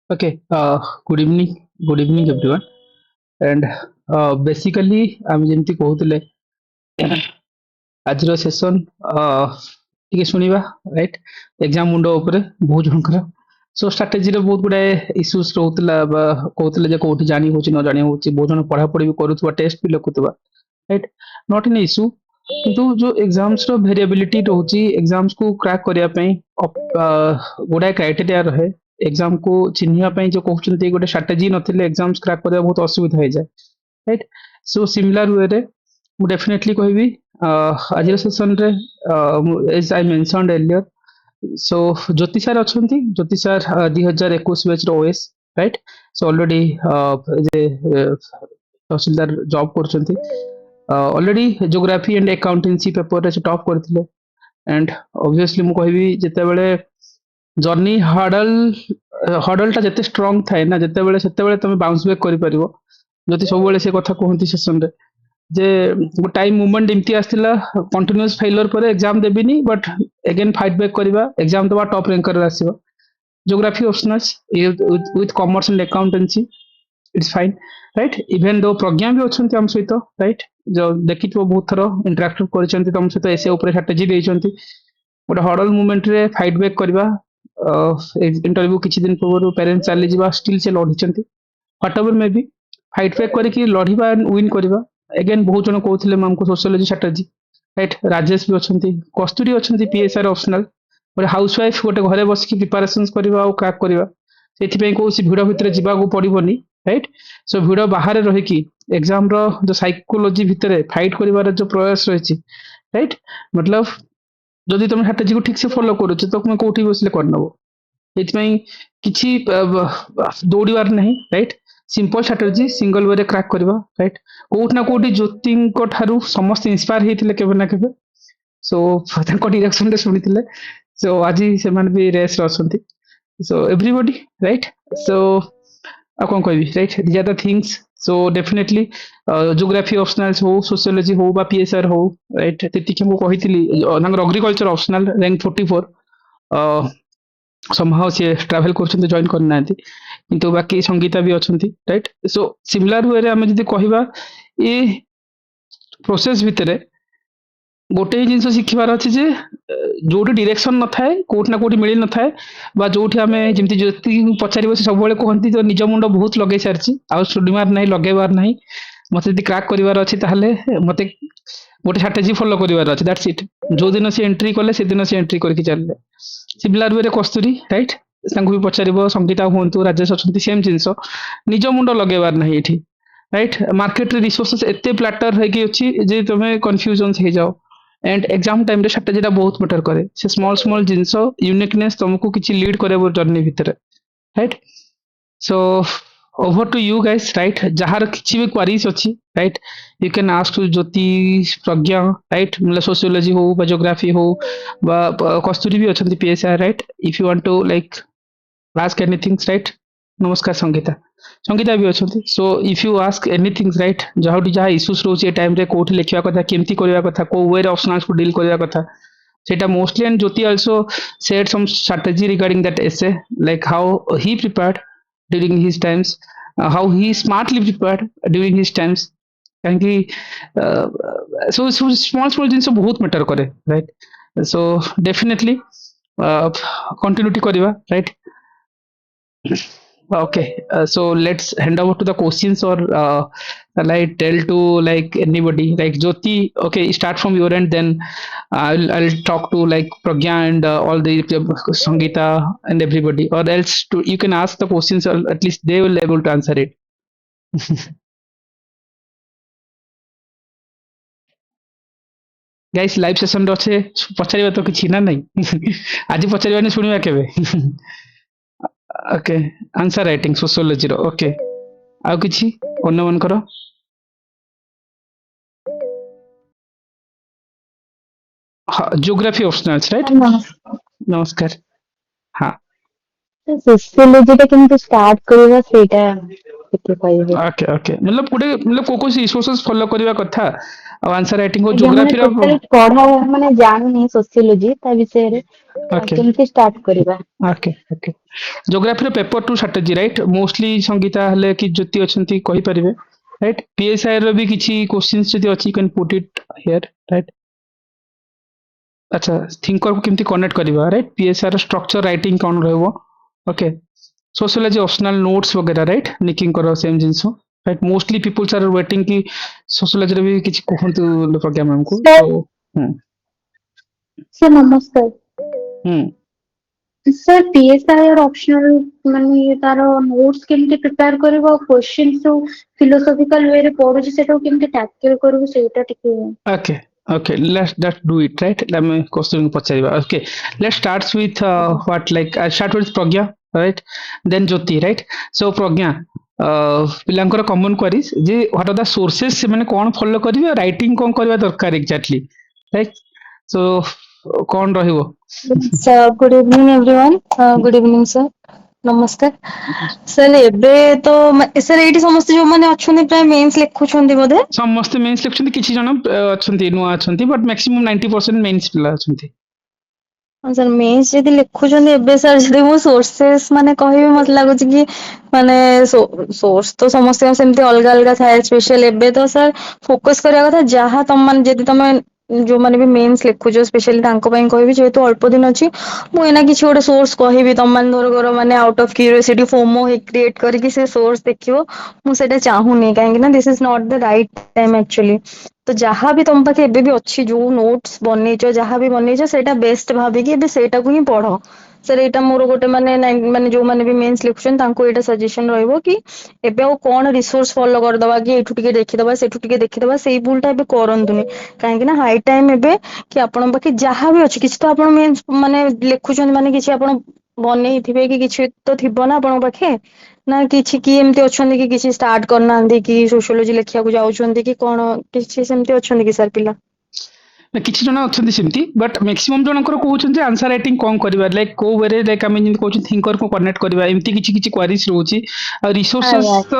Okay, good evening everyone. And basically, ଆମେ ଯେମିତି କହୁଥିଲେ ଆଜିର ସେସନ ଟିକେ ଶୁଣିବା ରାଇଟ୍ ଏକ୍ଜାମ ମୁଣ୍ଡ ଉପରେ ବହୁତ ଜଣଙ୍କର ସୋ ଷ୍ଟ୍ରାଟେଜିରେ ବହୁତ ଗୁଡାଏ ଇସ୍ୟୁସ୍ ରହୁଥିଲା ବା କହୁଥିଲେ ଯେ କୋଉଠି ଜାଣି ହଉଛି ନ ଜାଣି ହଉଛି ବହୁତ ଜଣ ପଢାପଢି ବି କରୁଥିବା ଟେଷ୍ଟ ବି ଲେଖୁଥିବା ରାଇଟ୍ ନଟ୍ ଇନ୍ ଇସ୍ୟୁ କିନ୍ତୁ ଯୋଉ ଏକ୍ଜାମ୍ସ ର ଭେରିଏବିଲିଟି ରହୁଛି ଏକ୍ଜାମ୍ସ କୁ କ୍ରାକ୍ କରିବା ପାଇଁ ଗୁଡାଏ କ୍ରାଇଟେରିଆ ରହେ ଏକ୍ଜାମ କୁ ଚିହ୍ନିବା ପାଇଁ ଯୋଉ କହୁଛନ୍ତି ଗୋଟେ ଷ୍ଟ୍ରାଟେଜି ନଥିଲେ ଏକ୍ଜାମ୍ସ କ୍ରାକ୍ କରିବା ବହୁତ ଅସୁବିଧା ହେଇଯାଏ ରାଇଟ୍ ସୋ ସିମିଲାର ୱେରେ ମୁଁ ଡେଫିନେଟଲି କହିବି ଆଜିର ସେସନରେ as I mentioned earlier so Jyoti sir ଅଛନ୍ତି ଜ୍ୟୋତି ସାର୍ 2021 ବ୍ୟାଚ୍ ର ଓଏସ୍ ରାଇଟ୍ ସୋ ଅଲରେଡି ତହସିଲଦାର ଜବ୍ କରୁଛନ୍ତି ଅଲରେଡି ଜିଓଗ୍ରାଫି ଆଣ୍ଡ ଆକାଉଣ୍ଟାନ୍ସି ପେପରରେ ସେ ଟପ୍ କରିଥିଲେ ଆଣ୍ଡ ଅବଭିୟସଲି ମୁଁ କହିବି ଯେତେବେଳେ ଜର୍ଣ୍ଣି ହଡଲଟା ଯେତେ ଷ୍ଟ୍ରଙ୍ଗ ଥାଏ ନା ଯେତେବେଳେ ସେତେବେଳେ ତମେ ବାଉନ୍ସ ବ୍ୟାକ୍ କରିପାରିବ ଯଦି ସବୁବେଳେ ସେ କଥା କୁହନ୍ତି ସେସନରେ ଯେ ଟାଇମ ମୁଭମେଣ୍ଟ ଏମିତି ଆସିଥିଲା କଣ୍ଟିନ୍ୟୁଅସ୍ ଫେଲର ପରେ ଏକ୍ଜାମ ଦେବିନି ବଟ୍ ଏଗେନ୍ ଫାଇଟ୍ ବ୍ୟାକ୍ କରିବା ଏକ୍ଜାମ ଦେବା ଟପ୍ ର୍ୟାଙ୍କରରେ ଆସିବ geography optionals with commerce and accountancy it's fine right even though Pragya ବି ଅଛନ୍ତି ଆମ ସହିତ ରାଇଟ୍ ଦେଖିଥିବ ବହୁତ ଥର ଇଣ୍ଟରାକ୍ଟ କରିଛନ୍ତି ତମ ସହିତ ଏସେ ଉପରେ ଷ୍ଟ୍ରାଟେଜି ଦେଇଛନ୍ତି ଗୋଟେ ହଡଲ ମୁଭମେଣ୍ଟରେ ଫାଇଟ୍ ବ୍ୟାକ୍ କରିବା ଇଣ୍ଟରଭ୍ୟୁ କିଛି ଦିନ ପୂର୍ବରୁ ପ୍ୟାରେଣ୍ଟ ଚାଲିଯିବା ଷ୍ଟିଲ୍ ସେ ଲଢିଛନ୍ତି whatever may be fight back କରିକି ଲଢିବା ଆଣ୍ଡ ୱିନ୍ କରିବା ଏଗେନ୍ ବହୁତ ଜଣ କହୁଥିଲେ ଆମକୁ ସୋସିଓଲୋଜି ଷ୍ଟ୍ରାଟେଜି ରାଇଟ୍ ରାଜେଶ ବି ଅଛନ୍ତି କସ୍ତୁରୀ ଅଛନ୍ତି ପିଏସ୍ଆର ଅପସନାଲ ଗୋଟେ ହାଉସ ୱାଇଫ୍ ଗୋଟେ ଘରେ ବସିକି ପ୍ରିପାରେସନ୍ କରିବା ଆଉ କ୍ରାକ୍ କରିବା ସେଥିପାଇଁ କୌଣସି ଭିଡ ଭିତରେ ଯିବାକୁ ପଡିବନି ରାଇଟ୍ ସୋ ଭିଡ ବାହାରେ ରହିକି ଏକ୍ଜାମର ଯୋଉ ସାଇକୋଲୋଜି ଭିତରେ ଫାଇଟ୍ କରିବାର ଯୋଉ ପ୍ରୟାସ ରହିଛି ରାଇଟ୍ ମତଲବ ଯଦି ତମେ ଷ୍ଟ୍ରାଟେଜିକୁ ଠିକ ସେ ଫଲୋ କରୁଛ ତ ତମେ କୋଉଠି ବସିଲେ କରିନବ ଏଥିପାଇଁ କିଛି ଦୌଡ଼ିବାର ନାହିଁ ରାଇଟ୍ ସିମ୍ପଲ ଷ୍ଟ୍ରାଟେଜି ସିଙ୍ଗଲ ୱେରେ କ୍ରାକ୍ କରିବା ରାଇଟ୍ କୋଉଠି ନା କୋଉଠି ଜ୍ୟୋତିଙ୍କ ଠାରୁ ସମସ୍ତେ ଇନ୍ସପାୟାର ହେଇଥିଲେ କେବେ ନା କେବେ ସୋ ତାଙ୍କ ଡିରେକ୍ସନରେ ଶୁଣିଥିଲେ ସୋ ଆଜି ସେମାନେ ବି ରେସ୍ରେ ଅଛନ୍ତି ସୋ ଏଭ୍ରିବଡି ରାଇଟ୍ ସୋ ଆଉ କଣ କହିବି right these are the things so definitely geography optionals ହଉ ସୋସିଓଲୋଜି ହଉ ବା ପିଏସ୍ଆର ହଉ ରାଇଟ୍ ଯେତିକି ମୁଁ କହିଥିଲି ତାଙ୍କର ଅଗ୍ରିକଲଚର ଅପସନାଲ ରାଙ୍କ 44 somehow ସିଏ ଟ୍ରାଭେଲ କରୁଛନ୍ତି ଜଏନ୍ କରିନାହାନ୍ତି କିନ୍ତୁ ବାକି ସଙ୍ଗୀତା ବି ଅଛନ୍ତି ରାଇଟ୍ ସୋ ସିମିଲାର ୱେରେ ଆମେ ଯଦି କହିବା ଏ ପ୍ରୋସେସ ଭିତରେ ଗୋଟେ ହିଁ ଜିନିଷ ଶିଖିବାର ଅଛି ଯେ ଯୋଉଠି ଡିରେକ୍ସନ ନଥାଏ କୋଉଠି ନା କୋଉଠି ମିଳି ନଥାଏ ବା ଯୋଉଠି ଆମେ ଯେମିତି ଜ୍ୟୋତି ପଚାରିବ ସେ ସବୁବେଳେ କୁହନ୍ତି ତ ନିଜ ମୁଣ୍ଡ ବହୁତ ଲଗେଇ ସାରିଛି ଆଉ ଶୁଣିବାର ନାହିଁ ଲଗେଇବାର ନାହିଁ ମତେ ଯଦି କ୍ରାକ୍ କରିବାର ଅଛି ତାହେଲେ ମତେ ଗୋଟେ ଷ୍ଟ୍ରାଟେଜି ଫଲୋ କରିବାର ଅଛି ଦ୍ୟାଟ୍ସ ଇଟ୍ ଯୋଉ ଦିନ ସେ ଏଣ୍ଟ୍ରି କଲେ ସେଦିନ ସେ ଏଣ୍ଟ୍ରି କରିକି ଚାଲିଲେ ସିମିଲାର ୱେରେ କସ୍ତୁରୀ ରାଇଟ୍ ତାଙ୍କୁ ବି ପଚାରିବ ସଙ୍ଗୀତା ହୁଅନ୍ତୁ ରାଜେଶ ଅଛନ୍ତି ସେମ୍ ଜିନିଷ ନିଜ ମୁଣ୍ଡ ଲଗେଇବାର ନାହିଁ ଏଠି ରାଇଟ୍ ମାର୍କେଟରେ ରିସୋର୍ସେସ୍ ଏତେ ପ୍ଲାଟର ହେଇକି ଅଛି ଯେ ତମେ କନଫ୍ୟୁଜନ୍ସ ହେଇଯାଅ एंड एग्जाम टाइम रे स्ट्रेटेजीटा बहुत मैटर करे से स्मॉल स्मॉल जिनस यूनिकनेस तुमको किसी लीड करे वो जर्नी भीतर right so over to you guys right जहार किसी भी क्वेरीज अच्छी right you can ask to Jyoti Pragya right मतलब सोशियोलॉजी हो बा जियोग्राफी हो बा कस्तूरी भी अच्छा PSR right if you want to like ask anything right नमस्कार संगीता संगीता भी अच्छा so if you ask anything right जहाँ जहाँ इश्यूज रोचे टाइम रे कोठी लिखा कथा केमती करबा कथा को वे रे ऑप्शनल्स को डील करबा कथा सेटा mostly and Jyoti also said some strategy regarding that essay like how he prepared during his times how he smartly prepared during his times काहे सो स्मॉल स्मॉल जिंस बहुत मैटर करे राइट सो डेफिनेटली कंटिन्यूटी करबा right Okay, so let's hand over to the questions, or shall I tell to like anybody, like Jyoti? Okay, start from your end, then I'll talk to like Pragya and all the Sangeeta and everybody, or else to you can ask the questions, or at least they will able to answer it. Guys, live session ରେ ଅଛେ ପଚାରିବା ତ କିଛି ନା ନାହିଁ ଆଜି ପଚାରିବାନି ଶୁଣିବା କେବେ ଓକେ ଆନ୍ସର ରାଇଟିଂ ସୋସିଓଲୋଜିର ଓକେ ଆଉ କିଛି ଅନ୍ୟମାନଙ୍କର जियोग्राफी ऑप्शनल्स राइट नमस्कार हाँ सोशियोलॉजी केमती स्टार्ट करबा सेटा केते कहबे ओके ओके मतलब कोटे मतलब को रिसोर्सेस फॉलो करबा कथा और आंसर राइटिंग और आज्ञा माने जियोग्राफी रो टोटल पढ़ा माने जानुनी सोशियोलॉजी ता विषय रे ओके କେମିତି ଷ୍ଟାର୍ଟ କରିବା? Okay okay geography paper two strategy right mostly Sangeeta हेले कि ज्योति अछंती कहि परिबे राइट पीएसआई रो भी किछि क्वेश्चंस जदी अछि can put it here right अच्छा थिंकर को केमती कनेक्ट करबा right PSIR structure writing कोन रहबो ओके सोशियोलॉजी ऑप्शनल नोट्स वगैरह राइट निकिंग करो सेम जिंसो right mostly peoples are waiting कि सोशियोलॉजी रे भी किछि कहंतु प्रज्ञा मैम को ସାର୍ तो हम्म ସାର୍ ନମସ୍କାର। हम्म ସାର୍ PSI और ऑप्शनल ମାନେ ତାର ନୋट्स କେମିତି ପ୍ରିପେୟାର କରିବ ଆଉ କ୍वेଶ୍ଚନ ସବୁ ଫିଲୋସଫିକାଲ ୱେ ରେ ପଢୁଛି ସେଟାକୁ କେମିତି ଟ୍ୟାକଲ କରିବୁ ସେଇଟା ଟିକେ। Okay, okay. Let's do it, right? Let me question pachariba. Okay, let's start with what like I start with Pragya, right? Then Jyoti, right? So Pragya, ପିଲାଙ୍କର କମନ କ୍ୱାରିଜ୍ ଯେ what R the sources ସେମାନେ କ'ଣ follow କରିବେ writing କ'ଣ କରିବା ଦରକାର exactly right so କ'ଣ ରହିବ good evening everyone. Good evening sir, ନମସ୍କାର ସାର୍। ଏବେ ତ ସାର୍ ଏଇଠି ସମସ୍ତେ ଯୋଉମାନେ ଅଛନ୍ତି ପ୍ରାୟ ମେନ୍ସ ଲେଖୁଛନ୍ତି ବୋଧେ? ସମସ୍ତେ ମେନ୍ସ ଲେଖୁଛନ୍ତି କିଛି ଜଣ ଅଛନ୍ତି ନୂଆ ଅଛନ୍ତି ବଟ୍ ମ୍ୟାକ୍ସିମମ୍ 90% ମେନ୍ସ ପିଲା ଅଛନ୍ତି। ହଁ ସାର୍ ମେନ୍ସ ଯଦି ଲେଖୁଛନ୍ତି ଏବେ ସାର୍ ଯଦି ମୁଁ ସୋର୍ସେସ୍ ମାନେ କହିବି ମତେ ଲାଗୁଛି କି ମାନେ ସୋର୍ସ ତ ସମସ୍ତଙ୍କ ସେମିତି ଅଲଗା ଅଲଗା ଥାଏ। ସ୍ପେଶାଲ ଏବେ ତ ସାର୍ ଫୋକସ କରିବା କଥା ଯାହା ତମ ମାନେ ଯଦି ତମେ ଯୋଉମାନେ ବି ମେନ୍ସ ଲେଖୁଛ ସ୍ପେଶାଲି ତାଙ୍କ ପାଇଁ କହିବି ଯେହେତୁ ଅଳ୍ପ ଦିନ ଅଛି ମୁଁ ଏଇନା କିଛି ଗୋଟେ ସୋର୍ସ କହିବି ତମମାନେ ଧର ମାନେ ଆଉଟ୍ ଅଫ୍ କ୍ୟୁରିଓସିଟି ଫୋମୋ କ୍ରିଏଟ କରିକି ସେ ସୋର୍ସ ଦେଖିବ ମୁଁ ସେଇଟା ଚାହୁଁନି କାହିଁକି ନା this is not the right time actually. ତ ଯାହା ବି ତମ ପାଖେ ଏବେ ବି ଅଛି ଯୋଉ ନୋଟ୍ସ ବନେଇଛ ଯାହା ବି ବନେଇଛ ସେଇଟା ବେଷ୍ଟ ଭାବିକି ଏବେ ସେଇଟାକୁ ହିଁ ପଢ। ସାର୍ ଏଇଟା ମୋର ଗୋଟେ ମାନେ ଯୋଉମାନେ ବି ମେନ୍ସ ଲେଖୁଛନ୍ତି ତାଙ୍କୁ ଏଇଟା ସଜେସନ ରହିବ କି ଏବେ ଆଉ କଣ ରିସୋର୍ସ ଫଲୋ କରିଦବା କି ଏଇଠୁ ଟିକେ ଦେଖିଦବା ସେଇଠୁ ଟିକେ ଦେଖିଦବା ସେଇ ଭୁଲଟା ଏବେ କରନ୍ତୁନି କାହିଁକି ନା ହାଇ ଟାଇମ୍ ଏବେ କି ଆପଣଙ୍କ ପାଖେ ଯାହା ବି ଅଛି କିଛି ତ ଆପଣ ମେନ୍ସ ମାନେ ଲେଖୁଛନ୍ତି ମାନେ କିଛି ଆପଣ ବନେଇଥିବେ କି କିଛି ତ ଥିବ ନା ଆପଣଙ୍କ ପାଖେ ନା କିଛି କି ଏମିତି ଅଛନ୍ତି କି କିଛି ଷ୍ଟାର୍ଟ କରିନାହାନ୍ତି କି ସୋସିଓଲୋଜି ଲେଖିବାକୁ ଯାଉଛନ୍ତି କି କଣ କିଛି ସେମିତି ଅଛନ୍ତି କି ସାର୍ ପିଲା? ନା କିଛି ଜଣ ଅଛନ୍ତି ସେମିତି ବଟ୍ ମ୍ୟାକ୍ସିମମ୍ ଜଣଙ୍କର କହୁଛନ୍ତି ଆନ୍ସର ରାଇଟିଂ କ'ଣ କରିବା ଲାଇକ୍ କୋଉ ୱେରେ ଲାଇକ୍ ଆମେ ଯେମିତି କହୁଛନ୍ତି ଥିଙ୍କରକୁ କନେକ୍ଟ କରିବା ଏମିତି କିଛି କିଛି କ୍ୱାରିଜ୍ ରହୁଛି ଆଉ ରିସୋର୍ସେସ୍ ଆଜ୍ଞା। ତ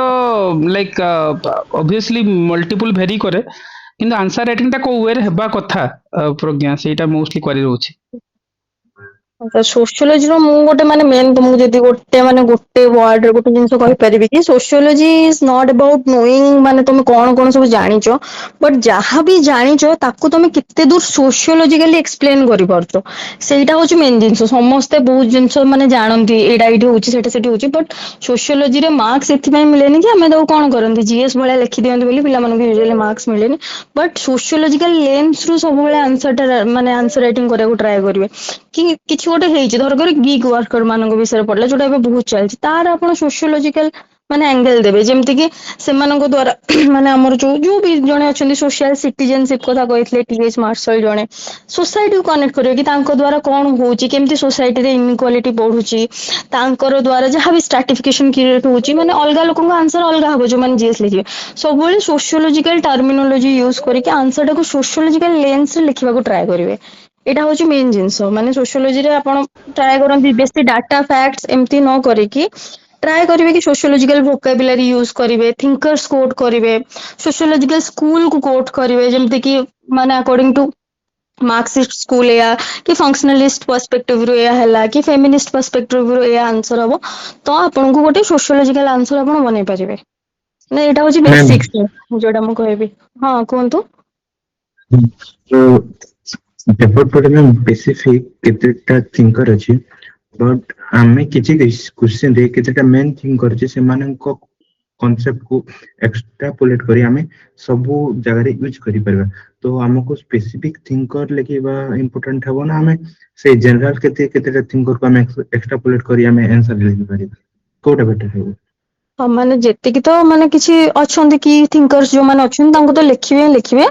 ଲାଇକ୍ ଅବଭିୟସଲି ମଲ୍ଟିପୁଲ ଭେରି କରେ କିନ୍ତୁ ଆନ୍ସର ରାଇଟିଂଟା କୋଉ ୱେରେ ହେବା କଥା ପ୍ରଜ୍ଞା ସେଇଟା ମୋଷ୍ଟଲି କ୍ୱାରି ରହୁଛି। ସୋସିଓଲୋଜିର ମୁଁ ଗୋଟେ ମାନେ ମେନ୍ ତମକୁ ଯଦି ଗୋଟେ ୱାର୍ଡରେ ଗୋଟେ ଜିନିଷ କହିପାରିବି କି ସୋସିଓଲୋଜି ଇଜ ନଟ୍ ଆବାଉଟ୍ ନୋଇଂ ମାନେ ତମେ କଣ କଣ ସବୁ ଜାଣିଛ ବଟ୍ ଯାହା ବି ଜାଣିଛ ତାକୁ ତମେ କେତେ ଦୂର ସୋସିଓଲୋଜିକାଲି ଏକ୍ସପ୍ଲେନ କରିପାରୁଛ ସେଇଟା ହଉଛି ମେନ୍ ଜିନିଷ। ସମସ୍ତେ ବହୁତ ଜିନିଷ ମାନେ ଜାଣନ୍ତି ଏଇଟା ଏଇଠି ହଉଛି ସେଇଟା ସେଠି ହଉଛି ବଟ୍ ସୋସିଓଲୋଜିରେ ମାର୍କସ ଏଥିପାଇଁ ମିଳେନି କି ଆମେ ତାକୁ କଣ କରନ୍ତି ଜିଏସ୍ ଭଳିଆ ଲେଖିଦିଅନ୍ତି ବୋଲି ପିଲାମାନଙ୍କୁ ୟୁଜୁଆଲି ମାର୍କସ ମିଳେନି ବଟ୍ ସୋସିଓଲୋଜିକାଲ ଲେନ୍ସରୁ ସବୁବେଳେ ଆନ୍ସରଟା ମାନେ ଆନ୍ସର ରାଇଟିଂ କରିବାକୁ ଟ୍ରାଏ କରିବେ କି କିଛି ଗୋଟେ ହେଇଛି ଧରକର ଗିଗ୍ ୱାର୍କର ମାନଙ୍କ ବିଷୟରେ ପଡିଲା ଯୋଉଟା ଏବେ ବହୁତ ଚାଲିଛି ତାର ଆପଣ ସୋସିଓଲୋଜିକାଲ ମାନେ ଆଙ୍ଗେଲ ଦେବେ ଯେମିତି କି ସେମାନଙ୍କ ଦ୍ଵାରା ମାନେ ଆମର ଯୋଉ ବି ଜଣେ ଅଛନ୍ତି ସୋସିଆଲ ସିଟିଜେନସିପ କଥା କହିଥିଲେ TH ମାର୍ଶାଲ ଜଣେ ସୋସାଇଟିକୁ କନେକ୍ଟ କରିବେ କି ତାଙ୍କ ଦ୍ଵାରା କଣ ହଉଛି କେମିତି ସୋସାଇଟିରେ ଇନଇକ୍ୱାଲିଟି ବଢୁଛି ତାଙ୍କର ଦ୍ଵାରା ଯାହାବି ଷ୍ଟ୍ରାଟିଫିକେସନ କ୍ରିଏଟ ହଉଛି ମାନେ ଅଲଗା ଲୋକଙ୍କ ଆନ୍ସର ଅଲଗା ହବ ଯୋଉମାନେ ଜିଏସ୍ ଲେଖିବେ ସବୁବେଳେ ସୋସିଓଲୋଜିକାଲ ଟର୍ମିନୋଲୋଜି ୟୁଜ କରିକି ଆନ୍ସରଟାକୁ ସୋସିଓଲୋଜିକାଲ ଲେନ୍ସରେ ଲେଖିବାକୁ ଟ୍ରାଏ କରିବେ। ଏଇଟା ହଉଛି ମେନ୍ ଜିନିଷ ମାନେ ସୋସିଓଲୋଜିରେ ଆପଣ ଟ୍ରାଏ କରନ୍ତି ବେଶୀ ଡାଟା ଫ୍ୟାକ୍ଟସ ଏମିତି ନ କରିକି ଟ୍ରାଏ କରିବେ କି ସୋସିଓଲୋଜିକାଲ ଭୋକାବୁଲାରି ୟୁଜ କରିବେ ଥିଙ୍କର୍ସ କୋଟ କରିବେ ସୋସିଓଲୋଜିକାଲ ସ୍କୁଲକୁ କୋଟ କରିବେ ଯେମିତି କି ମାନେ ଆକର୍ଡିଂ ଟୁ ମାର୍କସିଷ୍ଟ ସ୍କୁଲ ଏୟା କି ଫଙ୍କସନାଲିଷ୍ଟ ପରସ୍ପେକ୍ଟିଭରୁ ଏୟା ହେଲା କି ଫେମିନିଷ୍ଟ ପରସ୍ପେକ୍ଟିଭରୁ ଏୟା ଆନ୍ସର ହବ ତ ଆପଣଙ୍କୁ ଗୋଟେ ସୋସିଓଲୋଜିକାଲ ଆନ୍ସର ଆପଣ ବନେଇ ପାରିବେ। ନା ଏଇଟା ହଉଛି ମ୍ୟାମ୍ ବେସିକ୍ସ ଯୋଉଟା ମୁଁ କହିବି। ହଁ କୁହନ୍ତୁ। ପେପର ପଟେ ମ୍ୟାମ୍ ସ୍ପେସିଫିକ କେତେଟା ଥିଙ୍କର ଅଛି ବଟ୍ ଆମେ କିଛି କ୍ୱେଶ୍ଚିନରେ କେତେଟା ମେନ୍ ଥିଙ୍କର ଅଛି ସେମାନଙ୍କ କନସେପ୍ଟକୁ ଏକ୍ସଟ୍ରାପୋଲେଟ କରି ଆମେ ସବୁ ଜାଗାରେ ୟୁଜ କରିପାରିବା ତ ଆମକୁ ସ୍ପେସିଫିକ ଥିଙ୍କର ଲେଖିବା ଇମ୍ପୋର୍ଟାଣ୍ଟ ହବ ନା ଆମେ ସେଇ ଜେନେରାଲ କେତେଟା ଥିଙ୍କରକୁ ଆମେ ଏକ୍ସଟ୍ରାପୋଲେଟ କରି ଆମେ ଆନ୍ସର ଲେଖିପାରିବା କୋଉଟା ବେଟର ହେବ? ହଁ ମାନେ ଯେତିକି ତ ମାନେ କିଛି ଅଛନ୍ତି କି ଥିଙ୍କର୍ସ ଯୋଉମାନେ ଅଛନ୍ତି ତାଙ୍କୁ ତ ଲେଖିବେ ହିଁ ଲେଖିବେ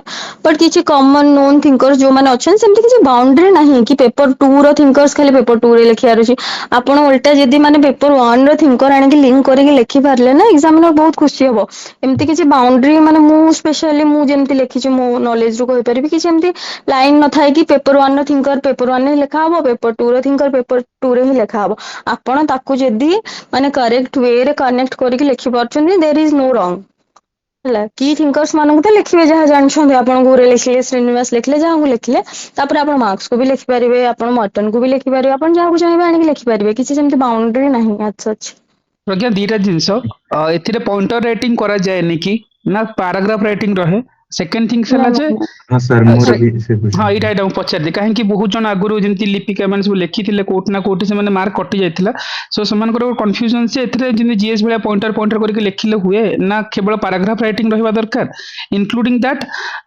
ବଟ୍ କିଛି କମନ ନୋନ୍ ଥିଙ୍କର୍ସ ଯୋଉମାନେ ଅଛନ୍ତି ସେମିତି କିଛି ବାଉଣ୍ଡରୀ ନାହିଁ କି ପେପର 2 ର ଥିଙ୍କର୍ସ ଖାଲି ପେପର 2 ରେ ଲେଖିବାର ଅଛି ଆପଣ ଓଲଟା ଯଦି ମାନେ ପେପର 1 ର ଥିଙ୍କର ଆଣିକି ଲିଙ୍କ କରିକି ଲେଖିପାରିଲେ ନା ଏକ୍ସାମିନର ବହୁତ ଖୁସି ହବ। ଏମିତି କିଛି ବାଉଣ୍ଡରୀ ମାନେ ମୁଁ ସ୍ପେଶାଲି ମୁଁ ଯେମିତି ଲେଖିଛି ମୋ ନଲେଜରୁ କହିପାରିବି କିଛି ଏମିତି ଲାଇନ ନଥାଏ କି ପେପର 1 ର ଥିଙ୍କର ପେପର 1 ରେ ଲେଖା ହବ ପେପର 2 ର ଥିଙ୍କର ପେପର 2 ରେ ହିଁ ଲେଖା ହବ ଆପଣ ତାକୁ ଯଦି ମାନେ କରେକ୍ଟ ୱେରେ କନେକ୍ଟ କରିକି ଲେଖି ପାରୁଛନ୍ତି ଦେयर ଇଜ ନୋ ରଙ୍ଗ ହେଲା କି ଥିଙ୍କର୍ସ ମାନଙ୍କୁ ତ ଲେଖିବେ ଯାହା ଜାଣିଛନ୍ତି, ଆପଣ ଗୁରେ ଲେଖିଲେ, ଶ୍ରୀନିବାସ ଲେଖିଲେ, ଯାହାକୁ ଲେଖିଲେ, ତାପରେ ଆପଣ ମାର୍କ୍ସକୁ ବି ଲେଖିପାରିବେ, ଆପଣ ମର୍ଟନକୁ ବି ଲେଖିପାରିବେ, ଆପଣ ଯାହାକୁ ଚାହିଁବେ ଆଣିକି ଲେଖିପାରିବେ, କିଛି ସେମିତି ବାଉଣ୍ଡରୀ ନାହିଁ as such। ପ୍ରଜ୍ଞା ଦିଟା ଜିନିଷ ଏଥିରେ ପଏଣ୍ଟର ରାଇଟିଂ କରାଯାଏନି କି ନା ପାରାଗ୍ରାଫ ରାଇଟିଂ ରହେ? ସେକେଣ୍ଡ ଥିଙ୍ଗସ୍ ନା ହେଲା ନା ଯେ ନା हाँ सर मोर ସେ- भी से ହଁ क्वेश्चन ଏଇଟା ଏଇଟା ମୁଁ ପଚାରିଲି କାହିଁକି ବହୁତ ଜଣ ଆଗରୁ ଯେମିତି ଲିପିକା ମାନେ ସବୁ ଲେଖିଥିଲେ କୋଉଠି ନା କୋଉଠି ସେମାନେ ମାର୍କ କଟି ଯାଇଥିଲା, ସୋ ସେମାନଙ୍କର ଗୋଟେ କନଫ୍ୟୁଜନ ଯେ ଏଥିରେ ଯେମିତି ଜିଏସ୍ ଭଳିଆ ପଏଣ୍ଟର ପଏଣ୍ଟର କରିକି ଲେଖିଲେ ହୁଏ ନା କେବଳ ପାରାଗ୍ରାଫ ରାଇଟିଂ ରହିବା ଦରକାର ଇନକ୍ଲୁଡିଂ ଦ୍ୟାଟ୍।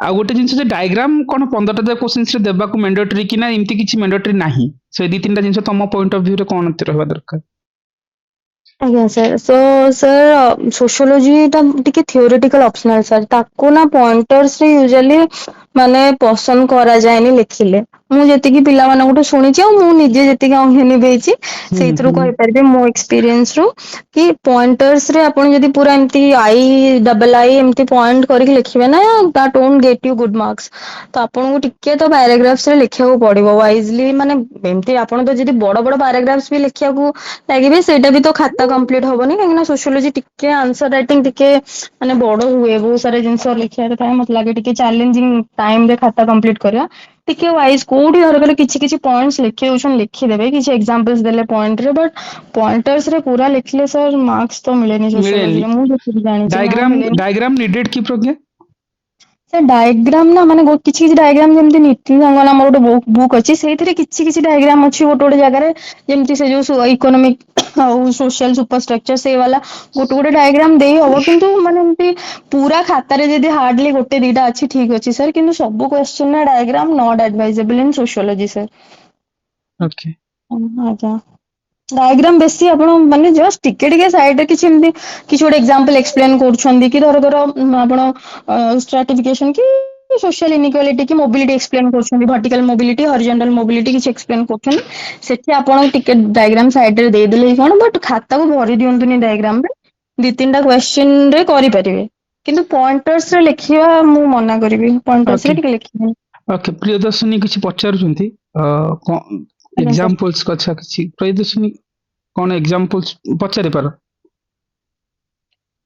ଆଉ ଗୋଟେ ଜିନିଷ ଯେ ଡାଇଗ୍ରାମ କଣ 15ଟା କ୍ୱେଶ୍ଚନ୍ସରେ ଦେବାକୁ ମ୍ୟାଣ୍ଡେଟରୀ କି ନା ଏମିତି କିଛି ମ୍ୟାଣ୍ଡେଟରୀ ନାହିଁ? ସେ ଦି ତିନିଟା ଜିନିଷ ତମ ପଏଣ୍ଟ ଅଫ ଭ୍ୟୁରେ କଣ ରହିବା ଦରକାର? ଆଜ୍ଞା ସାର୍, ସୋ ସାର୍ ସୋସିଓଲୋଜି ଟା ଟିକେ ଥିଓରିଟିକାଲ ଅପସନାଲ ସାର୍, ତାକୁ ନା ପଏଣ୍ଟର୍ସ ରେ ୟୁଜୁଆଲି ମାନେ ପସନ୍ଦ କରାଯାଏନି ଲେଖିଲେ। ମୁଁ ଯେତିକି ପିଲାମାନଙ୍କଠୁ ଶୁଣିଛି ଆଉ ମୁଁ ନିଜେ ଯେତିକି ଅଙ୍ଗେ ଦେଇଛି ହୁଁ ସେଇଥିରୁ ହୁଁ କହିପାରିବି ମୋ ଏକ୍ସପିରିଏନ୍ସ ରୁ କି ପଏଣ୍ଟର୍ସ ରେ ଆପଣ ଯଦି ପୁରା ଏମିତି I ଏମିତି ପଏଣ୍ଟ କରିକି ଲେଖିବେ ନା that won't get you good marks। ତ ଆପଣଙ୍କୁ ଟିକେ ତ ପ୍ୟାରାଗ୍ରାଫ୍ସ ରେ ଲେଖିବାକୁ ପଡିବ ୱାଇଜଲି, ମାନେ ଏମିତି ଆପଣ ତ ଯଦି ବଡ ବଡ ପ୍ୟାରାଗ୍ରାଫ୍ସ ବି ଲେଖିବାକୁ ଲାଗିବେ ସେଇଟା ବି ତ ଖାତା କମ୍ପ୍ଲିଟ ହବନି, କାହିଁକି ନା ସୋସିଓଲୋଜି ଟିକେ ଆନ୍ସର ରାଇଟିଂ ଟିକେ ମାନେ ବଡ ହୁଏ, ବହୁତ ସାରା ଜିନିଷ ଲେଖିବାର ଥାଏ, ମତେ ଲାଗେ ଟିକେ ଚ୍ୟାଲେଞ୍ଜିଂ ଟାଇମ ରେ ଖାତା କମ୍ପ୍ଲିଟ କରିବା। ଟିକେ ୱାଇଜ କୋଉଠି ଧରକର କିଛି କିଛି ପଏଣ୍ଟସ ଲେଖି ଦଉଛନ୍ତି ଲେଖିଦେବେ, କିଛି ଏକ୍ସାମ୍ପଲ୍ସ ଦେଲେ ପଏଣ୍ଟରେ, ବଟ ପଏଣ୍ଟର୍ସ ରେ ପୁରା ଲେଖିଲେ ସାର୍ ମାର୍କ୍ସ ତ ମିଳେନି ମିଳେନି। ସୋସିଓଲୋଜିରେ, ମୁଁ ଯେତିକି ଜାଣିଛି ନା ମିଳେନି। ଡାଇଗ୍ରାମ ନିଡେड କି ପ୍ରଜ୍ଞା? ସେ ଡାଇଗ୍ରାମ ନା ମାନେ କିଛି କିଛି ଡାଇଗ୍ରାମ ଯେମିତି ନୀତି ସାଙ୍ଗନା ଆମର ଗୋଟେ ବୁକ୍ ଅଛି, ସେଇଥିରେ କିଛି କିଛି ଡାଇଗ୍ରାମ ଅଛି ଗୋଟେ ଗୋଟେ ଜାଗାରେ, ଯେମିତି ସେ ଯୋଉ ଇକୋନୋମିକ ଆଉ ସୋସିଆଲ ସୁପରଷ୍ଟ୍ରକ୍ଚର ସେଇ ବାଲା ଗୋଟେ ଗୋଟେ ଡାଇଗ୍ରାମ ଦେଇ ହବ, କିନ୍ତୁ ମାନେ ଏମିତି ପୁରା ଖାତାରେ ଯଦି ହାର୍ଡଲି ଗୋଟେ ଦିଟା ଅଛି ଠିକ ଅଛି ସାର୍, କିନ୍ତୁ ସବୁ question diagram not advisable in sociology sir. Okay. ଆଜ୍ଞା, ଡାଇଗ୍ରାମ ବେଶୀ ଆପଣ ମାନେ ଜଷ୍ଟ ଟିକେ ଟିକେ ସାଇଡରେ କିଛି ଏମିତି କିଛି ଗୋଟେ ଏକ୍ସାମ୍ପଲ ଏକ୍ସପ୍ଲେନ କରୁଛନ୍ତି କି ଧର ଆପଣ ଷ୍ଟ୍ରାଟିଫିକେସନ କି ସୋସିଆଲ ଇନିକ୍ୱାଲିଟି କି ମୋବିଲିଟି ଏକ୍ସପ୍ଲେନ କରୁଛନ୍ତି, ଭର୍ଟିକାଲ ମୋବିଲିଟି, ହରିଜେଣ୍ଟାଲ ମୋବିଲିଟି କିଛି ଏକ୍ସପ୍ଲେନ କରୁଛନ୍ତି, ସେଠି ଆପଣ ଟିକେ ଡାଇଗ୍ରାମ ସାଇଡରେ ଦେଇଦେଲେ କଣ, ବଟ ଖାତାକୁ ଭରି ଦିଅନ୍ତୁନି ଡାଇଗ୍ରାମରେ, ଦି ତିନିଟା କ୍ୱେଶ୍ଚିନ ରେ କରିପାରିବେ, କିନ୍ତୁ ପଏଣ୍ଟର୍ସ ରେ ଲେଖିବା ମୁଁ ମନା କରିବି, ପଏଣ୍ଟର୍ସ ରେ ଓକେ ଟିକେ ଲେଖିବେନି। ଓକେ ପ୍ରିୟଦର୍ଶିନୀ କିଛି ପଚାରୁଛନ୍ତି ଆଜ୍ଞା ସାର୍। ଏକ୍ସାମ୍ପଲ୍ସ କଥା କିଛି? ପ୍ରିୟଦର୍ଶିନୀ କଣ ଏକ୍ସାମ୍ପଲ୍ସ ପଚାରି ପାର?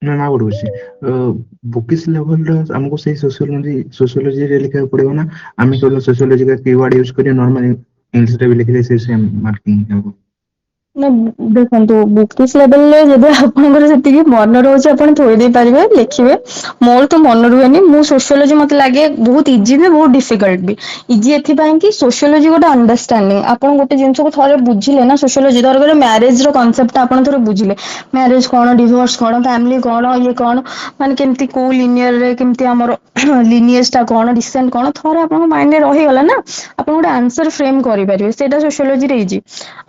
ନା ନା ଗୋଟେ କ୍वेଶ୍ଚन ବୁକିସ୍ ଲେଭେଲର ଆମକୁ ସେଇ सोशियोलॉजी ରେ ଲେଖିବାକୁ ପଡିବ ନା ଆମେ କେବଳ सोशियोलॉजी का कीवर्ड यूज କରି ନର୍ମାଲି ଇଂଲିଶରେ ବି ଲେଖିଲେ ସେ ସେମ୍ ମାର୍କିଂ ହେବ? ନା ଦେଖନ୍ତୁ ବୁକିସ୍ ଲେଭେଲରେ ଯଦି ଆପଣଙ୍କର ସେତିକି ମନେ ରହୁଛି ଆପଣ ଥୋଇ ଦେଇ ପାରିବେ ଲେଖିବେ, ମୋର ତ ମନେ ରୁହେନି। ମୁଁ ସୋସିଓଲୋଜି ମତେ ଲାଗେ ବହୁତ ଇଜି ବି ବହୁତ ଡିଫିକଲ୍ଟ ବି। ଇଜି ଏଥିପାଇଁ କି ସୋସିଓଲୋଜି ଗୋଟେ ଅଣ୍ଡରଷ୍ଟାଣ୍ଡିଂ, ଆପଣ ଗୋଟେ ଜିନିଷକୁ ଥରେ ବୁଝିଲେ ନା ସୋସିଓଲୋଜି, ଧର ମ୍ୟାରେଜ ର କନସେପ୍ଟ ଆପଣ ଥରେ ବୁଝିଲେ, ମ୍ୟାରେଜ କଣ, ଡିଭୋର୍ସ କଣ, ଫ୍ୟାମିଲି କଣ, ଇଏ କଣ, ମାନେ କେମିତି କୋଉ ଲିନିୟରରେ କେମିତି ଆମର ଲିନିଏଜ ଟା କଣ, ଡିସେଣ୍ଟ କଣ, ଥରେ ଆପଣଙ୍କ ମାଇଣ୍ଡରେ ରହିଗଲା ନା ଆପଣ ଗୋଟେ ଆନ୍ସର ଫ୍ରେମ କରିପାରିବେ, ସେଇଟା ସୋସିଓଲୋଜିରେ ଇଜି।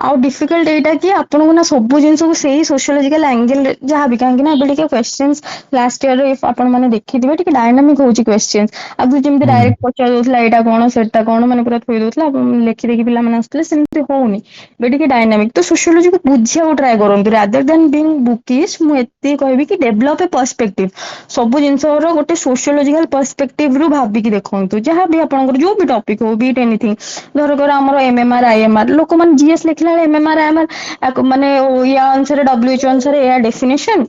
ଆଉ ଡିଫିକଲ୍ଟ ଏଇଟା କି ଆପଣଙ୍କୁ ନା ସବୁ ଜିନିଷକୁ ସେଇ ସୋସିଓଲୋଜିକାଲ ଆଙ୍ଗେଲ ଯାହାବି, କାହିଁକି ନା ଏବେ ଟିକେ କ୍ୱେଶ୍ଚିନ୍ସ ଲାଷ୍ଟ ଇୟର ଆପଣ ମାନେ ଦେଖିଥିବେ ଟିକେ ଡାଇନାମିକ ହଉଛି କ୍ୱେଶ୍ଚିନ୍ସ, ଆଗରୁ ଯେମିତି ଡାଇରେକ୍ଟ ପଚାରି ଦଉଥିଲା ଏଇଟା କଣ ସେଟା କଣ, ମାନେ ପୁରା ଥୋଇ ଦଉଥିଲା ଆପଣ ଲେଖି ଦେଇକି ପିଲାମାନେ ଆସୁଥିଲେ, ସେମିତି ହଉନି ଏବେ ଟିକେ ଡାଇନାମିକ। ତ ସୋସିଓଲୋଜିକୁ ବୁଝିବାକୁ ଟ୍ରାଏ କରନ୍ତୁ ରାଦର ଦାନ ବିଙ୍ଗ ବୁକିଶ। ମୁଁ ଏତିକି କହିବି କି ଡେଭଲପ ଏ ପର୍ସପେକ୍ଟିଭ, ସବୁ ଜିନିଷର ଗୋଟେ ସୋସିଓଲୋଜିକାଲ ପର୍ସପେକ୍ଟିଭ ରୁ ଭାବିକି ଦେଖନ୍ତୁ, ଯାହାବି ଆପଣଙ୍କର ଯୋଉ ବି ଟପିକ ହଉ, ବିଟ୍ ଏନିଥିଙ୍ଗ। ଧରକର ଆମର MMR IMR, ଲୋକମାନେ ଜିଏସ୍ ଲେଖିଲା ବେଳେ MMR IMR ମାନେ ୟା ଅନୁସାରେ WHO ଅନୁସାରେ ଏୟା ଡେଫିନେସନ,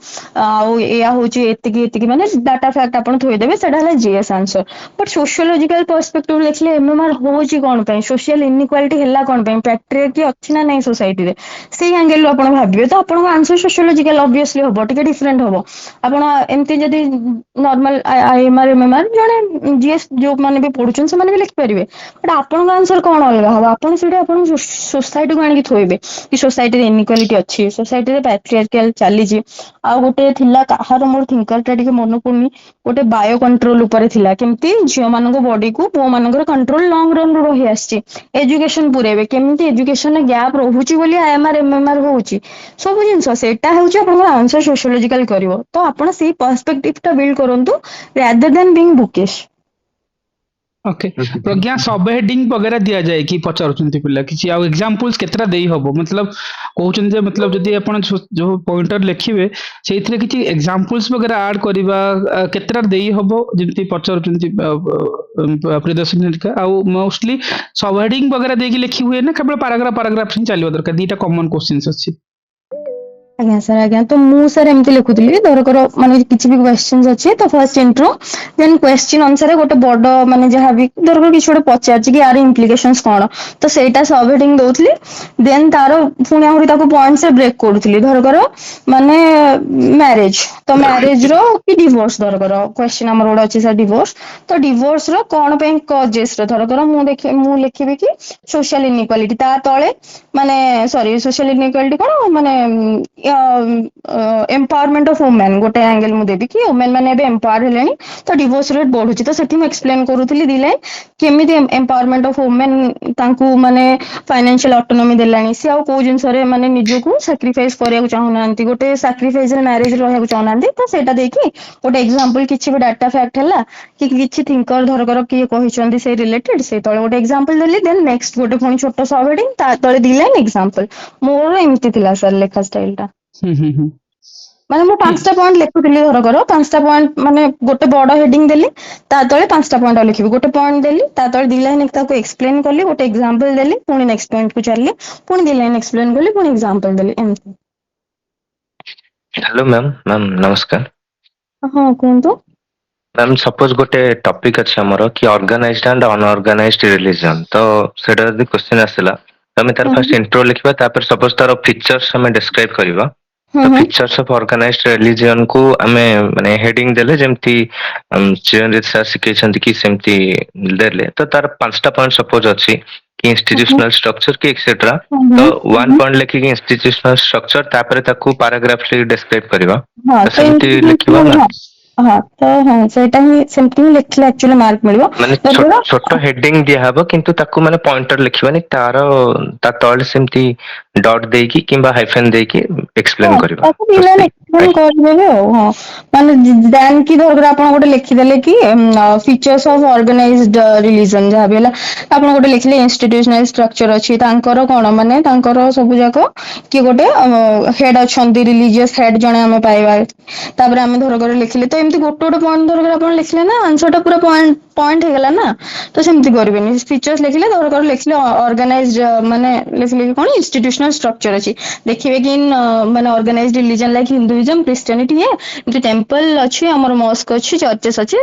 ଆଉ ଏୟା ହଉଛି ଏତିକି ଏତିକି, ମାନେ ଡାଟା ଫ୍ୟାକ୍ଟ ଆପଣ ଥୋଇଦେବେ, ସେଟା ହେଲା ଜିଏସ୍ ଆନ୍ସର। ବଟ ସୋସିଓଲୋଜିକାଲ ପର୍ସପେକ୍ଟିଭ ଦେଖିଲେ MMR ହଉଛି କଣ ପାଇଁ, ସୋସିଆଲ ଇନଇକ୍ୱାଲିଟି ହେଲା କଣ ପାଇଁ, ପ୍ୟାଟ୍ରିଆର୍କି ଅଛି ନା ନାଇଁ ସୋସାଇଟିରେ, ସେଇ ଆଙ୍ଗେଲରୁ ଆପଣ ଭାବିବେ ତ ଆପଣଙ୍କ ଆନ୍ସର ସୋସିଓଲୋଜିକାଲ ଅବଭିୟସଲି ହବ, ଟିକେ ଡିଫରେଣ୍ଟ ହବ। ଆପଣ ଏମିତି ଯଦି ନର୍ମାଲ IMR MMR ଜଣେ ଜିଏସ୍ ଯୋଉମାନେ ବି ପଢୁଛନ୍ତି ସେମାନେ ବି ଲେଖିପାରିବେ, ବଟ ଆପଣଙ୍କ ଆନ୍ସର କଣ ଅଲଗା ହବ, ଆପଣ ସେଇଟା ଆପଣଙ୍କ ସୋସାଇଟିକୁ ଆଣିକି ଥୋଇବେ କି ସୋସାଇଟିରେ ଇନଇକ୍ୱାଲିଟି ଅଛି, ସୋସାଇଟିରେ ପ୍ୟାଟ୍ରିଆର୍କିଆଲ ଚାଲିଛି। ଆଉ ଗୋଟେ ଥିଲା କାହାର ମୋର ଥିଙ୍କର ଟା ଟିକେ ମନେ ପଡୁନି, ଗୋଟେ ବାୟୋ କଣ୍ଟ୍ରୋଲ ଉପରେ ଥିଲା, କେମିତି ଝିଅ ମାନଙ୍କ ବଡିକୁ ପୁଅ ମାନଙ୍କର କଣ୍ଟ୍ରୋଲ ଲଙ୍ଗ ରନ ରୁ ରହି ଆସିଛି, ଏଜୁକେସନ ପୁରେଇବେ, କେମିତି ଏଜୁକେସନରେ ଗ୍ୟାପ ରହୁଛି ବୋଲି IMR MMR ହଉଛି, ସବୁ ଜିନିଷ ସେଇଟା ହଉଛି ଆପଣଙ୍କର ଆନ୍ସର ସୋସିଓଲୋଜିକାଲ କରିବ। ତ ଆପଣ ସେଇ ପର୍ସପେକ୍ଟିଭ ଟା ବିଲ୍ଡ କରନ୍ତୁ rather than being bookish. Okay okay thank Pragya you सब हेडिंग वगैरह दिया जाए कि पचारुଛନ୍ତି ପିଲା କିଛି ଆଉ एग्जांपल्स କେତେଟା ଦେଇ ହବ मतलब କହୁଛନ୍ତି ଯେ मतलब ଯଦି ଆପଣ जो ପଏଣ୍ଟର ଲେଖିବେ ସେଇଥିରେ କିଛି एग्जांपल्स वगैरह ଆଡ୍ କରିବା କେତେଟା ଦେଇ ହବ ଯେମିତି ପଚାରୁଛନ୍ତି ପ୍ରିୟଦର୍ଶିନୀ ହେରିକା ଆଉ ମୋଷ୍ଟଲି सब हेडिंग वगैरह ଦେଇକି ଲେଖି ହୁଏ ନା କେବଳ ପାରାଗ୍ରାଫ ହିଁ ଚାଲିବ ଦରକାର ଦିଟା କମନ क्वेश्चंस ଅଛି। ଆଜ୍ଞା ସାର୍ ଆଜ୍ଞା ତ ମୁଁ ସାର୍ ଏମିତି ଲେଖୁଥିଲି ଧରକର ମାନେ କିଛି ବି କ୍ୱେଶ୍ଚିନ୍ସ ଅଛି ତ ଫାର୍ଷ୍ଟ ଇଣ୍ଟ୍ରୋ ଦେନ୍ କ୍ୱେଶ୍ଚିନ୍ ଅନୁସାରେ ଗୋଟେ ବଡ ମାନେ ଯାହାବି ଧରକର କିଛି ଗୋଟେ ପଚାରିଛି କି ୟାର ଇମ୍ପ୍ଲିକେସନ୍ସ କଣ ତ ସେଇଟା ସବ୍ ହେଡିଙ୍ଗ ଦଉଥିଲି ଦେନ୍ ତାର ପୁଣି ଆହୁରି ତାକୁ ପଏଣ୍ଟସ ବ୍ରେକ୍ କରୁଥିଲି ଧରକର ମାନେ ମ୍ୟାରେଜ ତ ମ୍ୟାରେଜ ର କି ଡିଭୋର୍ସ ଧରକର କ୍ୱେଶ୍ଚିନ୍ ଆମର ଗୋଟେ ଅଛି ସାର୍ ଡିଭୋର୍ସ ତ ଡିଭୋର୍ସ ର କଣ ପାଇଁ କଜେସ୍ ର ଧରକର ମୁଁ ଲେଖିବି କି ସୋସିଆଲ ଇନଇକ୍ୱାଲିଟି ତା ତଳେ ମାନେ ସରି ସୋସିଆଲ ଇନଇକ୍ୱାଲିଟି କଣ ମାନେ ଏମ୍ପାୱାରମେଣ୍ଟ ଅଫ ଓମେନ୍ ଗୋଟେ ଆଙ୍ଗେଲ ମୁଁ ଦେବି କି ଓମେନ୍ ମାନେ ଏବେ ଏମ୍ପାୱାର ହେଲେଣି ତ ଡିଭୋର୍ସ ରେଟ୍ ବଢୁଛି ତ ସେଠି ମୁଁ ଏକ୍ସପ୍ଲେନ କରୁଥିଲି ଦି ଲାଇନ୍ କେମିତି ଏମ୍ପାୱାରମେଣ୍ଟ ଅଫ ଓମେନ୍ ତାଙ୍କୁ ମାନେ ଫାଇନାନ୍ସିଆଲ ଅଟୋନୋମି ଦେଲାଣି ସେ ଆଉ କୋଉ ଜିନିଷରେ ମାନେ ନିଜକୁ ସାକ୍ରିଫାଇସ୍ କରିବାକୁ ଚାହୁଁନାହାନ୍ତି ଗୋଟେ ସାକ୍ରିଫାଇସ୍ ରେ ମ୍ୟାରେଜ ରହିବାକୁ ଚାହୁଁନାହାନ୍ତି ତ ସେଇଟା ଦେଇକି ଗୋଟେ ଏକ୍ସାମ୍ପଲ କିଛି ବି ଡାଟା ଫ୍ୟାକ୍ଟ ହେଲା କି କିଛି ଥିଙ୍କର ଧରକର କିଏ କହିଛନ୍ତି ସେଇ ରିଲେଟେଡ ସେଇ ତଳେ ଗୋଟେ ଏକ୍ସାମ୍ପଲ ଦେଲି ଦେନ୍ ନେକ୍ସଟ ଗୋଟେ ପୁଣି ଛୋଟ ସବ୍ ହେଡିଙ୍ଗ ତା ତଳେ ଦି ଲାଇନ୍ ଏକ୍ସାମ୍ପଲ ମୋର ଏମିତି ଥିଲା ସାର୍ ଲେଖା ଷ୍ଟାଇଲ ଟା ହୁଁ। ମାନେ ମୁଁ ଠିକ। 5ଟା ପଏଣ୍ଟ ଲେଖୁଥିଲି ଧରକର 5ଟା ପଏଣ୍ଟ ମାନେ ଗୋଟେ ବଡ ହେଡିଙ୍ଗ ଦେଲି ତା ତଳେ 5ଟା ପଏଣ୍ଟ ଆଉ ଲେଖିବି ଗୋଟେ ପଏଣ୍ଟ ଦେଲି ତା ତଳେ ଦି ଲାଇନ୍ ତାକୁ ଏକ୍ସପ୍ଲେନ କଲି ଗୋଟେ ଏକ୍ସାମ୍ପଲ ଦେଲି ପୁଣି ନେକ୍ସଟ ପଏଣ୍ଟ କୁ ଚାଲିଲି ପୁଣି ଦି ଲାଇନ୍ ଏକ୍ସପ୍ଲେନ କଲି ପୁଣି ଏକ୍ସାମ୍ପଲ ଦେଲି ଏମିତି ହ୍ୟାଲୋ ମ୍ୟାମ୍ ମ୍ୟାମ୍ ନମସ୍କାର। ହଁ କୁହନ୍ତୁ ମ୍ୟାମ୍ ସପୋଜ ଗୋଟେ ଟପିକ୍ ଅଛି ଆମର କି ଅର୍ଗାନାଇଜ୍ଡ ଆଣ୍ଡ ଅନଅର୍ଗାନାଇଜ୍ଡ ରିଲିଜନ ତ ସେଇଟା ଯଦି କ୍ୱେଶ୍ଚିନ୍ ଆସିଲା ଆମେ ତାର ହୁଁ ଫାଷ୍ଟ ଇଣ୍ଟ୍ରୋ ଲେଖିବା ତାପରେ ସପୋଜ ତାର ଫିଚର୍ସ ଆମେ ଡେସ୍କ୍ରାଇବ କରିବା ହୁଁ ତ ହୁଁ ଫିଚର୍ସ ଅଫ ଅର୍ଗାନାଇଜ୍ଡ ରିଲିଜନ କୁ ଆମେ ମାନେ ହେଡିଙ୍ଗ ଦେଲେ ଯେମିତି ଚିରଞ୍ଜିତ ସାର୍ ଶିଖେଇଛନ୍ତି କି ସେମିତି ଦେଲେ ତ ତାର 5ଟା ପଏଣ୍ଟ ସପୋଜ ଅଛି କି ହୁଁ ଇନଷ୍ଟିଟ୍ୟୁସନାଲ ଷ୍ଟ୍ରକ୍ଚର କି ଏକ୍ସେଟ୍ରା ହୁଁ ତ ହୁଁ 1 ହୁଁ ପଏଣ୍ଟ ଲେଖିକି ଇନଷ୍ଟିଟ୍ୟୁସନାଲ ଷ୍ଟ୍ରକ୍ଚର ତାପରେ ତାକୁ ପାରାଗ୍ରାଫ ଡେସ୍କ୍ରାଇବ କରିବା ହଁ ତ ସେମିତି ଲେଖିବା ହଁ ନା ହଁ ତ ହଁ ସେଇଟା ହିଁ ସେମିତି ହିଁ ଲେଖିଲେ ଆକ୍ଚୁଆଲି ମାର୍କ ମିଳିବ ମାନେ ଧର ଛୋଟ ହେଡିଙ୍ଗ ଦିଆହବ କିନ୍ତୁ ତାକୁ ମାନେ ପଏଣ୍ଟର ଲେଖିବାନି ତାର ତା ତଳେ ସେମିତି ଡଟ୍ ଦେଇକି କିମ୍ବା ହାଇଫେନ ଦେଇକି ହଁ ଏକ୍ସପ୍ଲେନ କରିବା ତାକୁ ଦି ତ ଲାଇନ୍ ସେଇ ଏକ୍ସପ୍ଲେନ ଆଜ୍ଞା କରିଦେବେ ଆଉ ହଁ ମାନେ ଦେନ୍ କି ଧରକର ଆପଣ ଗୋଟେ ଲେଖିଦେଲେ କି ଫିଚର୍ସ ଅଫ ଅର୍ଗାନାଇଜ୍ଡ ରିଲିଜନ ଯାହାବି ହେଲା ଆପଣ ଗୋଟେ ଲେଖିଲେ ଇନଷ୍ଟିଟ୍ୟୁସନାଲ ଷ୍ଟ୍ରକ୍ଚର ଅଛି ତାଙ୍କର କଣ ମାନେ ତାଙ୍କର ସବୁ ଯାକ କି ଗୋଟେ ହେଡ୍ ଅଛନ୍ତି ରିଲିଜିୟସ ହେଡ୍ ଜଣେ ଆମେ ପାଇବା ତାପରେ ଆମେ ଧରକର ଲେଖିଲେ ତ ଏମିତି ଗୋଟେ ଗୋଟେ ପଏଣ୍ଟ ଧରକର ଆପଣ ଲେଖିଲେ ନା ଆନ୍ସର ଟା ପୁରା ପଏଣ୍ଟ ହେଇଗଲା ନା ତ ସେମିତି କରିବେନି ଫିଚର୍ସ ଲେଖିଲେ ଧରକର ଲେଖିଲେ ଅର୍ଗାନାଇଜ୍ଡ ମାନେ ଲେଖିଲେ କି କଣ ଇନଷ୍ଟିଟ୍ୟୁସନାଲ ଷ୍ଟ୍ରକ୍ଚର ଅଛି ଦେଖିବେ କି ମାନେ ଅର୍ଗାନାଇଜ୍ଡ ରିଲିଜନ ଲାଇକ୍ ହିନ୍ଦୁଇଜମ ଖ୍ରୀଷ୍ଟିଆନିଟି ଏମିତି ଟେମ୍ପଲ ଅଛି ଆମର ମସ୍କ ଅଛି ଚର୍ଚେସ୍ ଅଛି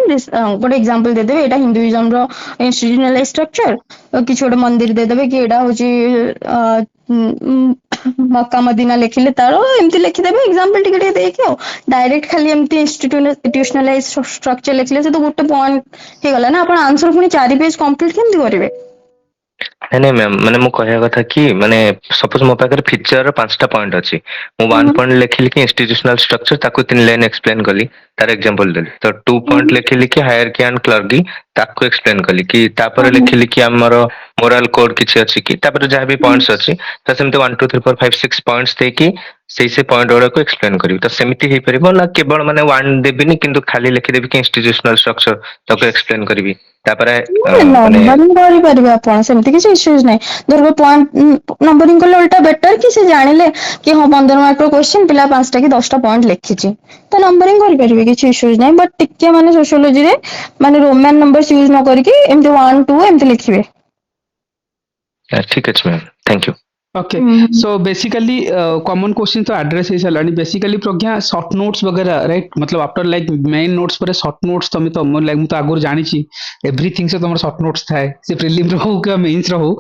ଗୋଟେ ଏକ୍ସାମ୍ପଲ ଦେଇଦେବେ ଏଇଟା ହିନ୍ଦୁଇଜମ ର ଇନଷ୍ଟିଟ୍ୟୁସନାଲ ଷ୍ଟ୍ରକ୍ଚର କିଛି ଗୋଟେ ମନ୍ଦିର ଦେଇଦେବେ କି ଏଇଟା ହଉଛି ମକ୍କା ମଦିନା ଲେଖିଲେ ତାର ଏମିତି ଲେଖିଦେବେ ଏକ୍ସାମ୍ପଲ ଟିକେ ଟିକେ ଦେଇକି ଆଉ ଡାଇରେକ୍ଟ ଖାଲି ଏମିତି ଇନଷ୍ଟିଟ୍ୟୁସନାଲାଇଜ ଷ୍ଟ୍ରକ୍ଚର ଲେଖିଲେ ସେ ତ ଗୋଟେ ପଏଣ୍ଟ ହେଇଗଲା ନା ଆପଣ ଆନ୍ସର ପୁଣି 4 ପେଜ କମ୍ପ୍ଲିଟ କେମିତି କରିବେ ନାଇଁ ନାଇଁ ମ୍ୟାମ୍ ମାନେ ମୁଁ କହିବା କଥା କି ମାନେ ସପୋଜ ମୋ ପାଖରେ ଫିଚର 5ଟା ପଏଣ୍ଟ ଅଛି ମୁଁ ହୁଁ 1 ପଏଣ୍ଟ ଲେଖିଲି କି ଇନଷ୍ଟିଟ୍ୟୁସନାଲ ଷ୍ଟ୍ରକ୍ଚର ତାକୁ 3 ଲାଇନ୍ ଏକ୍ସପ୍ଲେନ କଲି ତାର ଏକ୍ସାମ୍ପଲ ଦେଲି ତ 2 ହୁଁ ପଏଣ୍ଟ ଲେଖିଲି କି ହାୟାରକି ଆଣ୍ଡ କ୍ଲର୍କି ତାକୁ ଏକ୍ସପ୍ଲେନ କଲି କି ହୁଁ ତାପରେ ହୁଁ ଲେଖିଲି କି ଆମର ମୋରାଲ କୋଡ କିଛି ଅଛି କି ତାପରେ ଯାହା ବି ହୁଁ ପଏଣ୍ଟସ ଅଛି ତ ସେମିତି 1 2 3 4 5 6 ପଏଣ୍ଟସ ଦେଇକି ସେଇ ପଏଣ୍ଟ ଗୁଡାକୁ ଏକ୍ସପ୍ଲେନ କରିବି ତ ସେମିତି ହେଇପାରିବ ନା କେବଳ ମାନେ 1 ଦେବିନି କିନ୍ତୁ ଖାଲି ଲେଖିଦେବି କି ଇନଷ୍ଟିଟ୍ୟୁସନାଲ ଷ୍ଟ୍ରକ୍ଚର ତାକୁ ଏକ୍ସପ୍ଲେନ କରିବି ତାପରେ ମାନେ ନମ୍ବରିଂ କରିପାରିବେ ଆପଣ ସେମିତି କିଛି ଇସ୍ୟୁଜ ନାହିଁ ଧର ପଏଣ୍ଟ ନମ୍ବରିଂ କଲେ ଓଲଟା ବେଟର କି ସେ ଜାଣିଲେ କି ହଁ 15 ମାର୍କ ର କ୍ୱେଶ୍ଚିନ୍ ପିଲା 5ଟା କି 10ଟା ପଏଣ୍ଟ ଲେଖିଛି ତ ନମ୍ବରିଂ କରିପାରିବେ କିଛି ଇସ୍ୟୁଜ ନାହିଁ ବଟ୍ ଟିକେ ମାନେ ସୋସିଓଲୋଜିରେ ମାନେ ରୋମାନ ନମ୍ବର ୟୁଜ ନ କରିକି ଏମିତି 1 2 ଏମିତି ଲେଖିବେ ଠିକ ଅଛି ମ୍ୟାମ୍ ଥ୍ୟାଙ୍କ ୟୁ ओके ହୁଁ सो बेसिकली कॉमन क्वेश्चन तो एड्रेस ही सालानी बेसिकली प्रज्ञा शॉर्ट नोट्स वगैरह राइट मतलब आफ्टर लाइक मेन नोट्स पर शॉर्ट नोट्स तमे तो लाइक मु तो आगुर जानी छी एवरीथिंग से तुम शॉर्ट नोट्स थाए से प्रिलिम रो हो कि मेंस रो हो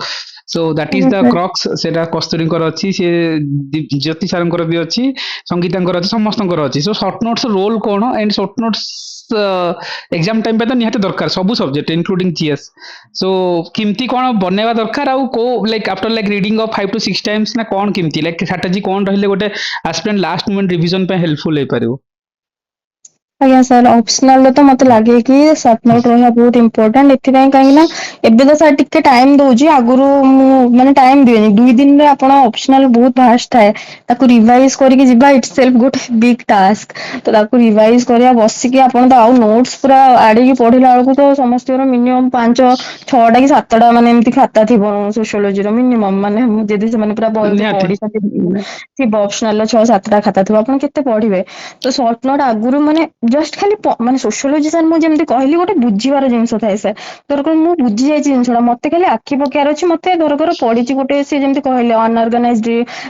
सो दैट इज ଆଜ୍ଞା द ସାର୍ क्रक्स सेटा कस्तूरींकर अच्छी से ज्योति सारंकर भी अच्छी संगीतांकर अच्छी समस्तंकर अच्छी सो शॉर्ट नोट्स रोल कौन and short notes exam time पे तो निहाती दरकार सब सब्जेक्ट इंक्लूडिंग जीएस सो किमती कौन बनवा दरकार आउ को like after like reading of 5 to 6 times ना कौन किमती लाइक स्ट्रेटजी कौन रहिले गोटे एस्पिरेंट लास्ट मोमेंट रिवीजन पे हेल्पफुल हो पारिबो ଆଜ୍ଞା ସାର୍ ଅପସନାଲ ରେ ତ ମତେ ଲାଗେ କି ସର୍ଟ ନୋଟ ରହିବା ବହୁତ ଇମ୍ପୋର୍ଟାଣ୍ଟ ଏଥିପାଇଁ କାହିଁକି ନା ଏବେ ତ ସାର୍ ଟିକେ ଟାଇମ ଦଉଛି ଆଗରୁ ମୁଁ ମାନେ ଟାଇମ ଦିଏନି 2 ଦିନରେ ଆପଣ ଅପସନାଲ ବହୁତ ଭାଷ୍ଟ ଥାଏ ତାକୁ ରିଭାଇଜ କରିକି ଯିବା ଇଟ ସେଲ୍ଫ ଗୋଟେ ବିଗ ଟାସ୍କ ତ ତାକୁ ରିଭାଇଜ କରିବା ବସିକି ଆପଣ ତ ଆଉ ନୋଟସ ପୁରା ଆଡେଇକି ପଢିଲା ବେଳକୁ ତ ସମସ୍ତଙ୍କର ମିନିମମ୍ 5 6ଟା କି 7ଟା ମାନେ ଏମିତି ଖାତା ଥିବ ସୋସିଓଲୋଜିର ମିନିମମ୍ ମାନେ ଯଦି ସେମାନେ ପୁରା ଭଲସେ ନିହାତି ପଢିଛନ୍ତି ଥିବ ଅପସନାଲ ର 6 7ଟା ଖାତା ଥିବ ଆପଣ କେତେ ପଢିବେ ତ ସର୍ଟ ନୋଟ ଆଗରୁ ମାନେ ଜଷ୍ଟ ଖାଲି ମାନେ ସୋସିଓଲୋଜି ସାର୍ ମୁଁ ଯେମିତି କହିଲି ଗୋଟେ ବୁଝିବାର ଜିନିଷ ଥାଏ ସାର୍। ଧରକର ମୁଁ ବୁଝି ଯାଇଛି ଜିନିଷଟା, ମତେ ଖାଲି ଆଖି ପକେଇବାର ଅଛି। ମତେ ଧରକର ପଢିଛି ଗୋଟେ, ସେ ଯେମିତି କହିଲେ ଅନଅର୍ଗାନାଇଜ୍ଡ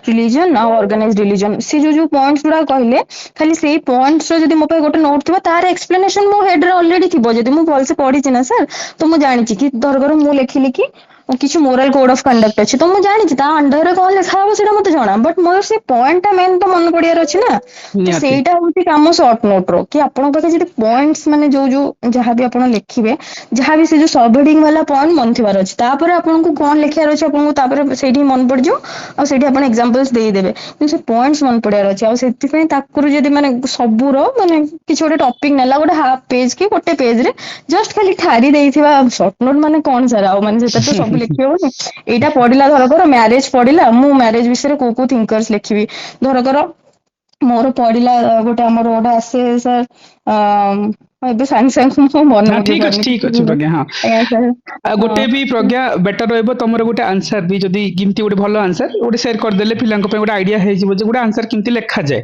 ରିଲିଜନ ଆଉ ଅର୍ଗାନାଇଜ୍ଡ ରିଲିଜନ, ସେ ଯୋଉ ପଏଣ୍ଟସ ଗୁଡା କହିଲେ, ଖାଲି ସେଇ ପଏଣ୍ଟସ ର ଯଦି ମୋ ପାଖେ ଗୋଟେ ନୋଟ ଥିବ, ତାର ଏକ୍ସପ୍ଲେନେସନ ମୋ ହେଡ ରେ ଅଲରେଡି ଥିବ। ଯଦି ମୁଁ ଭଲସେ ପଢିଛି ନା ସାର୍, ତ ମୁଁ ଜାଣିଛି କି ଧରକର ମୁଁ ଲେଖିଲି କି କିଛି ମୋରାଲ କୋଡ ଅଫ କଣ୍ଡକ୍ଟ ଅଛି, ତ ମୁଁ ଜାଣିଛି ତା ଅଣ୍ଡରରେ କଣ ଲେଖା ହବ ସେଇଟା ମତେ ଜଣା। ବଟ୍ ମୋର ସେ ପଏଣ୍ଟ ଟା ମେନ୍ ତ ମନେ ପଡିବାର ଅଛି ନା। ତ ନିହାତି ସେଇଟା ହଉଛି କାମ ସର୍ଟ ନୋଟ ର, କି ଆପଣଙ୍କ ପାଖେ ଯଦି ପଏଣ୍ଟସ ମାନେ ଯୋଉ ଯାହାବି ଆପଣ ଲେଖିବେ, ଯାହାବି ସେ ଯୋଉ ସବ ହେଡିଙ୍ଗ ବାଲା ପଏଣ୍ଟ ମନେ ଥିବାର ଅଛି। ତାପରେ ଆପଣଙ୍କୁ କଣ ଲେଖିବାର ଅଛି, ଆପଣଙ୍କୁ ତାପରେ ସେଇଠି ମନେ ପଡିଯିବ, ଆଉ ସେଇଠି ଆପଣ ଏକ୍ସାମ୍ପଲ୍ସ ଦେଇଦେବେ। କିନ୍ତୁ ସେ ପଏଣ୍ଟସ ମନେ ପଡିବାର ଅଛି। ଆଉ ସେଥିପାଇଁ ତାକୁରୁ ଯଦି ମାନେ ସବୁର ମାନେ କିଛି ଗୋଟେ ଟପିକ ନେଲା, ଗୋଟେ ହାଫ ପେଜ କି ଗୋଟେ ପେଜ ରେ ଜଷ୍ଟ ଖାଲି ଠାରି ଦେଇଥିବା ସର୍ଟ ନୋଟ ମାନେ କଣ ସାର୍? ଆଉ ମାନେ ସେଥିରେ ତ ସବୁ ଲେଖି ହବନି। ଏଇଟା ପଢିଲା ଧରକର ମ୍ୟାରେଜ ପଢିଲା, ମୁଁ ମ୍ୟାରେଜ ବିଷୟରେ କୋଉ କୋଉ ଥିଙ୍କର୍ସ ଲେଖିବି। ଧରକର ମୋର ପଡିଲା ଗୋଟେ, ଆମର ଗୋଟେ ଆସେ ସାର୍, ଏବେ ସାଙ୍ଗେ ସାଙ୍ଗେ ମୁଁ ମନେ ହଁ ପକେଇ ଠିକ ଅଛି ପାରୁନି ଠିକ ଅଛି ପ୍ରଜ୍ଞା। ହଁ ଆଜ୍ଞା ସାର୍। ଆଉ ଗୋଟେ ବି ପ୍ରଜ୍ଞା ବେଟର ରହିବ, ତମର ଗୋଟେ ଆନ୍ସର ବି ଯଦି କେମିତି ଗୋଟେ ଭଲ ଆନ୍ସର ଗୋଟେ ସେୟାର କରିଦେଲେ ପିଲାଙ୍କ ପାଇଁ ଗୋଟେ ଆଇଡିଆ ହେଇଯିବ ଯେ ଗୋଟେ ଆନ୍ସର କେମିତି ଲେଖାଯାଏ।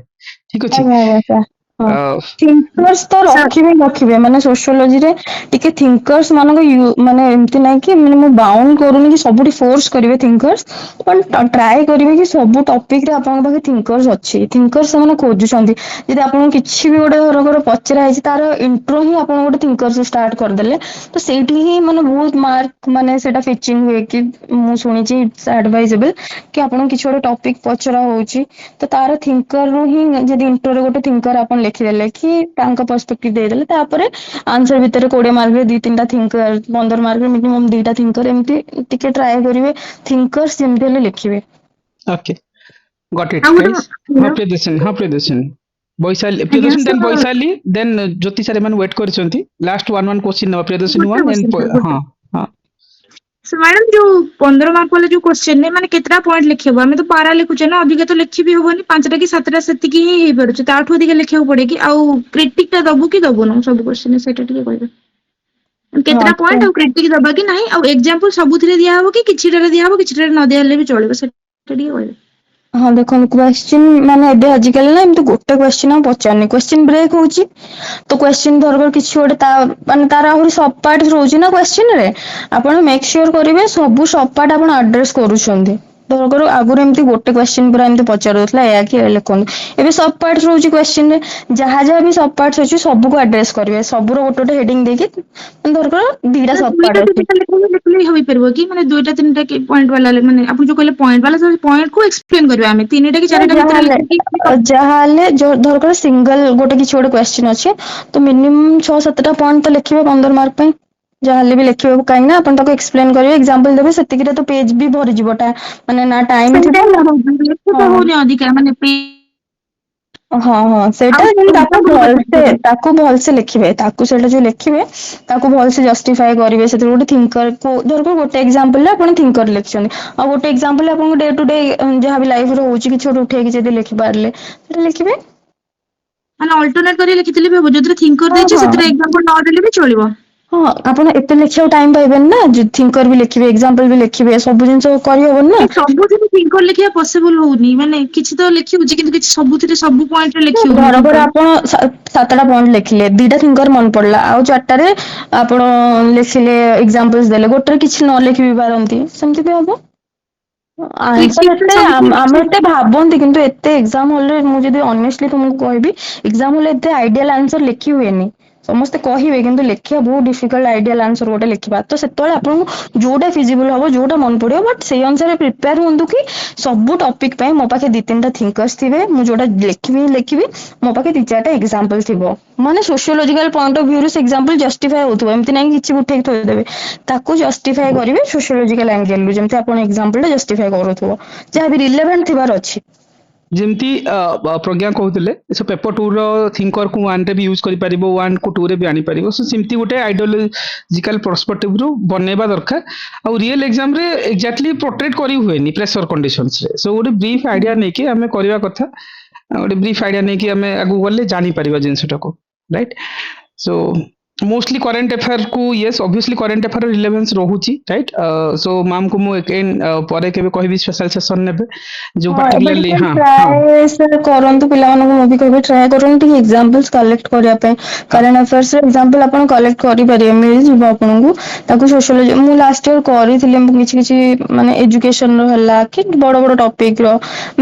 ଠିକ ଅଛି। ଆଜ୍ଞା ଆଜ୍ଞା ସାର୍। ହଁ, ଆ, ଥିଙ୍କର୍ସ ତ ସାର୍ ରଖିବେ ମାନେ ସୋସିଓଲୋଜିରେ ଟିକେ ଥିଙ୍କର୍ସ ମାନଙ୍କ ମାନେ ଏମିତି ନାହିଁ କି ମାନେ ମୁଁ ବାଉଣ୍ଡ କରୁନି କି ସବୁଠି ଫୋର୍ସ କରିବେ ଥିଙ୍କର୍ସ, ବଟ୍ ଟ୍ରାଏ କରିବେ କି ସବୁ ଟପିକ ରେ ଆପଣଙ୍କ ପାଖେ ଥିଙ୍କର୍ସ ଅଛି। ଥିଙ୍କର୍ସ ସେମାନେ ଖୋଜୁଛନ୍ତି। ଯଦି ଆପଣଙ୍କୁ କିଛି ବି ଗୋଟେ ଧରକର ପଚରା ହେଇଛି, ତାର ଇଣ୍ଟ୍ରୋ ହିଁ ଆପଣ ଗୋଟେ ଥିଙ୍କର୍ସ ଷ୍ଟାର୍ଟ କରିଦେଲେ, ତ ସେଇଠି ହିଁ ମାନେ ବହୁତ ମାର୍କ ମାନେ ସେଇଟା ଫିଚିଂ ହୁଏ। କି ମୁଁ ଶୁଣିଛି ଇଟ୍ସ ଆଡଭାଇଜେବଲ କି ଆପଣଙ୍କୁ କିଛି ଗୋଟେ ଟପିକ ପଚରା ହଉଛି, ତ ତାର ଥିଙ୍କର ରୁ ହିଁ ଯଦି ଇଣ୍ଟ୍ରୋରେ ଗୋଟେ ଥିଙ୍କର ଆପଣ ଲେଖିଦେଲେ କି ତାଙ୍କ ପର୍ସପେକ୍ଟିଭ ଦେଇଦେଲେ, ତାପରେ ଆନ୍ସର ଭିତରେ 20 ମାର୍କରେ 2-3ଟା ଥିଙ୍କର, 15 ମାର୍କରେ ମିନିମମ୍ 2ଟା ଥିଙ୍କର, ଏମିତି ଟିକେ ଟ୍ରାଏ କରିବେ ଥିଙ୍କର୍ସ ଯେମିତି ହେଲେ ଲେଖିବେ। ଓକେ ଗଟ୍ ଇଟ୍ ଆଉ ଗୋଟେ ଗାଇସ୍। ହଁ ହ୍ୟାଲୋ ପ୍ରିୟଦର୍ଶିନୀ, ହଁ ପ୍ରିୟଦର୍ଶିନୀ, ବୈଶାଲି, ଆଜ୍ଞା ପ୍ରିୟଦର୍ଶିନୀ ଦେନ୍ ସାର୍ ବୈଶାଲି ଦେନ୍ ଜ୍ୟୋତି ସାର୍ ଏମାନେ ୱେଟ୍ କରିଛନ୍ତି। ଲାଷ୍ଟ ୱାନ୍ କ୍ୱେଶ୍ଚିନ୍ ନେବା, ପ୍ରିୟଦର୍ଶିନୀ ଗୋଟେ ୱାନ୍ କ୍ୱେଶ୍ଚନ ସାର୍ ହଁ ଗୋଟେ। ହଁ। ସେ ମ୍ୟାଡାମ ଯୋଉ 15 ମାର୍କ ବାଲା ଯୋଉ କ୍ୱେଶ୍ଚନ ମାନେ କେତେଟା ପଏଣ୍ଟ ଲେଖିବ? ଆମେ ତ ପାରା ଲେଖୁଛେ ନା, ଅଧିକା ତ ଲେଖି ବି ହବନି, 5ଟା କି 7ଟା ସେତିକି ହିଁ ହେଇପାରୁଛି। ତାଠୁ ଅଧିକା ଲେଖିବାକୁ ପଡେ କି? ଆଉ କ୍ରିଟିକ ଟା ଦବୁ କି ଦବୁନୁ ସବୁ କ୍ୱେଶ୍ଚନ, ସେଇଟା ଟିକେ କହିବେ। କେତେଟା ହଁ, ପଏଣ୍ଟ ଆଉ କ୍ରିଟିକ ଦବା କି ନାହିଁ, ଆଉ ଏକ୍ସାମ୍ପଲ ସବୁଥିରେ ଦିଆହବ କି କିଛିଟାରେ ଦିଆହବ, କିଛିଟାରେ ନ ଦିଆହେଲେ ବି ଚଳିବ, ସେଟା ଟିକେ କହିବେ। ହଁ ଦେଖନ୍ତୁ, କ୍ୱେଶ୍ଚିନ୍ ମାନେ ଏବେ ଆଜିକାଲି ନା ଏମିତି ଗୋଟେ କ୍ୱେଶ୍ଚିନ୍ ଆଉ ପଚାରୁନି, କ୍ୱେଶ୍ଚିନ୍ ବ୍ରେକ୍ ହଉଛି। ତ କ୍ୱେଶ୍ଚିନ୍ ଧରକର କିଛି ଗୋଟେ ତା ମାନେ ତାର ଆହୁରି ସବ୍ ପାର୍ଟ ରହୁଛି ନା କ୍ୱେଶ୍ଚିନ୍ ରେ, ଆପଣ ମେକ୍ ସିଓର କରିବେ ସବୁ ସବ୍ ପାର୍ଟ ଆପଣ ଆଡ୍ରେସ କରୁଛନ୍ତି। ଧରକର ଆଗରୁ ଏମିତି ଗୋଟେ କ୍ୱେଶ୍ଚିନ୍ ପୁରା ଏମିତି ପଚାରି ଦଉଥିଲା, ଏୟା କି ଲେଖନ୍ତୁ। ଏବେ ସବ୍ ପାର୍ଟସ ରହୁଛି କ୍ୱେଶ୍ଚିନ୍ ରେ, ଯାହା ଯାହା ବି ସବ୍ ପାର୍ଟସ ଅଛି ସବୁକୁ ଆଡ୍ରେସ କରିବେ। ସବୁର ଗୋଟେ ଗୋଟେ ହେଡିଙ୍ଗ ଦେଇକି, ଧରକର 2ଟା ମାନେ ସବ୍ ପାର୍ଟ ଦୁଇଟା ଅଛି। ତିନିଟା ଲେଖିଲେ ହେଇପାରିବ କି? ମାନେ 2ଟା 3ଟା ପଏଣ୍ଟ ବାଲା, ମାନେ ଆପଣ ଯୋଉ କହିଲେ ପଏଣ୍ଟ ବାଲା, ସେ ପଏଣ୍ଟ କୁ ଏକ୍ସପ୍ଲେନ କରିବା ଆମେ 3ଟା କି 4ଟା ଭିତରେ ଲେଖିକି। ଯାହାହେଲେ ଧରକର ସିଙ୍ଗଲ ଗୋଟେ କିଛି ଗୋଟେ କ୍ୱେଶ୍ଚିନ୍ ଅଛି, ତ ମିନିମମ୍ 6-7ଟା ପଏଣ୍ଟ ତ ଲେଖିବେ 15 ମାର୍କ ପାଇଁ। ଯାହାହେଲେ ବି ଲେଖିବାକୁ, କାହିଁକି ନା ଆପଣ ତାକୁ ଏକ୍ସପ୍ଲେନ କରିବେ, ଏକ୍ସାମ୍ପଲ ଦେବେ, ସେତିକିରେ ତ ପେଜ ବି ଭରିଯିବ। ମାନେ ନା ଟାଇମ ଥିବ ସେଇଟା ହିଁ ନା। କହୁଛି, ଲେଖି ତ ହଁ ହଉନି ଅଧିକା ମାନେ ହଁ ହଁ, ସେଇଟା ଆଉ କିନ୍ତୁ ଏକ୍ସାମ୍ପଲ କରିପାରିବେ। ତାକୁ ଭଲସେ ଲେଖିବେ। ତାକୁ ସେଇଟା ଯୋଉ ଲେଖିବେ ତାକୁ ଭଲସେ ଜଷ୍ଟିଫାଏ କରିବେ। ସେଥିରେ ଗୋଟେ ଥିଙ୍କର ଧରକର ଗୋଟେ ଏକ୍ସାମ୍ପଲରେ ଆପଣ ଥିଙ୍କର ଲେଖିଛନ୍ତି, ଆଉ ଗୋଟେ ଏକ୍ସାମ୍ପଲ ଆପଣଙ୍କୁ ଡେ ଟୁ ଡେ ଯାହା ବି ଲାଇଫ ରେ ହଉଛି କିଛି ଗୋଟେ ଉଠେଇକି ଯଦି ଲେଖିପାରିଲେ ସେଟା ଲେଖିବେ। ମାନେ ଅଲ୍ଟରନେଟ କରି ଲେଖିଥିଲେ ବି ହବ, ଯୋଉଥିରେ ଥିଙ୍କର ହଁ ଦେଇଛି ହଁ ସେଥିରେ ଏକ୍ସାମ୍ପଲ ନ ଦେଲେ ବି ଚଳିବ। ହଁ, ଆପଣ ଏତେ ଲେଖିବାକୁ ଟାଇମ ପାଇବେନି ନା, ଥିଙ୍କର ବି ଲେଖିବେ, ଏକ୍ସାମ୍ପଲ ବି ଲେଖିବେ, ସବୁ ଜିନିଷ କରିହବନି ନା। ସବୁଥିରେ ଥିଙ୍କର ଲେଖିବା ପସିବଲ ହଉନି, ମାନେ କିଛି ତ ଲେଖି ହଉଛି କିନ୍ତୁ କିଛି ସବୁଥିରେ ସବୁ ପଏଣ୍ଟରେ ଲେଖି ହଉନି ଧରକର ଥିଙ୍କର। ଆପଣ 7ଟା ପଏଣ୍ଟ ଲେଖିଲେ, 2ଟା ଥିଙ୍କର ମନେ ପଡିଲା, ଆଉ 4ଟାରେ ଆପଣ ଲେଖିଲେ, ଏକ୍ସାମ୍ପଲ୍ସ ଦେଲେ, ଗୋଟେରେ କିଛି ନ ଲେଖି ବି ପାରନ୍ତି, ସେମିତି ବି ହବ। ଆନ୍ସର କ୍ରିଟିକ୍ ଟା ଏତେ ସବୁଥିରେ ଆମେ ଲେଖି ଏତେ ଭାବନ୍ତି, କିନ୍ତୁ ଏତେ ଏକ୍ସାମ ହଲରେ ମୁଁ ଯଦି ଅନେଷ୍ଟଲି ତମକୁ କହିବି, ଏକ୍ସାମ ହଲରେ ଏତେ ଆଇଡିଆଲ ଆନ୍ସର ଲେଖି ହୁଏନି। ସମସ୍ତେ କହିବେ କିନ୍ତୁ ଲେଖିବା ବହୁତ ଡିଫିକଲ୍ଟ, ଆଇଡିଆଲ ଆନ୍ସର ଗୋଟେ ଲେଖିବା। ତ ସେତେବେଳେ ଆପଣଙ୍କୁ ଯୋଉଟା ଫିଜିବଲ ହବ, ଯୋଉଟା ମନେ ପଡିବ, ବଟ୍ ସେଇ ଅନୁସାରେ ପ୍ରିପେୟାର ହୁଅନ୍ତୁ କି ସବୁ ଟପିକ ପାଇଁ ମୋ ପାଖେ 2-3ଟା ଥିଙ୍କର୍ସ ଥିବେ, ମୁଁ ଯୋଉଟା ଲେଖିବି ମୋ ପାଖେ 2-4ଟା ଏକ୍ସାମ୍ପଲ ଥିବ। ମାନେ ସୋସିଓଲୋଜିକାଲ ପଏଣ୍ଟ ଅଫ ଭ୍ୟୁରୁ ସେ ଏକ୍ସାମ୍ପଲ ଜଷ୍ଟିଫାଏ ହଉଥିବ, ଏମିତି ନାହିଁ କିଛି ଉଠେଇକି ଥୋଇଦେବେ। ତାକୁ ଜଷ୍ଟିଫାଏ କରିବେ ସୋସିଓଲୋଜିକାଲ ଆଙ୍ଗେଲରୁ, ଯେମିତି ଆପଣ ଏକ୍ସାମ୍ପଲଟା ଜଷ୍ଟିଫାଏ କରୁଥିବ, ଯାହା ବି ରିଲେଭେଣ୍ଟ ଥିବାର ଅଛି। ଯେମିତି ପ୍ରଜ୍ଞା କହୁଥିଲେ, ପେପର 2 ର ଥିଙ୍କର କୁ 1 ରେ ବି ୟୁଜ କରିପାରିବ, 1 କୁ 2 ରେ ବି ଆଣିପାରିବ। ସୋ ସେମିତି ଗୋଟେ ଆଇଡିଓଲୋଜିକାଲ ପର୍ସପେକ୍ଟିଭ ରୁ ବନେଇବା ଦରକାର। ଆଉ ରିଏଲ ଏକ୍ସାମ ରେ ଏକ୍ଜାକ୍ଟଲି ପ୍ରୋଟ୍ରେଟ କରି ହୁଏନି ପ୍ରେସର କଣ୍ଡିସନ୍ସ ରେ। ସୋ ଗୋଟେ ବ୍ରିଫ ଆଇଡିଆ ନେଇକି ଆମେ କରିବା କଥା, ଗୋଟେ ବ୍ରିଫ ଆଇଡିଆ ନେଇକି ଆମେ ଆଗକୁ ଗଲେ ଜାଣିପାରିବା ଜିନିଷଟାକୁ, right. So mostly current affair को yes obviously current affair relevance रहूची राइट सो मैम को मु अगेन परे केबे कहबी स्पेशल सेशन नेबे जो ହଁ ଏବେ पार्टिकुलरली ଟିକେ हाँ हाँ ଟ୍ରାଏ ସାର୍ କରନ୍ତୁ ପିଲାମାନଙ୍କୁ ମୁଁ ବି କହିବି ଟ୍ରାଏ କରନ୍ତୁ ଟିକେ ଏକ୍ସାମ୍ପଲ୍ସ କଲେକ୍ଟ କରିବା ପାଇଁ କରେଣ୍ଟ ଆଫେୟାର୍ସ ର ଏକ୍ସାମ୍ପଲ ଆପଣ କଲେକ୍ଟ କରିପାରିବେ ମିଳିଯିବ ଆପଣଙ୍କୁ ତାକୁ ସୋସିଓଲୋଜି ମୁଁ ଲାଷ୍ଟ ଇୟର କରିଥିଲି ମୁଁ କିଛି କିଛି ମାନେ ଏଜୁକେସନ ର ହେଲା କି ବଡ ବଡ ଟପିକ ର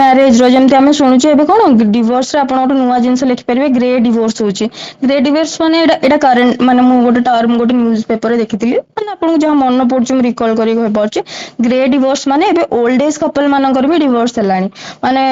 ମ୍ୟାରେଜ ର ଯେମିତି ଆମେ ଶୁଣୁଛେ ଏବେ କଣ ଡିଭୋର୍ସ ରେ ଆପଣ ଗୋଟେ ନୂଆ ଜିନିଷ ଲେଖିପାରିବେ ଗ୍ରେ ଡିଭୋର୍ସ ହଉଛି ଗ୍ରେ ଡିଭୋର୍ସ ମାନେ ଏଇଟା କରେଣ୍ଟ ମାନେ ମୁଁ ଗୋଟେ ଟର୍ମ ଗୋଟେ ନ୍ୟୁଜ ପେପରରେ ଦେଖିଥିଲି ମାନେ ଆପଣଙ୍କୁ ଯାହା ମନେ ପଡୁଛି ମୁଁ ରିକଲ୍ କରିକି କହିପାରୁଛି ଗ୍ରେ ଡିଭୋର୍ସ ମାନେ ଏବେ ଓଲ୍ଡ ଏଜ କପଲ ମାନଙ୍କର ବି ଡିଭୋର୍ସ ହେଲାଣି ମାନେ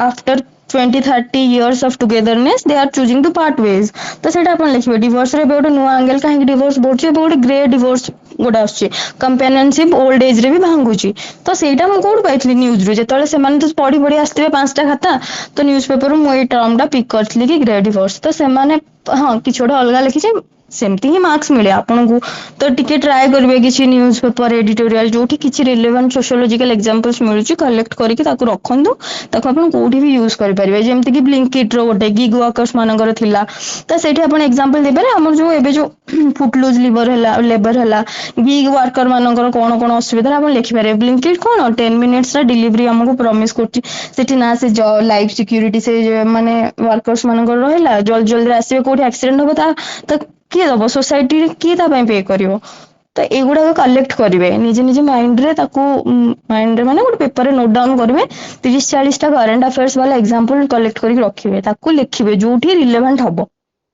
after 20-30 years of togetherness they are choosing to part ways ତ ସେଇଟା ଆପଣ ଲେଖିବେ ଡିଭୋର୍ସ ରେ ଏବେ ଗୋଟେ ନୂଆ ଆଙ୍ଗେଲ କାହିଁକି ଡିଭୋର୍ସ ବଢୁଛି ଏବେ ଗୋଟେ ଗ୍ରେ ଡିଭୋର୍ସ ଗୋଟେ ଆସୁଛି କମ୍ପାନିଅନସିପ ଓଲ୍ଡ ଏଜ ରେ ବି ଭାଙ୍ଗୁଛି ତ ସେଇଟା ମୁଁ କୋଉଠୁ ପାଇଥିଲି ନ୍ୟୁଜ ରୁ ଯେତେବେଳେ ସେମାନେ ତ ପଢି ପଢି ଆସିଥିବେ 5ଟା ଖାତା ତ ନ୍ୟୁଜ ପେପରରୁ ମୁଁ ଏଇ ଟର୍ମ ଟା ପିକ୍ କରିଥିଲି କି ଗ୍ରେ ଡିଭୋର୍ସ ତ ସେମାନେ ହଁ କିଛି ଗୋଟେ ଅଲଗା ଲେଖିଛି ସେମିତି ହିଁ ମାର୍କସ ମିଳେ ଆପଣଙ୍କୁ ତ ଟିକେ ଟ୍ରାଏ କରିବେ କିଛି ନ୍ୟୁଜ ପେପର ଏଡିଟୋରିଆଲ ଯୋଉଠି କିଛି ରିଲେଭାଣ୍ଟ ସୋସିଓଲୋଜିକାଲ ଏକ୍ସାମ୍ପଲ୍ସ ମିଳୁଛି କଲେକ୍ଟ କରିକି ତାକୁ ରଖନ୍ତୁ ତାକୁ ଆପଣ କୋଉଠି ବି ୟୁଜ କରିପାରିବେ ଯେମିତି କି ବ୍ଲିଙ୍କିଟ୍ ର ଗୋଟେ ଗିଗ ୱାର୍କର୍ସ ମାନଙ୍କର ଥିଲା ତ ସେଇଠି ଆପଣ ଏକ୍ସାମ୍ପଲ ଦେଇପାରିବେ ଆମର ଯୋଉ ଏବେ ଯୋଉ ଫୁଟଲୁଜ ଲେବର ହେଲା ଗିଗ ୱାର୍କର ମାନଙ୍କର କଣ କଣ ଅସୁବିଧା ଆପଣ ଲେଖିପାରିବେ ବ୍ଲିଙ୍କିଟ୍ କଣ 10 minutes ର ଡେଲିଭରି ଆମକୁ ପ୍ରମିସ କରୁଛି ସେଠି ନା ସେ ଲାଇଫ ସିକ୍ୟୁରିଟି ସେ ମାନେ ୱାର୍କର୍ସ ମାନଙ୍କର ରହିଲା ଜଲ୍ଦି ଜଲ୍ଦି ଆସିବେ କୋଉଠି ଆକ୍ସିଡେଣ୍ଟ ହବ ତ କିଏ ଦବ ସୋସାଇଟି କିଏ ତା ପାଇଁ ପେ କରିବ ତ ଏଗୁଡାକ କଲେକ୍ଟ କରିବେ ନିଜେ ନିଜେ ମାଇଣ୍ଡରେ ତାକୁ ମାଇଣ୍ଡରେ ମାନେ ଗୋଟେ ପେପରରେ ନୋଟ ଡାଉନ କରିବେ 30-40ଟା କରେଣ୍ଟ ଆଫେୟାର୍ସ ବାଲା ଏକ୍ସାମ୍ପଲ କଲେକ୍ଟ କରିକି ରଖିବେ ତାକୁ ଲେଖିବେ ଯୋଉଠି ରିଲେଭାଣ୍ଟ ହବ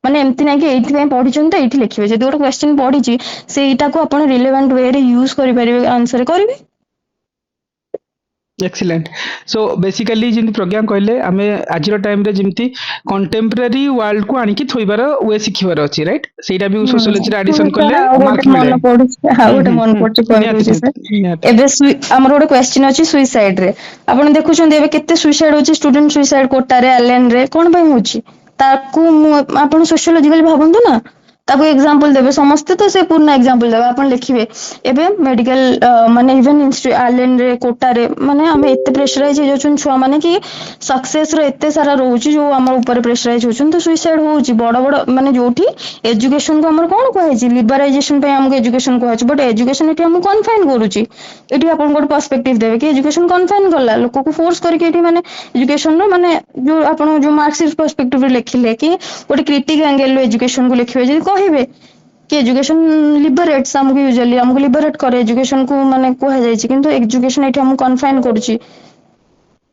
ମାନେ ଏମିତି ନାହିଁ କି ଏଇଥିପାଇଁ ପଢିଛନ୍ତି ତ ଏଇଠି ଲେଖିବେ ଯଦି ଗୋଟେ କ୍ୱେଶ୍ଚିନ୍ ପଢିଛି ସେଇଟାକୁ ଆପଣ ରିଲେଭାଣ୍ଟ ୱେରେ ୟୁଜ କରିପାରିବେ ଆନ୍ସର କରିବେ एक्सीलेंट सो बेसिकली जिन प्रज्ञा कहले आमे आजिर टाइम रे जिमती कंटेम्पररी वर्ल्ड को आनिकी थोइबार वे शिखिबार अछि राइट सेटा भी सोशियोलॉजी रे एडिशन ସାର୍ करले ଆଉ ଗୋଟେ मार्क मिले ମନେ ପଡୁଛି ଆଉ ଗୋଟେ ମନେ ପଡୁଛି निहाती କହିଦଉଛି ସାର୍ निहाती निहाती ଏବେ ଆମର ଗୋଟେ କ୍ୱେଶ୍ଚିନ୍ ଅଛି ସୁଇସାଇଡ ରେ ଆପଣ ଦେଖୁଛନ୍ତି ଏବେ କେତେ ସୁଇସାଇଡ ହଉଛି ଷ୍ଟୁଡେଣ୍ଟ ସୁଇସାଇଡ କୋଟାରେ ଆଲେନ ରେ କଣ ପାଇଁ ହଉଛି ତାକୁ ମୁଁ ଆପଣ ସୋସିଓଲୋଜିକାଲି ଭାବନ୍ତୁ ନା ତାକୁ ଏକ୍ସାମ୍ପଲ ଦେବେ ସମସ୍ତେ ତ ସେ ପୂର୍ଣ୍ଣ ଏକ୍ସାମ୍ପଲ ଦେବେ ଆପଣ ଲେଖିବେ ଏବେ ମେଡିକାଲ ମାନେ ଇଭେନ ଆଲେନ ରେ କୋଟାରେ ମାନେ ଆମେ ଏତେ ପ୍ରେସରାଇଜ ହେଇଯାଉଛନ୍ତି ଛୁଆ ମାନେ କି ସକ୍ସେସ ର ଏତେ ସାରା ରହୁଛି ଯୋଉ ଆମ ଉପରେ ପ୍ରେସରାଇଜ ହଉଛନ୍ତି ତ ସୁଇସାଇଡ ହଉଛି ବଡ ବଡ ମାନେ ଯୋଉଠି ଏଜୁକେସନ କୁ ଆମର କଣ କୁହାଯାଇଛି ଲିବରାଇଜେସନ ପାଇଁ ଆମକୁ ଏଜୁକେସନ କୁହାଯାଇଛି ବଟ ଏଜୁକେସନ ଏଠି ଆମକୁ କନଫାଇନ କରୁଛି ଏଠି ଆପଣ ଗୋଟେ ପର୍ସପେକ୍ଟିଭ ଦେବେ କି ଏଜୁକେସନ କନଫାଇନ କଲା ଲୋକକୁ ଫୋର୍ସ କରିକି ଏଠି ମାନେ ଏଜୁକେସନ ର ମାନେ ଯୋଉ ଆପଣ ଯୋଉ ମାର୍କସିଟ ପର୍ସପେକ୍ଟିଭ ରେ ଲେଖିଲେ କି ଗୋଟେ କ୍ରିଟିକ ଆଙ୍ଗେଲ ରୁ ଏଜୁକେସନ କୁ ଲେଖିବେ ଯଦି କହିବେ କି ଏଜୁକେସନ ଲିବରେଟ୍ସ ଆମକୁ ୟୁଜୁଆଲି ଆମକୁ ଲିବରେଟ କରେ ଏଜୁକେସନ କୁ ମାନେ କୁହାଯାଇଛି କିନ୍ତୁ ଏଜୁକେସନ ଏଠି ଆମକୁ କନଫାଇନ କରୁଛି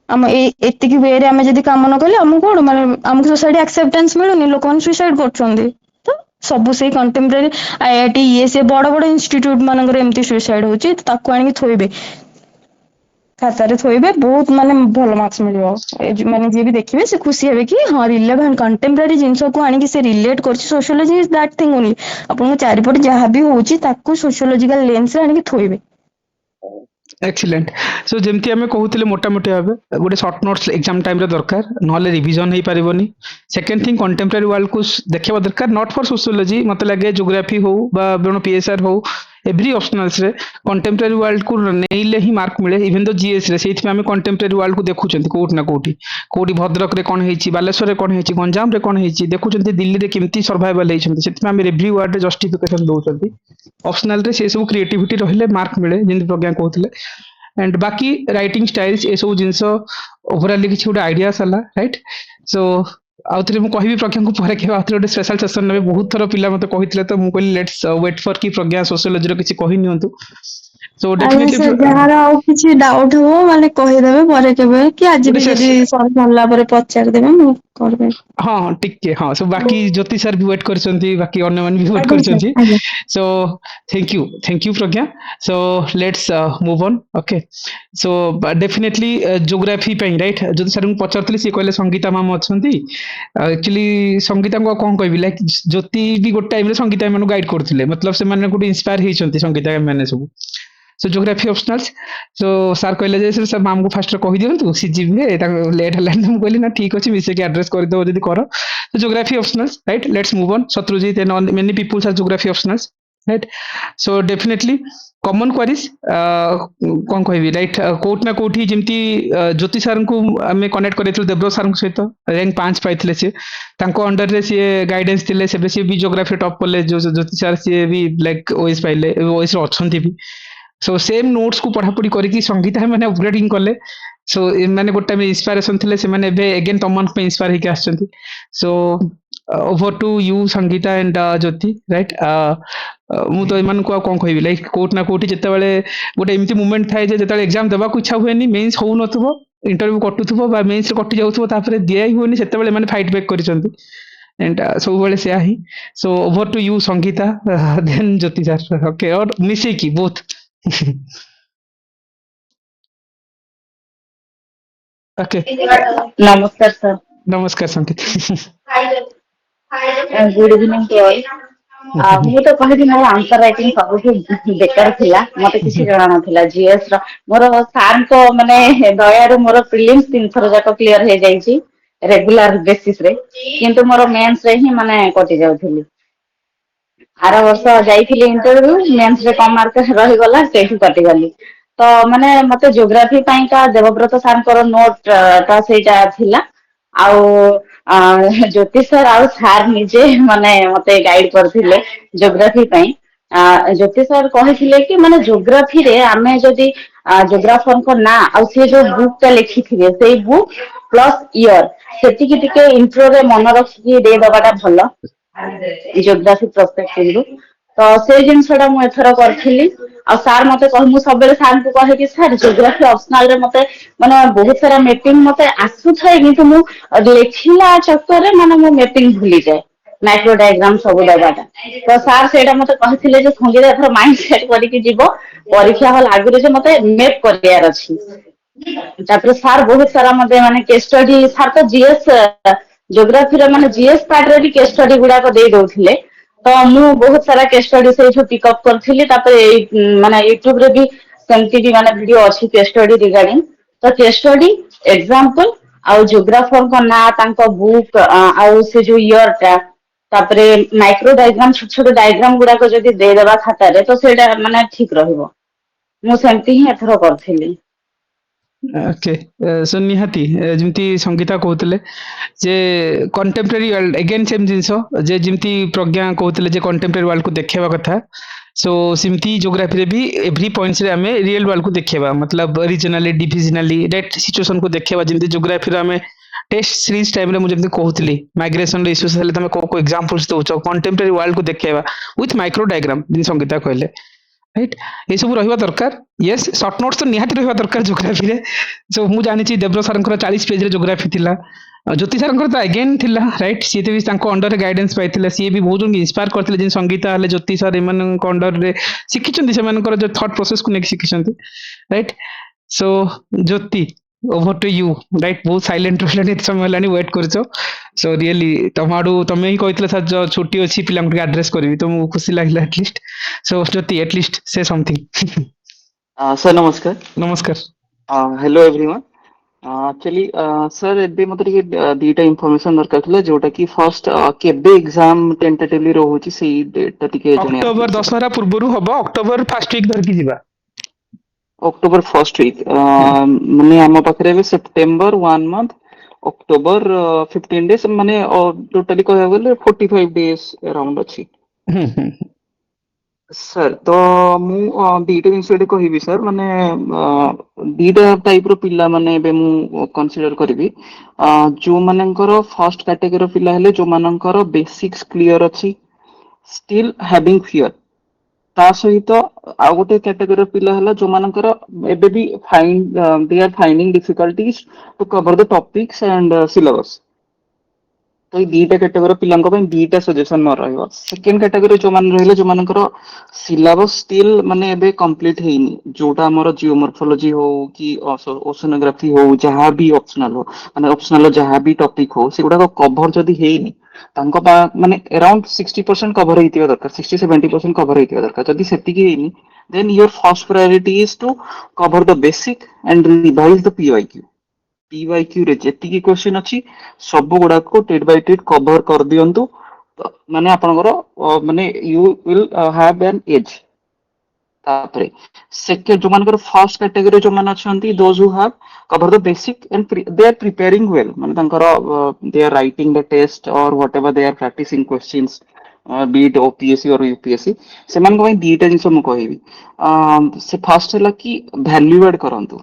ଆମ ଏଇ ଏତିକି ୱେରେ ଆମେ ଯଦି କାମ ନ କଲେ ଆମକୁ କଣ ମାନେ ଆମକୁ ସୋସାଇଟି ଆକ୍ସେପ୍ଟାନ୍ସ ମିଳୁନି ଲୋକମାନେ ସୁଇସାଇଡ କରୁଛନ୍ତି ତ ସବୁ ସେଇ କଣ୍ଟେମ୍ପରାରୀ ଆଇଆଇଟି ଇଏ ସେ ବଡ ବଡ ଇନଷ୍ଟିଟ୍ୟୁଟ ମାନଙ୍କର ଏମିତି ସୁଇସାଇଡ ହଉଛି ତାକୁ ଆଣିକି ଥୋଇବେ ଖାତାରେ ଥୋଇବେ ବହୁତ ମାନେ ଭଲ ମାର୍କସ ମିଳିବ ମାନେ ଯିଏ ବି ଦେଖିବେ ସେ ଖୁସି ହେବେ କି ହଁ ରିଲେଭାଣ୍ଟ କଣ୍ଟେମ୍ପରାରୀ ଜିନିଷକୁ ଆଣିକି ସେ ରିଲେଟ କରୁଛି sociology is that thing only ଆପଣଙ୍କ ଚାରିପଟେ ଯାହା ବି ହଉଛି ତାକୁ ସୋସିଓଲୋଜିକାଲ ଲେନ୍ସରେ ଆଣିକି ଥୋଇବେ एक्सीलेंट सो जेमती आमे कहूतिले मोटामोटी भाबे गोटे शॉर्ट नोट्स एग्जाम टाइम रे दरकार नहले रिवीजन हेई परिबोनी सेकंड थिंग कंटेम्पररी वर्ल्ड को देखिबा दरकार नॉट फॉर सोशियोलॉजी मते लागे ज्योग्राफी हो बा बेनो पीएसआर हो एवरी ऑप्शनल्स रे कंटेम्पररी वर्ल्ड को नेइले ही मार्क मिले इवन दो जीएस रे सेथि आमे कंटेम्पररी वर्ल्ड को देखुचंती कोट ना कोठी कोठी भद्रक रे कोन हेची बालेश्वर रे कोन हेची गंजाम रे कोन हेची देखुचंती दिल्ली रे केमती सर्वाइवल हेचंती सेथि आमे एवरी वर्ड रे जस्टिफिकेशन दोचंती ऑप्शनल रे से सब क्रिएटिविटी रहिले मार्क मिले जेंति प्रज्ञा कहउथिले एंड बाकी राइटिंग स्टाइल्स ये सब जिनस ओवरऑली किसी गोटे आइडिया साला राइट सो आउ थे मुझे कहबी प्रज्ञा को पर के आउ गोटे स्पेशल सेशन ने बहुत थर पिला मते कहितले तो मु कहली लेट्स वेट फॉर की प्रज्ञा सोशियोलॉजी रो किसी कहि नियंतु सो ଆଜ୍ଞା डेफिनेटली ସାର୍ ଯାହାର ଆଉ କିଛି ଡାଉଟ ହବ ମାନେ କହିଦେବେ ପରେ କେବେ କି ଆଜି गोटे ବି ଯଦି सेस ସରି ସାରିଲା ପରେ ପଚାରିଦେବେ ମୁଁ କରିଦେବି हाँ हाँ टिके हाँ सो बाकी ज्योति सर भी वेट करछंती बाकी अन्य मन भी वेट ଆଜ୍ଞା ସାର୍ करछंती ଆଜ୍ଞା सो thank you Pragya so let's move on okay so definitely geography पे राइट ज्योति सर को पचारतली से कहले संगीता मैम अछंती एक्चुअली संगीता को कौन कहबी लाइक ज्योति भी गोटे टाइम रे संगीता मैम गाइड करथिले मतलब से माने गोटे इंस्पायर हेचंती संगीता मैंने सब सो ज्योग्राफी ऑप्शनल्स सो सर कहले जे सर मैम को फास्ट कहि दियंतु सी जिबे लेट हलान हम कहली ना ठीक अछि मिसे के एड्रेस कर दो जदी करो so geography optionals right let's move on Satrujit and all many people are geography optionals right so definitely common queries कौन कहबी राइट कोट ना कोठी जेमती ज्योति सर को आमे कनेक्ट करैथिलु देवव्रत सर सहित रैंक 5 पाइथिले से तांको अंडर रे से गाइडेंस थिले सेबे से भी ज्योग्राफी टॉप करले जो ज्योति सर से भी लाइक ओएस पाइले ओएस रे अछंती भी सो सेम नोट्स को पढ़ा पढ़ी करके संगीता मैंने अपग्रेडिंग कले सो मैंने गोटे में इंस्पिरेशन थिले से माने एबे अगेन तमन पे इंस्पायर हेके आछंती so over to you Sangeeta and Jyoti right ମୁଁ ତ ଏମାନଙ୍କୁ ଆଉ କଣ କହିବି ଲାଇକ୍ କୋଉଠି ନା କୋଉଠି ଯେତେବେଳେ ଗୋଟେ ଏମିତି ମୁଭମେଣ୍ଟ ଥାଏ ଯେ ଯେତେବେଳେ ଏକ୍ଜାମ ଦେବାକୁ ଇଚ୍ଛା ହୁଏନି ମେନ୍ସ ହଉନଥିବ ଇଣ୍ଟରଭ୍ୟୁ କଟୁଥିବ ବା ମେନ୍ସରେ କଟି ଯାଉଥିବ ତାପରେ ଦିଆ ହିଁ ହୁଏନି ସେତେବେଳେ ଏମାନେ ଫାଇଟ୍ ବ୍ୟାକ୍ କରିଛନ୍ତି एंड ସବୁବେଳେ ସେୟା ହିଁ so over to you Sangeeta then Jyoti sir okay or ମିଶେଇକି ବୋଥ୍ ଓକେ नमस्कार सर। ନମସ୍କାର ସଙ୍ଗୀତ गुड इवनिंग टू ऑल। ମୁଁ ତ କହିବି ମୋର ଆନ୍ସର ରାଇଟିଂ ସବୁଠୁ ବେକାର ଥିଲା, ମତେ କିଛି ଜଣା ନଥିଲା ଜିଏସ୍ ର। ମୋର ସାର୍ଙ୍କ ମାନେ ଦୟାରୁ ମୋର ପ୍ରିଲିମ୍ସ 3 ଥର ଯାକ କ୍ଲିୟର ହେଇଯାଇଛି ରେଗୁଲାର ବେସିସ ରେ, କିନ୍ତୁ ମୋର ମେନ୍ସ ରେ ହିଁ ମାନେ କଟି ଯାଉଥିଲି। ଆର ବର୍ଷ ଯାଇଥିଲି ଇଣ୍ଟରଭ୍ୟୁ, ମେନ୍ସ ରେ କମ ମାର୍କ ରହିଗଲା, ସେଇଠୁ କଟିଗଲି। ତ ମାନେ ମତେ ଜିଓଗ୍ରାଫି ପାଇଁକା ଦେବବ୍ରତ ସାର୍ଙ୍କର ନୋଟ ଟା ସେଇଟା ଥିଲା, ଆଉ ଜ୍ୟୋତି ସାର୍ ଆଉ ସାର୍ ନିଜେ ମାନେ ମତେ ଗାଇଡ କରିଥିଲେ ଜିଓଗ୍ରାଫି ପାଇଁ। ଜ୍ୟୋତି ସାର୍ କହିଥିଲେ କି ମାନେ ଜିଓଗ୍ରାଫିରେ ଆମେ ଯଦି ଜିଓଗ୍ରାଫରଙ୍କ ନାଁ ଆଉ ସେ ଯୋଉ ବୁକ୍ ଟା ଲେଖିଥିବେ ସେଇ ବୁକ୍ ପ୍ଲସ୍ ଇୟର ସେତିକି ଟିକେ ଇଣ୍ଟ୍ରୋରେ ମନେ ରଖିକି ଦେଇଦବାଟା ଭଲ ଜିଓଗ୍ରାଫି ପର୍ସପେକ୍ଟିଭରୁ। ତ ସେଇ ଜିନିଷ ଟା ମୁଁ ଏଥର କରିଥିଲି। ଆଉ ସାର୍ ମତେ ମୁଁ ସବୁବେଳେ ସାର୍ଙ୍କୁ କହେ କି ସାର୍ ଜିଓଗ୍ରାଫି ଅପସନାଲରେ ମତେ ମାନେ ବହୁତ ସାରା ମେପିଂ ମତେ ଆସୁଥାଏ, କିନ୍ତୁ ମୁଁ ଲେଖିଲା ଚକ୍କରରେ ମାନେ ମୁଁ ମେପିଂ ଭୁଲିଯାଏ, ମାଇକ୍ରୋ ଡାଇଗ୍ରାମ ସବୁ ଦବାଟା। ତ ସାର୍ ସେଇଟା ମତେ କହିଥିଲେ ଯେ ସଙ୍ଗୀତ ଏଥର ମାଇଣ୍ଡ ସେଟ୍ କରିକି ଯିବ, ପରୀକ୍ଷା ହଲ୍ ଆଗରୁ ଯେ ମତେ ମେପ୍ କରିବାର ଅଛି। ତାପରେ ସାର୍ ବହୁତ ସାରା ମତେ ମାନେ କେସ୍ ଷ୍ଟଡି, ସାର୍ ତ ଜିଏସ୍ ଜିଓଗ୍ରାଫିର ମାନେ ଜିଏସ୍ ପାର୍ଟରେ ବି କେସ୍ ଷ୍ଟଡି ଗୁଡାକ ଦେଇ ଦଉଥିଲେ। ତ ମୁଁ ବହୁତ ସାରା କେସ୍ ଷ୍ଟଡି ସେଇଠୁ ପିକଅପ୍ କରିଥିଲି। ତାପରେ ଏଇ ମାନେ ୟୁଟ୍ୟୁବରେ ବି ସେମିତି ବି ମାନେ ଭିଡିଓ ଅଛି କେସ୍ ଷ୍ଟଡି ରିଗାର୍ଡିଂ। ତ କେସ୍ ଷ୍ଟଡି, ଏକ୍ସାମ୍ପଲ ଆଉ ଜିଓଗ୍ରାଫରଙ୍କ ନାଁ, ତାଙ୍କ ବୁକ୍, ଆଉ ସେ ଯୋଉ ଇୟର ଟା, ତାପରେ ମାଇକ୍ରୋ ଡାଇଗ୍ରାମ, ଛୋଟ ଛୋଟ ଡାଇଗ୍ରାମ ଗୁଡାକ ଯଦି ଦେଇଦବା ଖାତାରେ ତ ସେଇଟା ମାନେ ଠିକ ରହିବ। ମୁଁ ସେମିତି ହିଁ ଏଥର କରିଥିଲି। ଓକେ ସୋ ନିହାତି ଯେମିତି ସଙ୍ଗୀତା କହୁଥିଲେ ଯେ କଣ୍ଟେମ୍ପରାରୀ ୱାର୍ଲଡ ଏଗେନ୍ ସେମ୍ ଜିନିଷ ଯେ ଯେମିତି ପ୍ରଜ୍ଞା କହୁଥିଲେ ଯେ କଣ୍ଟେମ୍ପରାରୀ ୱାର୍ଲଡକୁ ଦେଖେଇବା କଥା, ସो ସେମିତି ଜିଓଗ୍ରାଫିରେ ବି ଏଭ୍ରି ପଏଣ୍ଟସରେ ଆମେ ରିଏଲ ୱାର୍ଲଡକୁ ଦେଖେଇବା, ମତଲବ ରିଜନାଲି ଡିଭିଜନାଲି ଡେଟ୍ ସିଚୁଏସନକୁ ଦେଖେଇବା। ଯେମିତି ଜିଓଗ୍ରାଫିରେ ଆମେ ଟେଷ୍ଟ ସିରିଜ ଟାଇମରେ ମୁଁ ଯେମିତି କହୁଥିଲି ମାଇଗ୍ରେସନ ଇସ୍ୟୁସ୍ ହେଲେ ତମେ କୋଉ କୋଉ ଏକ୍ସାମ୍ପଲ୍ସ ଦଉଛ, କଣ୍ଟେମ୍ପରାରୀ ୱାର୍ଲଡକୁ ଦେଖେଇବା ୱିଥ୍ ମାଇକ୍ରୋ ଡାଇଗ୍ରାମ, ଯେମିତି ସଙ୍ଗୀତା କହିଲେ ରାଇଟ୍। ଏସବୁ ରହିବା ଦରକାର। ୟେସ୍ ସର୍ଟ ନୋଟ୍ସ ତ ନିହାତି ରହିବା ଦରକାର ଜିଓଗ୍ରାଫିରେ। ସୋ ମୁଁ ଜାଣିଛି ଦେବ୍ର ସାର୍ଙ୍କର 40 ପେଜରେ ଜିଓଗ୍ରାଫି ଥିଲା, ଜ୍ୟୋତି ସାର୍ଙ୍କର ତ ଆଗେନ୍ ଥିଲା ରାଇଟ୍। ସିଏ ବି ତାଙ୍କ ଅଣ୍ଡରରେ ଗାଇଡେନ୍ସ ପାଇଥିଲେ, ସିଏ ବି ବହୁତ ଜଣଙ୍କୁ ଇନ୍ସପାୟାର କରିଥିଲେ, ଯେମିତି ସଙ୍ଗୀତା ହେଲେ ଜ୍ୟୋତି ସାର୍ ଏମାନଙ୍କ ଅଣ୍ଡରରେ ଶିଖିଛନ୍ତି, ସେମାନଙ୍କର ଯୋଉ ଥଟ୍ ପ୍ରୋସେସକୁ ନେଇକି ଶିଖିଛନ୍ତି right. So Jyoti over to you right. ବହୁତ ସାଇଲେଣ୍ଟ ରହିଲାଣି, ଏତେ ସମୟ ହେଲାଣି ୱେଟ୍ କରୁଛ। ସୋ ରିଏଲି ତମ ଆଡୁ ତମେ ହିଁ କହିଥିଲେ ସାର୍ ଯୋଉ ଛୁଟି ଅଛି ପିଲାଙ୍କୁ ଟିକେ ଆଡ୍ରେସ୍ କରିବି, ତ ମୁଁ ଖୁସି ଲାଗିଲା ଆଟଲିଷ୍ଟ। ସୋ ଜ୍ୟୋତି ଆଟଲିଷ୍ଟ ସେ ସମଥିଙ୍ଗ। सर नमस्कार। ନମସ୍କାର। Hello everyone. एक्चुअली सर एबे मते ଟିକେ ଦିଟା ଇନଫର୍ମେସନ ଦରକାର ଥିଲା, ଯୋଉଟା କି ଫର୍ଷ୍ଟ କେବେ ଏକ୍ସାମ ଟେଣ୍ଟେଟିଭଲି ରହୁଛି ସେଇ ଡେଟ୍ ଟା ଟିକେ ଜାଣିବାର ଅକ୍ଟୋବର ଥିଲା ସାର୍। ଦଶହରା ପୂର୍ବରୁ ହବ, ଅକ୍ଟୋବର ଫାର୍ଷ୍ଟ ୱିକ୍ ଧରିକି ଯିବା। ଅକ୍ଟୋବର ଫର୍ଷ୍ଟ ୱିକ୍, ହୁଁ ମାନେ ଆମ ପାଖରେ ଏବେ ସେପ୍ଟେମ୍ବର 1 ମନ୍ଥ, ଅକ୍ଟୋବର 15 ଡେଜ, ମାନେ ଟୋଟାଲି କହିବାକୁ ଗଲେ 45 ଡେଜ ଆରାଉଣ୍ଡ ଅଛି। ହୁଁ ହୁଁ ସାର୍ ତ ମୁଁ ଦିଟା ଜିନିଷ ଏଠି କହିବି ସାର୍, ମାନେ ଦିଟା ଟାଇପ ର ପିଲା ମାନେ ଏବେ ମୁଁ କନସିଡର କରିବି। ଯୋଉମାନଙ୍କର ଫର୍ଷ୍ଟ କ୍ୟାଟେଗୋରୀ ପିଲା ହେଲେ ଯୋଉମାନଙ୍କର ବେସିକ୍ସ କ୍ଲିୟର ଅଛି, ଷ୍ଟିଲ୍ ହ୍ୟାଭିଂ ଫିୟର। ତା ସହିତ ଆଉ ଗୋଟେ କ୍ୟାଟେଗୋରୀ ପିଲା ହେଲା ଯୋଉମାନଙ୍କର ଏବେ ବି they are finding difficulties to cover the topics and syllabus. ତ ଏଇ ଦିଟା କ୍ୟାଟେଗୋରୀ ପିଲାଙ୍କ ପାଇଁ ଦିଟା ସଜେସନ ମୋର ରହିବ। ସେକେଣ୍ଡ କ୍ୟାଟେଗୋରୀ ଯୋଉମାନେ ରହିଲେ ଯୋଉମାନଙ୍କର ସିଲାବସ ଷ୍ଟିଲ୍ ମାନେ ଏବେ କମ୍ପ୍ଲିଟ ହେଇନି, ଯୋଉଟା ଆମର ଜିଓମର୍ଫୋଲୋଜି ହଉ କି ଓସନୋଗ୍ରାଫି ହଉ, ଯାହା ବି ଅପସନାଲ ହଉ, ମାନେ ଅପସନାଲ ଯାହା ବି ଟପିକ ହଉ, ସେଗୁଡାକ କଭର ଯଦି ହେଇନି, ତାଙ୍କ ମାନେ around 60% କଭର ହେଇଥିବା ଦରକାର, 60-70% କଭର ହେଇଥିବା ଦରକାର। ଯଦି ସେତିକି ହେଇନି, then your first priority is to cover the basic and revise the PYQ। PYQ ରେ ଯେତିକି କ୍ୱେଶ୍ଚନ ଅଛି ସବୁ ଗୁଡାକୁ ଟିଟ୍ ବାଇ ଟିଟ୍ କଭର କରିଦିଅନ୍ତୁ। ତ ମାନେ ଆପଣଙ୍କର ମାନେ you will have an edge. ତାପରେ ସେକେଣ୍ଡ ଯୋଉମାନଙ୍କର ଫର୍ଷ୍ଟ କ୍ୟାଟେଗୋରୀ ଯୋଉମାନେ ଅଛନ୍ତି those who have cover the basic and they are preparing well, ମାନେ ତାଙ୍କର they are writing the test or whatever they are practising questions be it OPSC or UPSC, ସେମାନଙ୍କ ପାଇଁ ଦିଟା ଜିନିଷ ମୁଁ କହିବି। ସେ ଫାର୍ଷ୍ଟ ହେଲା କି ଭ୍ୟାଲ୍ୟୁ ଆଡ୍ କରନ୍ତୁ,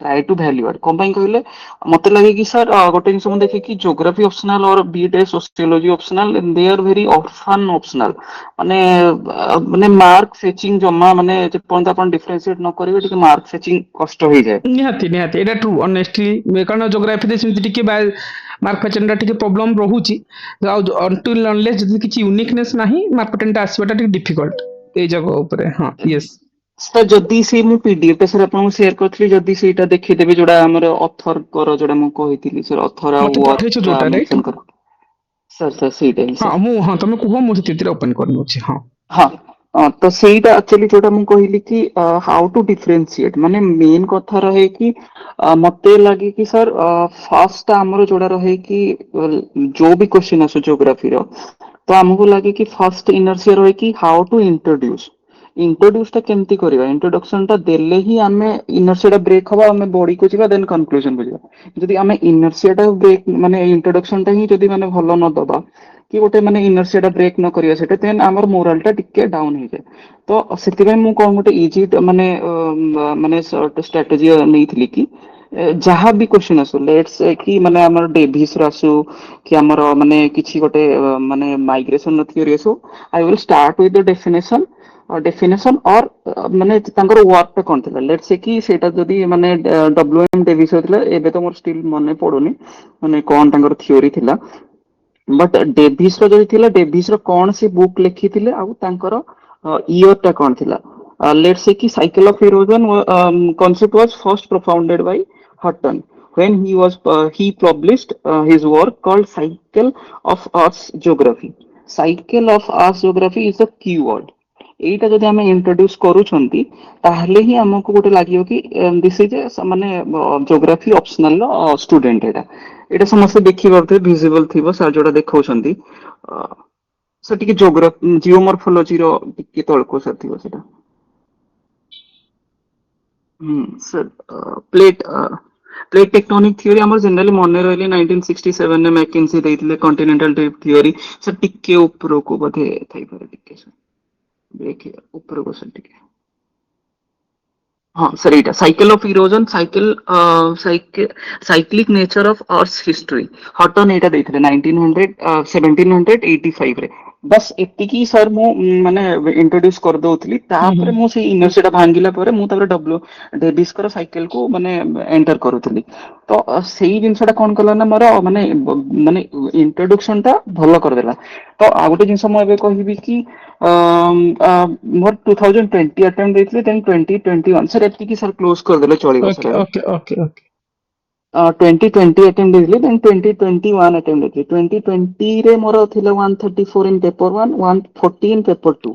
ଟ୍ରାଏ ଟୁ ଭ୍ୟାଲ୍ୟୁ ଆଡ୍। କଣ ପାଇଁ କହିଲେ ମତେ ଲାଗେ କି ସାର୍ ଗୋଟେ ଜିନିଷ ମୁଁ ଦେଖେ କି geography optional or be it sociology optional they are very often optional, ମାନେ ମାନେ ମାର୍କ ଫେଚିଂ ଜମା ମାନେ ଯେପର୍ଯ୍ୟନ୍ତ ଆପଣ ଡିଫରେନ୍ସିଏଟ ନ କରିବେ ଟିକେ ମାର୍କ ଫେଚିଂ କଷ୍ଟ ହେଇଯାଏ। ନିହାତି ନିହାତି ଏଇଟା ଟ୍ରୁ ଅନେଷ୍ଟଲି, କାରଣ ଜୋଗ୍ରାଫିରେ ସେମିତି ଟିକେ ମାର୍କ ଫେଚନଟା ଟିକେ ପ୍ରୋବ୍ଲେମ ରହୁଛି। ଆଉ ଅନଟିଲ୍ ଅନଲେସ୍ ଯଦି କିଛି ୟୁନିକନେସ୍ ନାହିଁ ମାର୍କ ଫେଚନଟା ଆସିବାଟା ଟିକେ ଡିଫିକଲ୍ଟ ଏଇ ଜାଗା ଉପରେ। ହଁ ୟେସ୍। ସାର୍ ଯଦି ସେ ମୁଁ ପିଡିଏଫ ଟା ସାର୍ ଆପଣଙ୍କୁ ସେୟାର କରିଥିଲି, ଯଦି ସେଇଟା ଦେଖିଦେବେ ଯୋଉଟା ଆମର ଅଥରଙ୍କର ଯୋଉଟା ମୁଁ କହିଥିଲି ସାର୍, ଅଥର ଆଉ ମତେ ପଠେଇଛ ୱାର୍କ ଯୋଉଟା ରାଇଟ୍? ମେନସନ କର। ସାର୍ ସାର୍ ସେଇଟା ହିଁ ହଁ ସାର୍। ମୁଁ, ହଁ ତମେ କୁହ ମୁଁ ସେଥିରେ ଓପନ କରିନଉଛି। ହଁ ହଁ ତ ସେଇଟା ଆକ୍ଚୁଆଲି ଯୋଉଟା ମୁଁ କହିଲି କି ହାଉ ଟୁ ଡିଫରେନ୍ସିଏଟ, ମାନେ ମେନ୍ କଥା ରହେ କି ମତେ ଲାଗେ କି ସାର୍ ଫାଷ୍ଟ ଆମର ଯୋଉଟା ରହେ କି ଯୋଉ ବି କ୍ୱେଶ୍ଚିନ୍ ଆସୁ ଜିଓଗ୍ରାଫିର, ତ ଆମକୁ ଲାଗେ କି ଫାଷ୍ଟ ଇନର୍ସିଆ ରହେ କି ହାଉ ଟୁ ଇଣ୍ଟ୍ରୋଡ୍ୟୁସ। ଇଣ୍ଟ୍ରୋଡ୍ୟୁସ ଟା କେମିତି କରିବା, ଇଣ୍ଟ୍ରୋଡକ୍ସନ ଟା ଦେଲେ ହିଁ ଆମେ ଇନର୍ସିଆ ଟା ବ୍ରେକ୍ ହବ, ଆମେ ବଡିକୁ ଯିବା ଦେନ୍ କନକ୍ଲୁଜନ କୁ ଯିବା। ଯଦି ଆମେ ଇନର୍ସିଆ ଟା ବ୍ରେକ୍ ମାନେ ଇଣ୍ଟ୍ରୋଡକ୍ସନ ଟା ହିଁ ଯଦି ମାନେ ଭଲ ନ ଦବା କି ଗୋଟେ ମାନେ ଇନର୍ସିଆ ଟା ବ୍ରେକ୍ ନ କରିବା ସେଟା, ଦେନ୍ ଆମର ମୋରାଲ ଟା ଟିକେ ଡାଉନ ହେଇଯାଏ। ତ ସେଥିପାଇଁ ମୁଁ କଣ ଗୋଟେ ଇଜି ମାନେ ମାନେ ଷ୍ଟ୍ରାଟେଜି ନେଇଥିଲି କି ଯାହା ବି କ୍ୱେଶ୍ଚିନ୍ ଆସୁ ଲେଟ୍ସ ସେ କି ମାନେ ଆମର ଡେଭିସ ର ଆସୁ କି ଆମର ମାନେ କିଛି ଗୋଟେ ମାନେ ମାଇଗ୍ରେସନ ର ଥିଓରୀ ଆସୁ, I will start with the definition or ମାନେ ତାଙ୍କର ୱାର୍କ ଟା କଣ ଥିଲା। ଲେଟ୍ସ ସେ କି ସେଇଟା ଯଦି ମାନେ ଡବ୍ଲ୍ୟୁଏମ୍ ଡେଭିସ ଥିଲା, ଏବେ ତ ମୋର ଷ୍ଟିଲ୍ ମନେ ପଡୁନି ମାନେ କଣ ତାଙ୍କର ଥିଓରୀ ଥିଲା, ବଟ୍ ଡେଭିସ ର ଯଦି ଥିଲା ଡେଭିସ ର କଣ ସେ ବୁକ୍ ଲେଖିଥିଲେ ଆଉ ତାଙ୍କର ଇୟର ଟା କଣ ଥିଲା। ଲେଟ୍ସ ସେ କି cycle of erosion concept was first propounded by Hutton when he published his work called Cycle of Earth's Geography. Cycle of Earth's Geography is a keyword. ଏଇଟା ଯଦି ଆମେ ଇଣ୍ଟ୍ରୋଡ୍ୟୁସ କରୁଛନ୍ତି ତାହେଲେ ହିଁ ଆମକୁ ଗୋଟେ ଲାଗିବ କି ଦିସ୍ ଇଜ ମାନେ ଜୋଗ୍ରାଫି ଅପସନାଲ ର ଷ୍ଟୁଡେଣ୍ଟ। ଏଇଟା ସମସ୍ତେ ଦେଖିପାରୁଥିବେ, ଭିଜିବଲ ଥିବ ସାର୍ ଯୋଉଟା ଦେଖାଉଛନ୍ତି। ସେ ଟିକେ ଜିଓମର୍ଫୋଲୋଜିର ଟିକେ ତଳକୁ ସାର୍ ଥିବ ସେଟା। ସାର୍ ପ୍ଲେଟ୍ ଟେକ୍ଟୋନିକ୍ ଥିଓରୀ ଆମର ଜେନେରାଲି ମନେ ରହିଲେ 1967 ରେ ମ୍ୟାକେନ୍ସି ଦେଇଥିଲେ କଣ୍ଟିନେଣ୍ଟାଲ ଡ୍ରିଫ୍ଟ ଥିଓରୀ। ସାର୍ ଟିକେ ଉପରକୁ ବୋଧେ ଥାଇପାରେ, ଟିକେ ସାର୍ ଦେଖିବା ଉପରକୁ ସାର୍ ଟିକେ। ହଁ ସାର୍ ଏଇଟା cycle of erosion cyclic nature of earth history, Hutton ଏଇଟା ଦେଇଥିଲେ 1785 ରେ। ବାସ୍ ଏତିକି ସାର୍ ମୁଁ ମାନେ ଇଣ୍ଟ୍ରୋଡ୍ୟୁସ କରିଦଉଥିଲି, ତାପରେ ମୁଁ ସେଇ ଇନର୍ସିଆ ଟା ଭାଙ୍ଗିଲା ପରେ ମୁଁ ତାପରେ ଡେଭିସଙ୍କର ସାଇକେଲ କୁ ମାନେ ଏଣ୍ଟର କରୁଥିଲି। ତ ସେଇ ଜିନିଷ ଟା କଣ କଲା ନା ମୋର ମାନେ ମାନେ ଇଣ୍ଟ୍ରୋଡକ୍ସନ ଟା ଭଲ କରିଦେଲା। ତ ଆଉ ଗୋଟେ ଜିନିଷ ମୁଁ ଏବେ କହିବି କି ମୋର 2020 ଆଟେମ୍ପ୍ଟ ଦେଇଥିଲି, ଦେନ୍ 2021 ସାର୍ ଏତିକି ସାର୍ କ୍ଲୋଜ କରିଦେଲେ ଚଳିବ ସାର୍ ଓକେ ଏବେ। ଓକେ ଓକେ ଓକେ 2020 ଆଟେମ୍ପ୍ଟ ଦେଇଥିଲି, ଦେନ୍ 2021 ଆଟେମ୍ପ୍ଟ ଦେଇଥିଲି। 2020 ରେ ମୋର ଥିଲା 134 ଇନ୍ ପେପର 1, 140 ଇନ୍ ପେପର 2,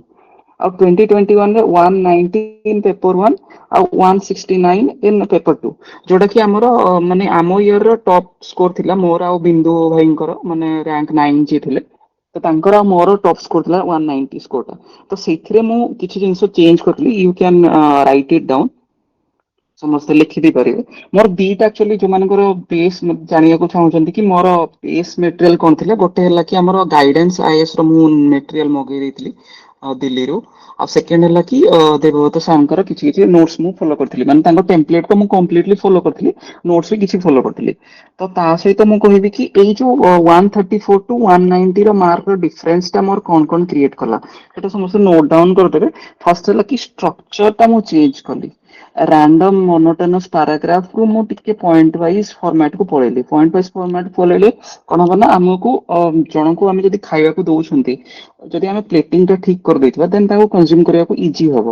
ଆଉ 2021 ରେ 190 ଇନ୍ ପେପର 1 ଆଉ 169 ଇନ୍ ପେପର 2, ଯୋଉଟା କି ଆମର ମାନେ ଆମ ଇୟର ର ଟପ୍ ସ୍କୋର ଥିଲା ମୋର ଆଉ ବିନ୍ଦୁ ଭାଇଙ୍କର, ମାନେ ରାଙ୍କ 9 ଯିଏ ଥିଲେ। ତ ତାଙ୍କର ଆଉ ମୋର ଟପ୍ ସ୍କୋର ଥିଲା 190 ସ୍କୋର ଟା। ତ ସେଇଥିରେ ମୁଁ କିଛି ଜିନିଷ ଚେଞ୍ଜ କରିଥିଲି, you can write it down, ସମସ୍ତେ ଲେଖି ଦେଇ ପାରିବେ। ମୋର ଦିଟା ଆକ୍ଚୁଆଲି ଯୋଉମାନଙ୍କର ବେସ୍ ଜାଣିବାକୁ ଚାହୁଁଛନ୍ତି କି ମୋର ବେସ୍ ମେଟେରିଆଲ କଣ ଥିଲା, ଗୋଟେ ହେଲା କି ଆମର ଗାଇଡାନ୍ସ ଆଇଏଏସ୍ ର ମୁଁ ମେଟେରିଆଲ ମଗେଇ ଦେଇଥିଲି ଦିଲ୍ଲୀରୁ, ଆଉ ସେକେଣ୍ଡ ହେଲା କି ଦେବବ୍ରତ ସାରଙ୍କର କିଛି କିଛି ନୋଟ୍ସ ମୁଁ ଫଲୋ କରିଥିଲି, ମାନେ ତାଙ୍କ ଟେମ୍ପଲେଟ କୁ ମୁଁ କମ୍ପ୍ଲିଟଲି ଫଲୋ କରିଥିଲି, ନୋଟ୍ସ ବି କିଛି ଫଲୋ କରିଥିଲି। ତ ତା ସହିତ ମୁଁ କହିବି କି ଏଇ ଯୋଉ 134 ଟୁ 190 ର ମାର୍କ ର ଡିଫରେନ୍ସ ଟା ମୋର କଣ କଣ କ୍ରିଏଟ କଲା ସେଟା ସମସ୍ତେ ନୋଟ ଡାଉନ କରିଦେବେ। ଫାର୍ଷ୍ଟ ହେଲା କି ଷ୍ଟ୍ରକ୍ଚର ଟା ମୁଁ ଚେଞ୍ଜ କଲି, ରାଣ୍ଡମ ମୋନୋଟୋନସ୍ ପାରାଗ୍ରାଫ ରୁ ମୁଁ ଟିକେ ପଏଣ୍ଟ ୱାଇଜ ଫର୍ମାଟ କୁ ପଳେଇଲି। ପଏଣ୍ଟ ୱାଇଜ ଫର୍ମାଟ ପଳେଇଲେ କଣ ହବ ନା, ଆମକୁ ଜଣଙ୍କୁ ଆମେ ଯଦି ଖାଇବାକୁ ଦଉଛନ୍ତି, ଯଦି ଆମେ ପ୍ଲେଟିଂ ଟା ଠିକ କରିଦେଇଥିବା ଦେନ୍ ତାକୁ କନଜ୍ୟୁମ କରିବାକୁ ଇଜି ହବ,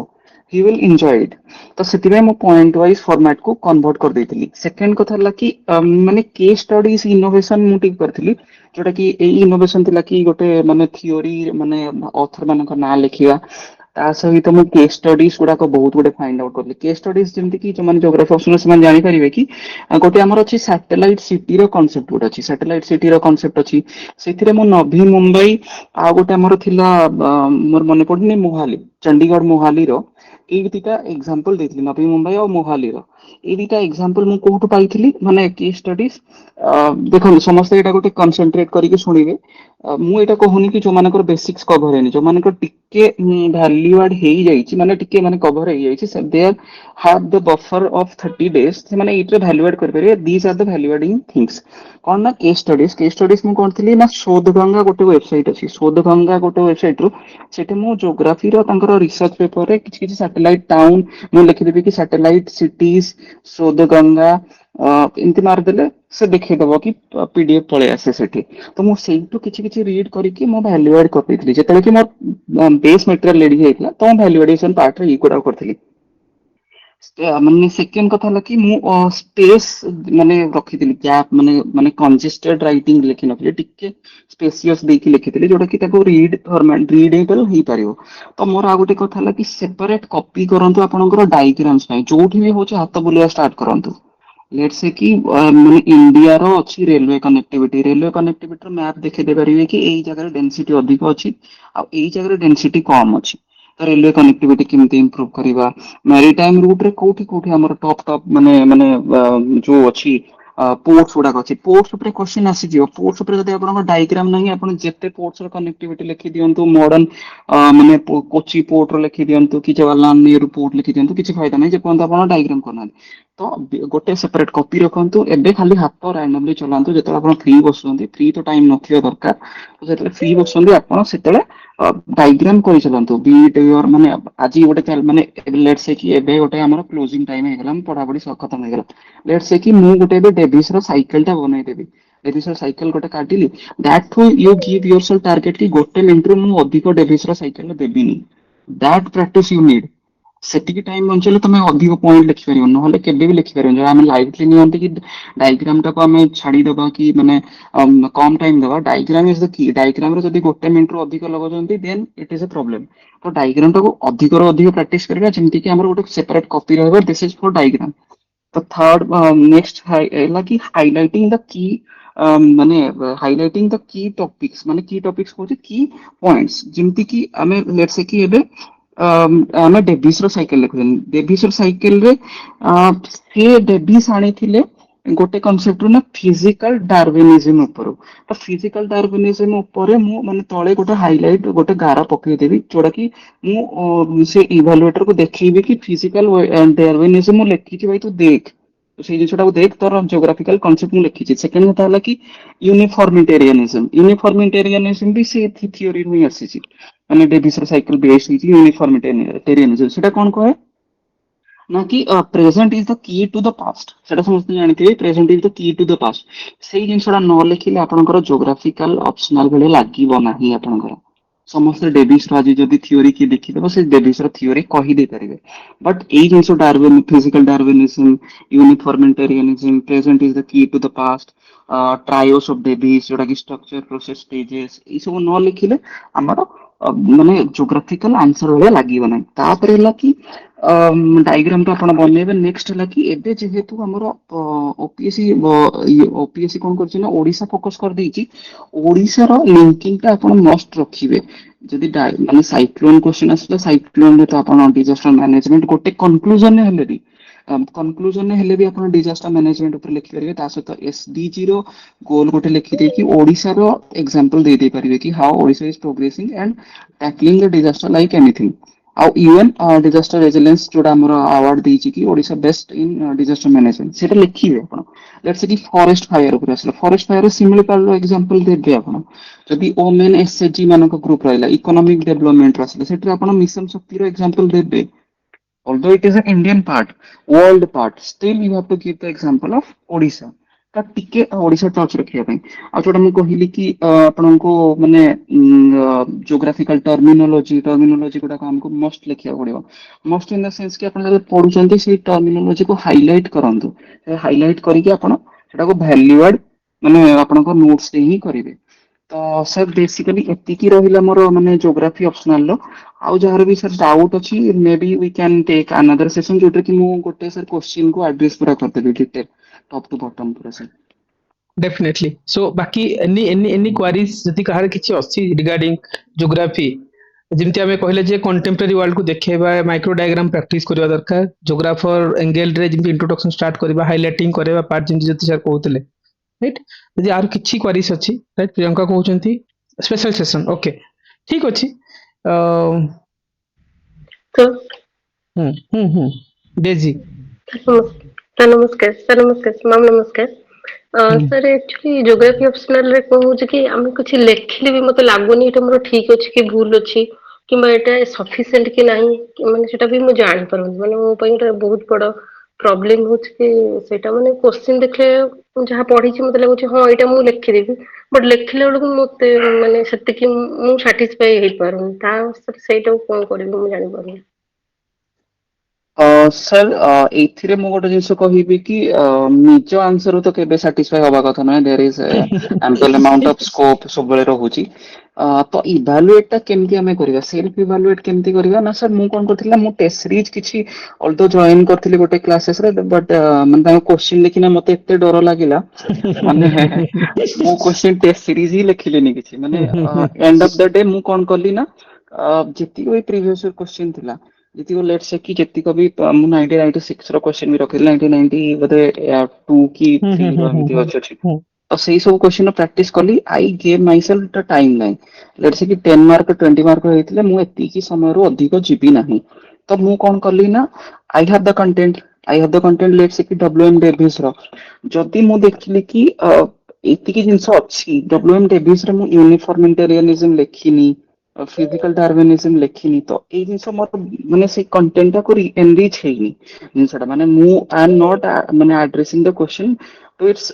ହି ୱିଲ୍ ଏନ୍ଜୟ ଇଟ୍। ତ ସେଥିପାଇଁ ମୁଁ ପଏଣ୍ଟ ୱାଇଜ ଫର୍ମାଟ କୁ କନଭର୍ଟ କରିଦେଇଥିଲି। ସେକେଣ୍ଡ କଥା ହେଲା କି ମାନେ କେସ୍ ଷ୍ଟଡିଜ ଇନୋଭେସନ ମୁଁ ଟିକେ କରିଥିଲି, ଯୋଉଟା କି ଏଇ ଇନୋଭେସନ ଥିଲା କି ଗୋଟେ ମାନେ ଥିଓରି ମାନେ ଅଥର ମାନଙ୍କ ନାଁ ଲେଖିବା, ତା ସହିତ ମୁଁ କେସ୍ ଷ୍ଟଡିଜ ଗୁଡାକ ବହୁତ ଗୁଡେ ଫାଇଣ୍ଡ ଆଉଟ୍ କଲି। କେସ୍ ଷ୍ଟଡିଜ ଯେମିତି କି ଯୋଉମାନେ ଜୋଗ୍ରାଫି ଅପସନାଲ ସେମାନେ ଜାଣିପାରିବେ କି ଗୋଟେ ଆମର ଅଛି ସାଟେଲାଇଟ ସିଟିର କନସେପ୍ଟ ଗୋଟେ ଅଛି, ସାଟେଲାଇଟ ସିଟିର କନସେପ୍ଟ ଅଛି। ସେଥିରେ ମୁଁ ନଭି ମୁମ୍ବାଇ ଆଉ ଗୋଟେ ଆମର ଥିଲା ମୋର ମନେ ପଡୁନି ମୋହାଲି, ଚଣ୍ଡିଗଡ଼ ମୋହାଲିର ଏଇ ଦିଟା ଏକ୍ସାମ୍ପଲ ଦେଇଥିଲି, ନଭି ମୁମ୍ବାଇ ଆଉ ମୋହାଲିର ଏଇ ଦିଟା ଏକ୍ସାମ୍ପଲ ମୁଁ କୋଉଠୁ ପାଇଥିଲି ମାନେ କେସ୍ ଷ୍ଟଡିଜ। ଦେଖନ୍ତୁ ସମସ୍ତେ ଏଇଟା ଗୋଟେ କନସେନଟ୍ରେଟ କରିକି ଶୁଣିବେ। ମୁଁ ଏଇଟା କହୁନି କି ଯୋଉମାନଙ୍କର ବେସିକ୍ସ କଭର ହେଇନି, ଯୋଉମାନଙ୍କର ଟିକେ ଭ୍ୟାଲ୍ୟୁ ଆଡ୍ ହେଇଯାଇଛି ମାନେ ଟିକେ ମାନେ କଭର ହେଇଯାଇଛି, ଦେ have the buffer of 30 days, ସେମାନେ ଏଇଥିରେ ଭ୍ୟାଲ୍ୟୁ ଆଡ୍ କରିପାରିବେ। these are the value adding things। କଣ ନା କେସ୍ ଷ୍ଟଡିଜ, କେସ୍ ଷ୍ଟଡିଜ ମୁଁ କରିଥିଲି ନା ଶୋଧଗଙ୍ଗା ଗୋଟେ ୱେବସାଇଟ ଅଛି, ଶୋଧଗଙ୍ଗା ଗୋଟେ ୱେବସାଇଟ ରୁ ସେଠି ମୁଁ ଜୋଗ୍ରାଫିର ତାଙ୍କର ରିସର୍ଚ୍ଚ ପେପରରେ କିଛି କିଛି ସାଟେଲାଇଟ ଟାଉନ ମୁଁ ଲେଖିଦେବି କି ସାଟେଲାଇଟ ସିଟିଜ ଶୋଧଗଙ୍ଗା ଏମିତି ମାରିଦେଲେ ସେ ଦେଖେଇଦବ କି PDF ପଳେଇ ଆସେ ସେଠି। ତ ମୁଁ ସେଇଠୁ କିଛି କିଛି ରିଡ୍ କରିକି ମୁଁ ଭ୍ୟାଲ୍ୟୁ ଆଡ୍ କରିଦେଇଥିଲି। ଯେତେବେଳେ କି ମୋର ବେସ୍ ମେଟେରିଆଲ ରେଡି ହେଇଥିଲା ତ ମୁଁ ଭ୍ୟାଲ୍ୟୁ ଆଡିସନ ପାର୍ଟରେ ଇଗୁଡାକ କରିଥିଲି। ମାନେ ସେକେଣ୍ଡ କଥା ହେଲା କି ମୁଁ ସ୍ପେସ୍ ମାନେ ରଖିଥିଲି ଗ୍ୟାପ୍, ମାନେ ମାନେ କଂଜେଷ୍ଟେଡ ରାଇଟିଂ ଲେଖିନଥିଲି, ଟିକେ ସ୍ପେସିୟସ୍ ଦେଇକି ଲେଖିଥିଲି ଯୋଉଟା କି ତାକୁ ରିଡ୍ ହେଇପାରିବ। ତ ମୋର ଆଉ ଗୋଟେ କଥା ହେଲା କି ସେପାରେଟ କପି କରନ୍ତୁ ଆପଣଙ୍କର ଡାଇଗ୍ରାମସ ପାଇଁ, ଯୋଉଠି ବି ହଉଛି ହାତ ବୁଲେଇବା ଷ୍ଟାର୍ଟ କରନ୍ତୁ। ଲେଟ୍ସ ସେ କି ମାନେ ଇଣ୍ଡିଆର ଅଛି ରେଲୱେ କନେକ୍ଟିଭିଟି, ରେଲୱେ କନେକ୍ଟିଭିଟିର ମ୍ୟାପ ଦେଖେଇ ଦେଇପାରିବେ କି ଏଇ ଜାଗାରେ ଡେନ୍ସିଟି ଅଧିକ ଅଛି ଆଉ ଏଇ ଜାଗାରେ ଡେନ୍ସିଟି କମ ଅଛି। ତ ରେଲୱେ କନେକ୍ଟିଭିଟି କେମିତି ଇମ୍ପ୍ରୁଭ କରିବା, ମ୍ୟାରିଟାଇମ ରୁଟରେ କୋଉଠି କୋଉଠି ଆମର ଟପ୍ ମାନେ ମାନେ ଯୋଉ ଅଛି ପୋର୍ଟସ ଗୁଡାକ ଅଛି, ପୋର୍ଟସ ଉପରେ କ୍ୱେଶ୍ଚିନ୍ ଆସିଯିବ। ପୋର୍ଟସ ଉପରେ ଯଦି ଆପଣଙ୍କ ଡାଇଗ୍ରାମ ନାହିଁ, ଆପଣ ଯେତେ ପୋର୍ଟସର କନେକ୍ଟିଭିଟି ଲେଖି ଦିଅନ୍ତୁ, ମଡର୍ନ ମାନେ କୋଚି ପୋର୍ଟର ଲେଖି ଦିଅନ୍ତୁ କି ଜବାହରଲାଲ ନେହେରୁ ପୋର୍ଟ ଲେଖି ଦିଅନ୍ତୁ, କିଛି ଫାଇଦା ନାହିଁ ଯେପର୍ଯ୍ୟନ୍ତ ଆପଣ ଡାଇଗ୍ରାମ କରୁନାହାନ୍ତି। ତ ଗୋଟେ ସେପାରେଟ କପି ରଖନ୍ତୁ। ଏବେ ଖାଲି ହାତ ରାଣ୍ଡମଲି ଚଲାନ୍ତୁ ଯେତେବେଳେ ଆପଣ ଫ୍ରି ବସୁଛନ୍ତି, ଫ୍ରି ତ ଟାଇମ ନଥିବା ଦରକାର। ତ ଯେତେବେଳେ ଫ୍ରି ବସୁଛନ୍ତି ଆପଣ ସେତେବେଳେ ଡାଇଗ୍ରାମ କରି ଚାଲନ୍ତୁ। ମାନେ ଆଜି ଗୋଟେ ମାନେ ଲେଟ୍ସ ସେ କି ଏବେ ଗୋଟେ ଆମର କ୍ଲୋଜିଂ ଟାଇମ ହେଇଗଲା, ପଢାପଢି ଖତମ ହେଇଗଲା। ଲେଟ୍ସ ସେ କି ମୁଁ ଗୋଟେ ଏବେ ଡେଭିସର ସାଇକେଲ ଟା ବନେଇଦେବି, ଡେଭିସର ସାଇକେଲ ଗୋଟେ କାଢିଲି, that you give yourself target କି ଗୋଟେ ମିନିଟରେ ମୁଁ ଅଧିକ ଡେଭିସର ସାଇକେଲ ଦେବିନି। That practice you need. ସେତିକି ଟାଇମ ବଞ୍ଚେଇଲେ ତମେ ଅଧିକ ପଏଣ୍ଟ ଲେଖିପାରିବ, ନହେଲେ କେବେ ବି ଲେଖିପାରିବନି। ଆମେ ଲାଇଟଲି ନିଅନ୍ତି କି ଡାଇଗ୍ରାମ ଟାକୁ ଆମେ ଛାଡିଦବା କି ମାନେ କମ ଟାଇମ ଦବା, ଡାଇଗ୍ରାମ ଇଜ ଦ କି। ଡାଇଗ୍ରାମରେ ଯଦି ଗୋଟେ ମିନିଟରୁ ଅଧିକ ଲଗାଉଛନ୍ତି ଦେନ୍ ଇଟ୍ ଇଜ ଏ ପ୍ରୋବ୍ଲେମ। ତ ଡାଇଗ୍ରାମ ଟାକୁ ଅଧିକରୁ ଅଧିକ ପ୍ରାକ୍ଟିସ କରିବା, ଯେମିତି କି ଆମର ଗୋଟେ ସେପାରେଟ କପି ରହିବ, ଦିସ୍ ଇଜ ଫର ଡାଇଗ୍ରାମ। ତ ଥାର୍ଡ ନେକ୍ସଟ ହେଲା କି ହାଇଲାଇଟିଂ ଦ କି, ମାନେ ହାଇଲାଇଟିଂ ଦ କି ଟପିକ୍ସ, ମାନେ କି ଟପିକ୍ସ କହୁଛି କି ପଏଣ୍ଟସ୍। ଯେମିତି କି ଆମେ ଲେଟ୍ସ ସେ କି ଏବେ ଆମେ ଡେଭିସର ସାଇକେଲ ଲେଖୁଛନ୍ତି, ଡେଭିସର ସାଇକେଲରେ ସେ ଡେଭିସ ଆଣିଥିଲେ ଗୋଟେ କନସେପ୍ଟ ରୁ ନା ଫିଜିକାଲ ଡାର୍ୱିନିଜିମ ଉପରୁ। ତ ଫିଜିକାଲ ଡାର୍ୱିନିଜିମ ଉପରେ ମୁଁ ମାନେ ତଳେ ଗୋଟେ ହାଇଲାଇଟ ଗୋଟେ ଗାର ପକେଇଦେବି, ଯୋଉଟା କି ମୁଁ ସେ ଇଭାଲୁଏଟରକୁ ଦେଖେଇବି କି ଫିଜିକାଲ ଡାର୍ୱିନିଜିମ ମୁଁ ଲେଖିଛି ଭାଇ ତୁ ଦେଖ, ସେଇ ଜିନିଷଟାକୁ ଦେଖ, ତୋର ଜୋଗ୍ରାଫିକାଲ କନସେପ୍ଟ ମୁଁ ଲେଖିଛି। ସେକେଣ୍ଡ କଥା ହେଲା କି ୟୁନିଫର୍ମିଟେରିଆନିଜିମ, ୟୁନିଫର୍ମିଟେରିଆନିଜିମ ବି ସେ ଥିଓରିରୁ ହିଁ ଆସିଛି। ମାନେ ଡେଭିସର ସାଇକେଲ ବେସ ହେଇଛି ୟୁନିଫର୍ମିଟେରିଆନିଜିମ। ସେଟା କଣ କହେ ନା କି present is the key to the past, ସେଟା ସମସ୍ତେ ଜାଣିଥିବେ, present is the key to the past. ସେଇ ଜିନିଷଟା ନ ଲେଖିଲେ ଆପଣଙ୍କର ଜୋଗ୍ରାଫିକାଲ ଅପସନାଲ ଭଳି ଲାଗିବ ନାହିଁ ଆପଣଙ୍କର। ସମସ୍ତେ ଡେଭିସର ଆଜି ଯଦି ଥିଓରି କିଏ ଦେଖିଦବ, ସେ ଡେଭିସର ଥିଓରି କହିଦେଇ ପାରିବେ। ବଟ୍ ଏଇ ଜିନିଷ physical Darwinism, uniformitarianism, present is the key to the past, trios of Davis, ଯୋଉଟା କି ଷ୍ଟ୍ରକ୍ଚର ପ୍ରୋସେସ ଷ୍ଟେଜେସ, ଏଇ ସବୁ ନ ଲେଖିଲେ ଆମର ମାନେ ଜୋଗ୍ରାଫିକାଲ ଆନ୍ସର ଭଳିଆ ଲାଗିବ ନାହିଁ। ତାପରେ ହେଲା କି ଡାଇଗ୍ରାମ ଟା ଆପଣ ବନେଇବେ। ନେକ୍ସଟ ହେଲା କି ଏବେ ଯେହେତୁ ଆମର ଓପିଏସସି କଣ କରୁଛି ନା ଓଡିଶା ଫୋକସ କରିଦେଇଛି, ଓଡିଶାର ଲିଙ୍କିଙ୍ଗ ଟା ଆପଣ ମଷ୍ଟ ରଖିବେ। ଯଦି ମାନେ ସାଇକ୍ଲୋନ କ୍ୱେଶ୍ଚିନ୍ ଆସିଲା, ସାଇକ୍ଲୋନରେ ତ ଆପଣ ଡିଜାଷ୍ଟର ମ୍ୟାନେଜମେଣ୍ଟ ଗୋଟେ କନକ୍ଲୁଜନରେ ହେଲେ ବି ଆପଣ ଡିଜାଷ୍ଟର ମ୍ୟାନେଜମେଣ୍ଟ ଉପରେ ଲେଖିପାରିବେ। ତା ସହିତ SDG ର ଗୋଲ ଗୋଟେ ଲେଖିଦେଇକି ଓଡିଶାର ଏକ୍ସାମ୍ପଲ ଦେଇ ପାରିବେ କି how Odisha is progressing and tackling the disaster like anything. ଆଉ UN ଡିଜାଷ୍ଟର ରେଜିଲିଏନ୍ସ ଯୋଉଟା ଆମର ଆୱାର୍ଡ ଦେଇଛି କି Odisha best in disaster management, ସେଇଟା ଲେଖିବେ ଆପଣ। ଲେଟ୍ସ ସେ କି ଫରେଷ୍ଟ ଫାୟାର ଉପରେ ଆସିଲା, ଫରେଷ୍ଟ ଫାୟାର ଶିମିଳିପାଳର ଏକ୍ସାମ୍ପଲ ଦେବେ ଆପଣ। ଯଦି OMN SHG ମାନଙ୍କ ଗ୍ରୁପ ରହିଲା, ଇକୋନୋମିକ ଡେଭଲପମେଣ୍ଟ ଆସିଲା, ସେଠି ଆପଣ ମିଶନ ଶକ୍ତିର ଏକ୍ସାମ୍ପଲ ଦେବେ। Although it is an Indian part, world part, still you have to give the example of Odisha। ତ ଟିକେ ଓଡିଶା ଟଚ୍ ରଖିବା ପାଇଁ। ଆଉ ଯୋଉଟା ମୁଁ କହିଲି କି ଆପଣଙ୍କୁ ମାନେ ଜୋଗ୍ରାଫିକାଲ ଟର୍ମିନୋଲୋଜି ଗୁଡାକ ଆମକୁ ମଷ୍ଟ ଲେଖିବାକୁ ପଡିବ। ମଷ୍ଟ ଇନ ଦ ସେନ୍ସ କି ଆପଣ ଯେତେବେଳେ ପଢୁଛନ୍ତି ସେଇ ଟର୍ମିନୋଲୋଜିକୁ ହାଇଲାଇଟ କରନ୍ତୁ। ହାଇଲାଇଟ କରିକି ଆପଣ ସେଟାକୁ ଭ୍ୟାଲ୍ୟୁ ଆଡ୍ ମାନେ ଆପଣଙ୍କ ନୋଟ୍ସରେ ହିଁ କରିବେ। ତ ସାର୍ ବେସିକାଲି ଏତିକି ରହିଲା ମୋର ମାନେ ଜୋଗ୍ରାଫି ଅପସନାଲ ର। आउ जहार भी सर डाउट अछि maybe we can take another session जोटे कि मु गोटे सर क्वेश्चन को एड्रेस पूरा कर देबी डिटेल टॉप टू बॉटम पूरा सर। डेफिनेटली सो बाकी एनी क्वारीज जदि कहार किछि अछि रिगार्डिंग ज्योग्राफी जेमति आमे कहले जे कंटेम्पररी वर्ल्ड को देखेबा माइक्रो डायग्राम प्रैक्टिस करबा दरकार ज्योग्राफर एंगल रे जेमति इंट्रोडक्शन स्टार्ट करबा हाइलाइटिंग करबा पार्ट जेमति जति सर कहउतले राइट जदि आर किछि क्वारीज अछि राइट प्रियंका कहउचंती स्पेशल सेशन ओके ठीक अछि तो डेजी सर नमस्कार सर नमस्कार मैम नमस्कार सर एक्चुअली ज्योग्राफी ऑप्शनल रे कहूँ कि आम कुछ लेखिले भी मत लगुनि ये मोर ठीक अच्छी कि भूल अच्छी कि ये सफिसीयंट कि नहीं माने सेटा भी मुझे जान पारुनी माने मो पई एटा बहुत बड़ प्रॉब्लम हो कि सेटा माने क्वेश्चन देखले जहाँ पढ़ी मत लगुच हाँ यहाँ मुझे लिखिदेवी बट लिखिले बेलू मत माने से मुझे साटिस्फाई हो पारुनी सेटा कौन करी मुझे जानी पारुनी। सर एथिरे मु गोटे जिंस कहबी कि निज आंसर तो केबे सैटिस्फाई होबा कथा ना there is ample amount of scope सब बेले रहूची तो इवैल्यूएट ता केमती हमें करिवा सेल्फ इवैल्यूएट केमती करिवा ना सर मु कोन करथिला मु टेस्ट सीरीज किछि ऑल्दो जॉइन करथिली गोटे क्लासेस रे बट मन ता क्वेश्चन लिखिना मते एते डर लागिला माने मु क्वेश्चन टेस्ट सीरीज ही लिखिलेनी किछि माने एंड ऑफ द डे मु कोन करली ना जेती ओई प्रीवियस क्वेश्चन थिला जेती लेट्स से कि जेती को भी 1996 रो क्वेश्चन भी रखिल 1990 बोधे 2 की 3 रो एमती अछि तो सही सब क्वेश्चन प्रैक्टिस कली I gave my self the time line let's say कि 10 मार्क 20 मार्क होइतिले मु एती की समय रो अधिक जीबी नाही तो मु कोन करली ना I have the content let's say कि डब्ल्यूएम डेविस रो जदी मु देखली कि एती की जिंस अछि डब्ल्यूएम डेविस रे मु यूनिफॉर्मिटेरियनिज्म लेखिनी फिजिकल डार्विनिज्म लेखिनी तो ए जिंस मोर माने से कंटेंट को एनरिच हेनी जिंसटा माने मु आई एम नॉट माने addressing the question to its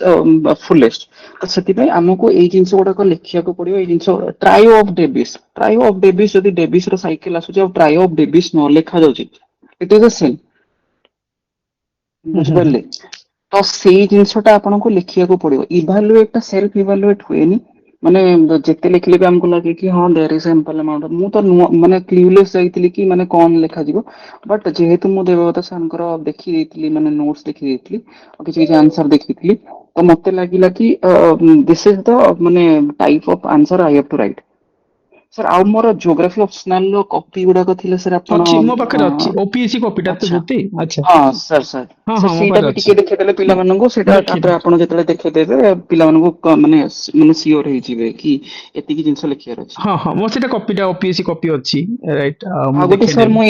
fullest तो सेति पे हमको ए जिंस गुडा को लेखिया को पड़ियो ए जिंस ट्रायो ऑफ डेविस जदी डेविस रो साइकिल आसु जे ट्रायो ऑफ डेविस न लेखा जाउची इट इज अ सेम बुझबरले तो सेई जिंसटा आपन को लेखिया को पड़ियो इवैल्यूएट सेल्फ इवैल्यूएट हुएनी माने जेते लिखले भी हमको लगे कि हाँ देयर इज एम्पल अमाउंट मु तो माने क्लूलेस जाइतिली कि माने कोन लेखा जीवो बट जेहेतु मु देवता सर देखि देइतिली माने नोट्स देखि देइतिली और किछि आंसर देखितिली तो मते लागिला कि दिस इज द माने type of answer I have to write sir आउ मोर ज्योग्राफी ऑप्शनल रो कॉपी गुडा को थिले सर आपण अच्छी मो पाखे अच्छी ओपीएससी कॉपीटा तो जोती अच्छा हाँ सर सर हाँ सर हाँ मो सीटा पाखे भी टिके अच्छी देखे देले पिला माननको सेटा देखिए तापर आपण जेतले देखे देबे पिला माननको माने माने सियोर हे जिवे कि एति की जिंस लिखियार अछि हाँ हाँ मोर सेटा कॉपीटा ओपीएससी कॉपी अच्छी राइट आ मु गोटे देखे सर देबी मु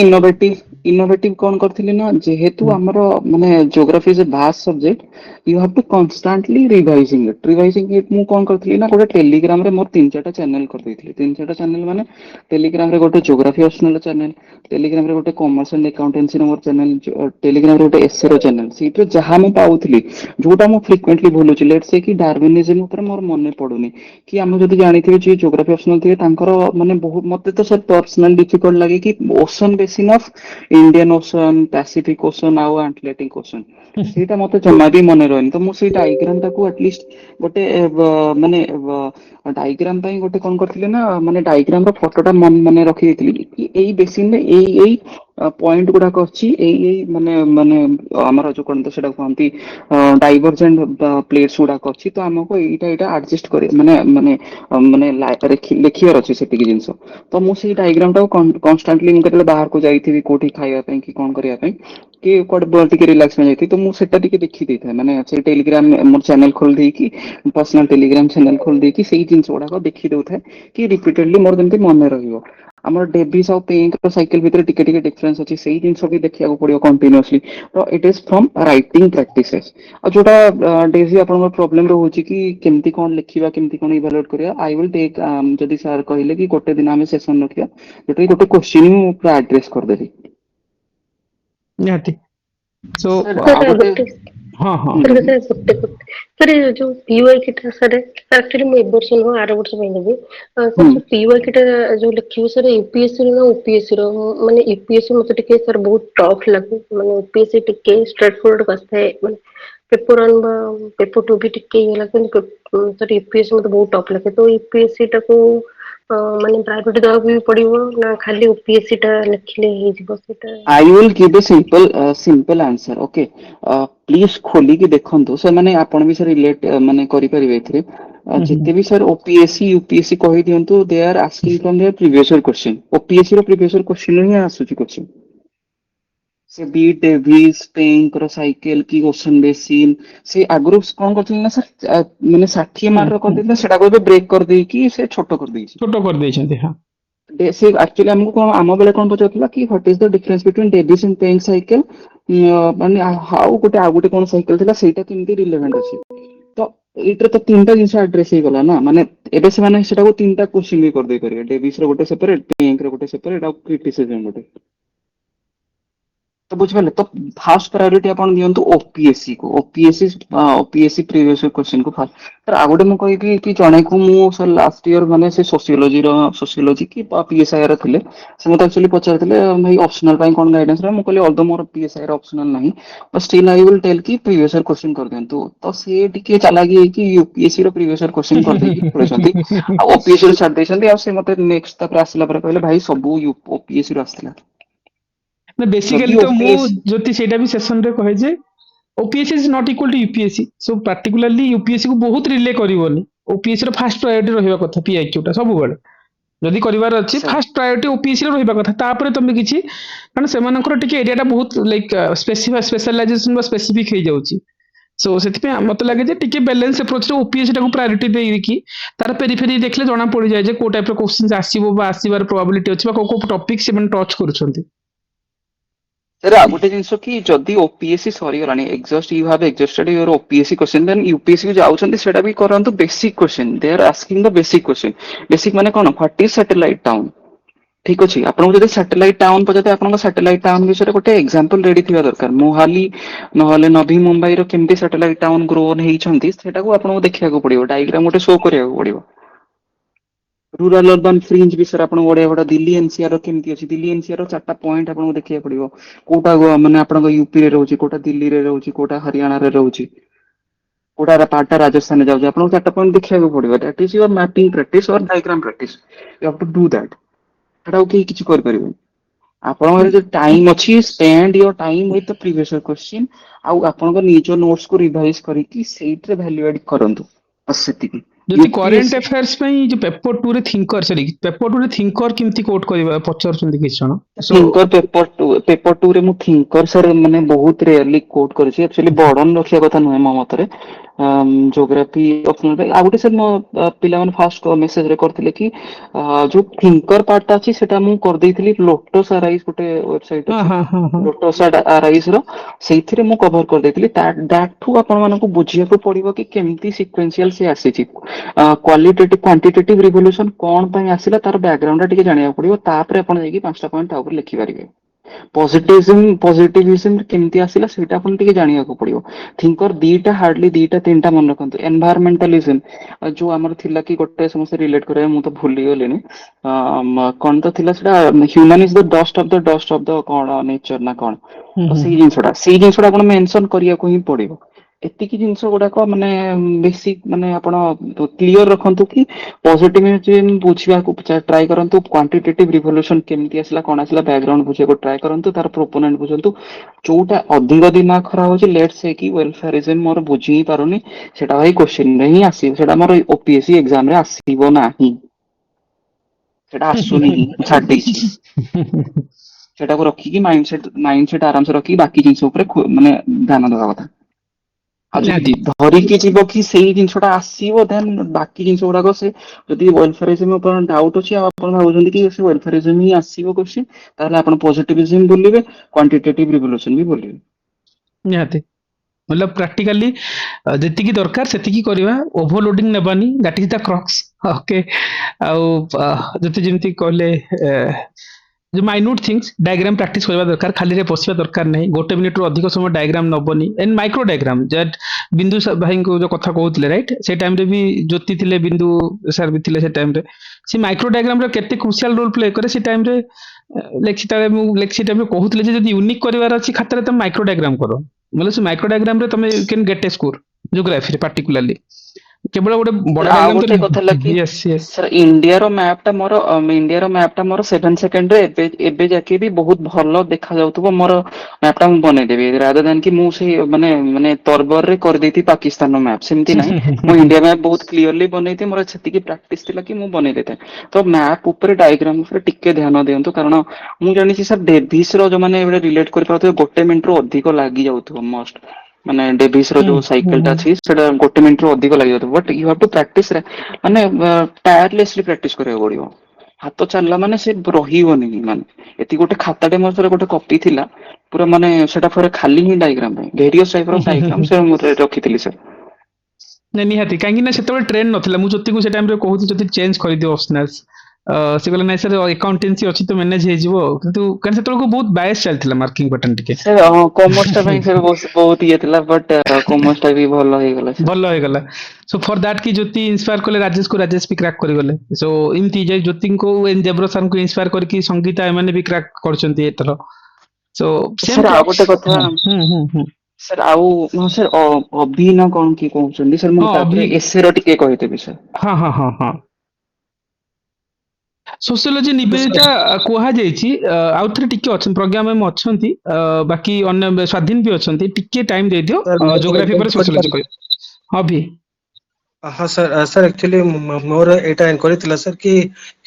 इनोवेटिव कोन करथिली ना जेहेतु हमरो माने geography is a vast subject you have to constantly revising it मु कोन करथिली ना गोटे टेलीग्राम रे मोर 3-4टा चैनल कर देथिली 3-4टा चैनल माने टेलीग्राम रे गोटे ज्योग्राफी ऑप्शनल चैनल टेलीग्राम रे गोटे कॉमर्स एंड अकाउंटेंसी रो मोर चैनल टेलीग्राम रे गोटे एसए रो चैनल सीट जहां मु पाउथिली जोटा मु फ्रीक्वेंटली भूलुची लेट्स से कि डार्विनिज्म ऊपर मोर मने पडुनी कि हम जदि जानिथिबे जे ज्योग्राफी ऑप्शनल थिबे तांकर माने बहुत मते तो सर पर्सनल डिफिकल्ट लागे कि ocean basin of Indian ocean Pacific ocean आउ अटलांटिक ओशन सेटा मते जमा भी मने रहनी तो मु से डायग्राम ताको एटलीस्ट गोटे माने डायग्राम पई गोटे कोन करथिले ना माने डायग्राम रो फोटोटा मन माने रखि देथिली कि एई बेसिन रे एई पॉइंट गुडा को अछि एई माने माने हमर जो कोन तो सेटा कहंती डाइवर्जेंट प्लेट्स गुडा को अछि तो हमको एटा एडजस्ट करे माने माने माने लिखियार अछि सेति जिंस तो मु से डायग्राम टा कांस्टेंटली मु बाहर को जाईथि कोठी खाइबा पई कि कोन करिया पई कि कोड टिके रिलैक्स में जाईथि तो मु सेटा टिके देखि देथाय माने से टेलीग्राम मोर चैनल खोल देई कि पर्सनल टेलीग्राम चैनल खोल देई कि सेही जिंस गुडा को देखि देउथाय कि रिपीटेडली मोर जेंति मन रहियो हमर डेविस और पेंक साइकिल भीतर टिके टिके डिफरेंस अछि सेही जिंस भी देखिया को पड़ियो कंटीन्यूअसली तो it is from writing practices और जोटा डेजी आपन प्रॉब्लम रहउची कि केमती कोन लिखिबा केमती कोन इवैल्यूएट करिया आई विल टेक जदी सर कहिले कि गोटे दिन हमें सेशन रखिया जोटा गोटे क्वेश्चन ही पूरा एड्रेस कर देली निहाती सो सर आ सर गोटे गोटे हाँ हाँ सर गोटे सर जो पीवाई किटा सर एक्चुअली मैं वर्ष नो 8 वर्ष में देबी सर जो पीवाई किटा जो लिखियो सर यूपीएससी रो ओपीएससी रो माने यूपीएससी मते टिके सर बहुत टफ लागे माने यूपीएससी टिके स्ट्रेट फॉरवर्ड कसथे माने पेपर 1 बा पेपर 2 भी टिके ये लागे सर यूपीएससी मते बहुत टफ लागे तो यूपीएससी टा को ମାନେ ପ୍ରାୟୋରିଟି ଦେବାକୁ ବି ପଡିବ ନା ଖାଲି ଓପିଏସସି ଟା ଲେଖିଲେ ହେଇଯିବ ସେଟା? I will give a simple answer. Okay. Please खोलिକି ଦେଖନ୍ତୁ ସେମାନେ ଆପଣ ବି ସାର୍ ରିଲେଟ ମାନେ କରିପାରିବେ ଏଥିରେ ଯେତେ ବି ସାର୍ ଓପିଏସସି ୟୁପିଏସସି କହିଦିଅନ୍ତୁ they are asking from their previous year question OPSC ର ପ୍ରିଭିୟସ୍ ଇୟର କ୍ୱେଶ୍ଚିନ୍ ହିଁ ଆସୁଛି କ୍ୱେଶ୍ଚିନ୍ ସେ ବି ଡେଭିସ୍ ପେଙ୍କର ସାଇକେଲ କି ଓସନ ବେସିନ୍ ସେ ଆଗରୁ କଣ କରୁଥିଲେ ନା ସାର୍ ମାନେ 60 ମାର୍କ କରିଦେଇଥିଲେ ସେଟାକୁ ଏବେ ବ୍ରେକ୍ କରିଦେଇକି ସେ ଛୋଟ କରିଦେଇଛି ଛୋଟ କରିଦେଇଛନ୍ତି ହଁ ସେ ଆକ୍ଚୁଆଲି ଆମକୁ କଣ ଆମ ବେଳେ କଣ ପଚାରୁଥିଲା କି what is the difference between Davis and Penck cycle ମାନେ ଆଉ ଗୋଟେ କଣ ସାଇକେଲ ଥିଲା ସେଇଟା କେମିତି ରିଲେଭେଣ୍ଟ ଅଛି ତ ଏଇଟାରେ ତ ତିନିଟା ଜିନିଷ ଆଡ୍ରେସ ହେଇଗଲା ନା ମାନେ ଏବେ ସେମାନେ ସେଟାକୁ ତିନିଟା କୋଶ୍ଚିନ୍ ବି କରିଦେଇ ପାରିବେ ଡେଭିସ୍ ର ଗୋଟେ ସେପାରେଟ ପେଙ୍କ ର ଗୋଟେ ସେପାରେଟ ଆଉ କ୍ରିଟିସିଜମ ଗୋଟେ तो बुझिपारे तो फास्ट प्रायोरिटी आपण दियंतु ओपीएससी को ओपीएससी प्रीवियस क्वेश्चन को फास्ट सर आ गोटे मु कहि कि जणे को मु सर लास्ट ईयर माने से सोशियोलॉजी की पीएसआई रे थिले से मते एक्चुअली पचारथिले भाई ऑप्शनल पई कोन गाइडेंस रे मु कहली ऑल्दो मोर पीएसआई रे ऑप्शनल नहीं but still I will tell कि प्रीवियस क्वेश्चन कर दियंतु तो से टिके चालागी कि यूपीएससी रो प्रीवियस क्वेश्चन कर देकी पळेसंती आ ओपीएससी रो छाड़ देछंती आ से मते नेक्स्ट तापर आसिला पर कहले भाई सब ओपीएससी रो आस्थिला ना बेसिकली जदि तो मु ओपीएससी ज्योति सेटा भी सेशन रे कहे जे OPSC is not equal to UPSC so particularly UPSC को बहुत रिले करबोनी ओपीएससी रो फास्ट प्रायोरिटी रहबा कथा पीआईक्यू टा सब बेले जदि करिवार अछि सर फास्ट प्रायोरिटी ओपीएससी रो रहबा कथा तापरे तमे किछि कारण सेमानकर टिके एरिया टा बहुत लाइक स्पेशलाइजेशन बा स्पेसिफिक हे जाउची सो सेति मते लागे जे टिके बैलेंस अप्रोच रे ओपीएससी टा को प्रायोरिटी देई कि तार पेरिफेरी देखले जणा पड़ी जाय जे को टाइप रो क्वेश्चंस आसीबो बा आसीबार प्रोबेबिलिटी अछि बा को टॉपिक से मन टच करूछंती सर आ गोटे जिंस कि जदि ओपीएससी सरी गलानी exhaust you have exhausted your OPSC question then UPSC को जाउछंती सेटा भी करंतु basic question they are asking the basic question basic माने कोन व्हाट इज सैटेलाइट टाउन ठीक अछि आपन जदि सैटेलाइट टाउन पजते आपन सैटेलाइट टाउन विषय गोटे एग्जांपल रेडी थिबा दरकार मोहाली नहले नवी मुंबई रो केमती सैटेलाइट टाउन ग्रोन हेइछंती सेटा को आपन देखिया को पड़िबो डायग्राम गोटे शो करिया को पड़िबो रूरल अर्बन फ्रिंज विषय आपण ओडे ओडा दिल्ली एनसीआर रो केमती अछि दिल्ली एनसीआर रो चारटा पॉइंट आपण देखिया पड़िबो कोटा माने आपण यूपी रे रहउची कोटा दिल्ली रे रहउची कोटा हरियाणा रे रहउची कोटा पार्टा राजस्थान रे जाउची आपण चारटा पॉइंट देखिया को पड़िबो that is your mapping practice और diagram practice you have to do that सेटा के किछि कर परिबो आपण जो टाइम अछि spend your time with the previous question आउ आपण निजो नोट्स को रिवाइज करिकि सेट रे वैल्यू एड करंतु बस सेतिकी जति करंट अफेयर्स पई जो पेपर 2 रे थिंकर सॉरी पेपर 2 रे थिंकर किमती कोट करबा पचर छथि किछ जण सो थिंकर पेपर 2 रे मु थिंकर सर माने बहुत रेयरली कोट करछि एक्चुअली बर्डन रखिया कथा नुहे मो मतरे ज्योग्राफी ऑप्शनल पे आ गुटे सर मो पिला मन फास्ट मेसेज रे करथिले कि जो थिंकर पार्ट अछि सेटा मु कर देइथिली लोटस आरआईज गुटे वेबसाइट हां अछि हां हां हां लोटस आरआईज रो सेइथिरे मु कवर कर देइथिली दैट थ्रू आपण मानन को बुझिया को पड़िबो कि केमती सीक्वेंशियल से आसीची क्वालिटेटिव क्वांटिटेटिव रिवोल्यूशन कोन पई आसिला तार बैकग्राउंड टिके जानिया पड़िबो तापरे आपण जेकी पांचटा पॉइंट ता ऊपर लिखि परिबे पॉजिटिविज्म केमती आसिला सेटा आपण टिके जानिया को पड़िबो थिंकर दीटा हार्डली दीटा तीनटा मन रखंतु एनवायरमेंटलिज्म जो हमर थिला कि गोटे समस्या रिलेट करे मु तो भूली गेलेनी कोन तो थिला सेटा human is the dust of the cone nature ना कोन तो सेई जिंसडा आपण मेंशन करिया को ही पड़िबो एतिकी जिंस गुडाक माने बेसिक माने आपण क्लियर रखंतु कि पॉजिटिविज्म बुझिया को ट्राई करंतु क्वांटिटेटिव रिवोल्यूशन केमती आसला कोन आसला बैकग्राउंड बुझिया को ट्राई करंतु तार प्रोपोनेंट बुझंतु जोटा अधिक दिमाग खरा होची लेट्स से कि वेलफेयरिज्म मोर बुझी पारुनी सेटा भाई क्वेश्चन रे ही आसी सेटा मोर ओपीएससी एग्जाम रे आसीबो नाही सेटा आसुनी छाड़ देछि सेटा को रखी कि माइंडसेट आराम से रखी बाकी जिंस ऊपर माने ध्यान देवा कथा निहाती धरिकी जीव कि सेई जिनसटा आसीबो देन बाकी जिनस गुडाक से जदि वेलफेयरिज्म ऊपर डाउट अछि आपण भाबुछन्ती कि से वेलफेयरिज्म ही आसीबो क्वेश्चन ताले आपण पॉजिटिविज्म बोलिबे क्वांटिटेटिव रिवोल्यूशन भी बोलिबे निहाती मतलब प्रैक्टिकली जेतिकी दरकार सेतिकी करबा ओवरलोडिंग नेबानी that is the crux okay आउ जति जेमती कहले जो माइन्यूट थिंग्स डायग्राम प्रैक्टिस करबा दरकार खाली रे बसिबा दरकार नहीं गोटे मिनिट रो अधिक समय डायग्राम नबनी एंड माइक्रो डायग्राम दैट बिंदु भाई को जो कथा कहउतले राइट से टाइम रे भी ज्योति थिले बिंदु सर भी थिले से टाइम रे से माइक्रो डायग्राम रे केते क्रुशियल रोल प्ले करे से टाइम रे लेक्सी टाइम रे कहउतले जे जदी यूनिक करबार अछि खातर त माइक्रो डायग्राम करो मतलब से माइक्रो डायग्राम रे तमे you can get A score geography रे पार्टिकुलरली କେବଳ ଗୋଟେ ବଡ ଆଉ ଡାଇଗ୍ରାମ ଗୋଟେ କଥା ହେଲା କି ୟେସ୍ ୟେସ୍ ସାର୍ ଇଣ୍ଡିଆର ମ୍ୟାପଟା ମୋର 7 ସେକେଣ୍ଡରେ ଏବେ ଯାକେ ବି ବହୁତ ଭଲ ଦେଖା ଯାଉଥିବ ମୋର ମ୍ୟାପଟା ମୁଁ ବନେଇଦେବି ରାଦର ଦ୍ୟାନ କି ମୁଁ ସେଇ ମାନେ ତରବରରେ କରିଦେଇଥିବି ପାକିସ୍ତାନର ମ୍ୟାପ ସେମିତି ନାହିଁ। ମୁଁ ଇଣ୍ଡିଆ ମ୍ୟାପ ବହୁତ କ୍ଲିୟରଲି ବନେଇଥିଲି ମୋର ସେତିକି ପ୍ରାକ୍ଟିସ ଥିଲା କି ମୁଁ ବନେଇ ଦେଇଥାଏ। ତ ମ୍ୟାପ ଉପରେ ଡାଇଗ୍ରାମ ଉପରେ ଟିକେ ଧ୍ୟାନ ଦିଅନ୍ତୁ କାରଣ ମୁଁ ଜାଣିଛି ସାର୍ ଡେଭିସ ର ଯୋଉମାନେ ଏବେ ରିଲେଟ କରିପାରୁଥିବେ 1 ମିନିଟରୁ ଅଧିକ ଲାଗି ଯାଉଥିବ ମଷ୍ଟ ମାନେ ଡେଭିସ ର ଯୋଉ ସାଇକେଲ ଟା ଅଛି ସେଟା 1 ମିନିଟରୁ ଅଧିକ ଲାଗି ଯାଉଥିବ but you have to practice ମାନେ ଟାୟାରଲେସଲି ପ୍ରାକ୍ଟିସ କରିବାକୁ ପଡିବ। ହାତ ଚାଲିଲା ମାନେ ସେ ରହିବନି ମାନେ ଏତି ଗୋଟେ ଖାତାଟେ ମୋର ଥରେ ଗୋଟେ କପି ଥିଲା ପୁରା ମାନେ ସେଟା ପୁରା ଖାଲି ହିଁ ଡାଇଗ୍ରାମ ପାଇଁ ଭେରିୟସ୍ ଟାଇପ ର ଡାଇଗ୍ରାମ ସେ ମୁଁ ରଖିଥିଲି ସାର୍। ନାଇଁ ନିହାତି କାହିଁକି ନା ସେତେବେଳେ ଟ୍ରେଣ୍ଡ ନଥିଲା ମୁଁ ଜ୍ୟୋତିକୁ ସେ ଟାଇମରେ କହୁଥିଲି ଯଦି ଚେଞ୍ଜ କରିଦିଅ ଅପସନାଲ୍ସ ସେ କହିଲେ ନାଇଁ ସାର୍ ଆକାଉଣ୍ଟାନ୍ସି ଅଛି ତ ମ୍ୟାନେଜ ହେଇଯିବ ଆଉ କିନ୍ତୁ କାରଣ ସେତେବେଳକୁ ବହୁତ ବାୟସ ଚାଲିଥିଲା ମାର୍କିଂ ପାଟର୍ନ ଟିକେ ସାର୍ କମର୍ସ ଟା ପାଇଁ ସାର୍ ବହୁତ ଇଏ ଥିଲା ବଟ୍ କମର୍ସ ଟା ବି ଭଲ ହେଇଗଲା ସାର୍। ଭଲ ହେଇଗଲା ସୋ ଫର ଦ୍ୟାଟ କି ଜ୍ୟୋତି ଇନ୍ସପାୟାର କଲେ ରାଜେଶକୁ ରାଜେଶ ବି କ୍ରାକ୍ କରିଗଲେ ସୋ ଏମିତି ଯେ ଜ୍ୟୋତିଙ୍କୁ ଏନ୍ ଦେବ୍ର ସାର୍ଙ୍କୁ ଇନ୍ସପାୟାର କରିକି ସଙ୍ଗୀତା ଏମାନେ ବି କ୍ରାକ୍ କରୁଛନ୍ତି ଏଥର ସୋ ସେମ୍ ସାର୍ ଆଉ ଗୋଟେ କ୍ରାଫ୍ଟ କଥା ହୁଁ ସାର୍ ଆଉ ହଁ ସାର୍ ଅଭି ନା କଣ କିଏ କହୁଛନ୍ତି ସାର୍ ମୁଁ ହଁ ତାପରେ ଏସେ ର ଟିକେ କହିଦେବି ସାର୍। ହଁ ସୋସିଓଲୋଜି ତ ସାର୍ ନିବେଦିତା କୁହାଯାଇଛି ଆଉ ଥରେ ଟିକେ ଅଛନ୍ତି ପ୍ରଜ୍ଞା ମ୍ୟାମ୍ ଅଛନ୍ତି ବାକି ଅନ୍ୟ ସ୍ୱାଧୀନ ବି ଅଛନ୍ତି ଟିକେ ଟାଇମ ଦେଇଦିଅ ସାର୍ ମୁଁ ଜୋଗ୍ରାଫି ପରେ ସୋସିଓଲୋଜି କରିପାରିବି? କହିବ ହଁ ଭି ହଁ ସାର୍ ଆକ୍ଚୁଆଲି ମୋର ଏଇଟା ଏନକ୍ୱାରି ଥିଲା ସାର୍ କି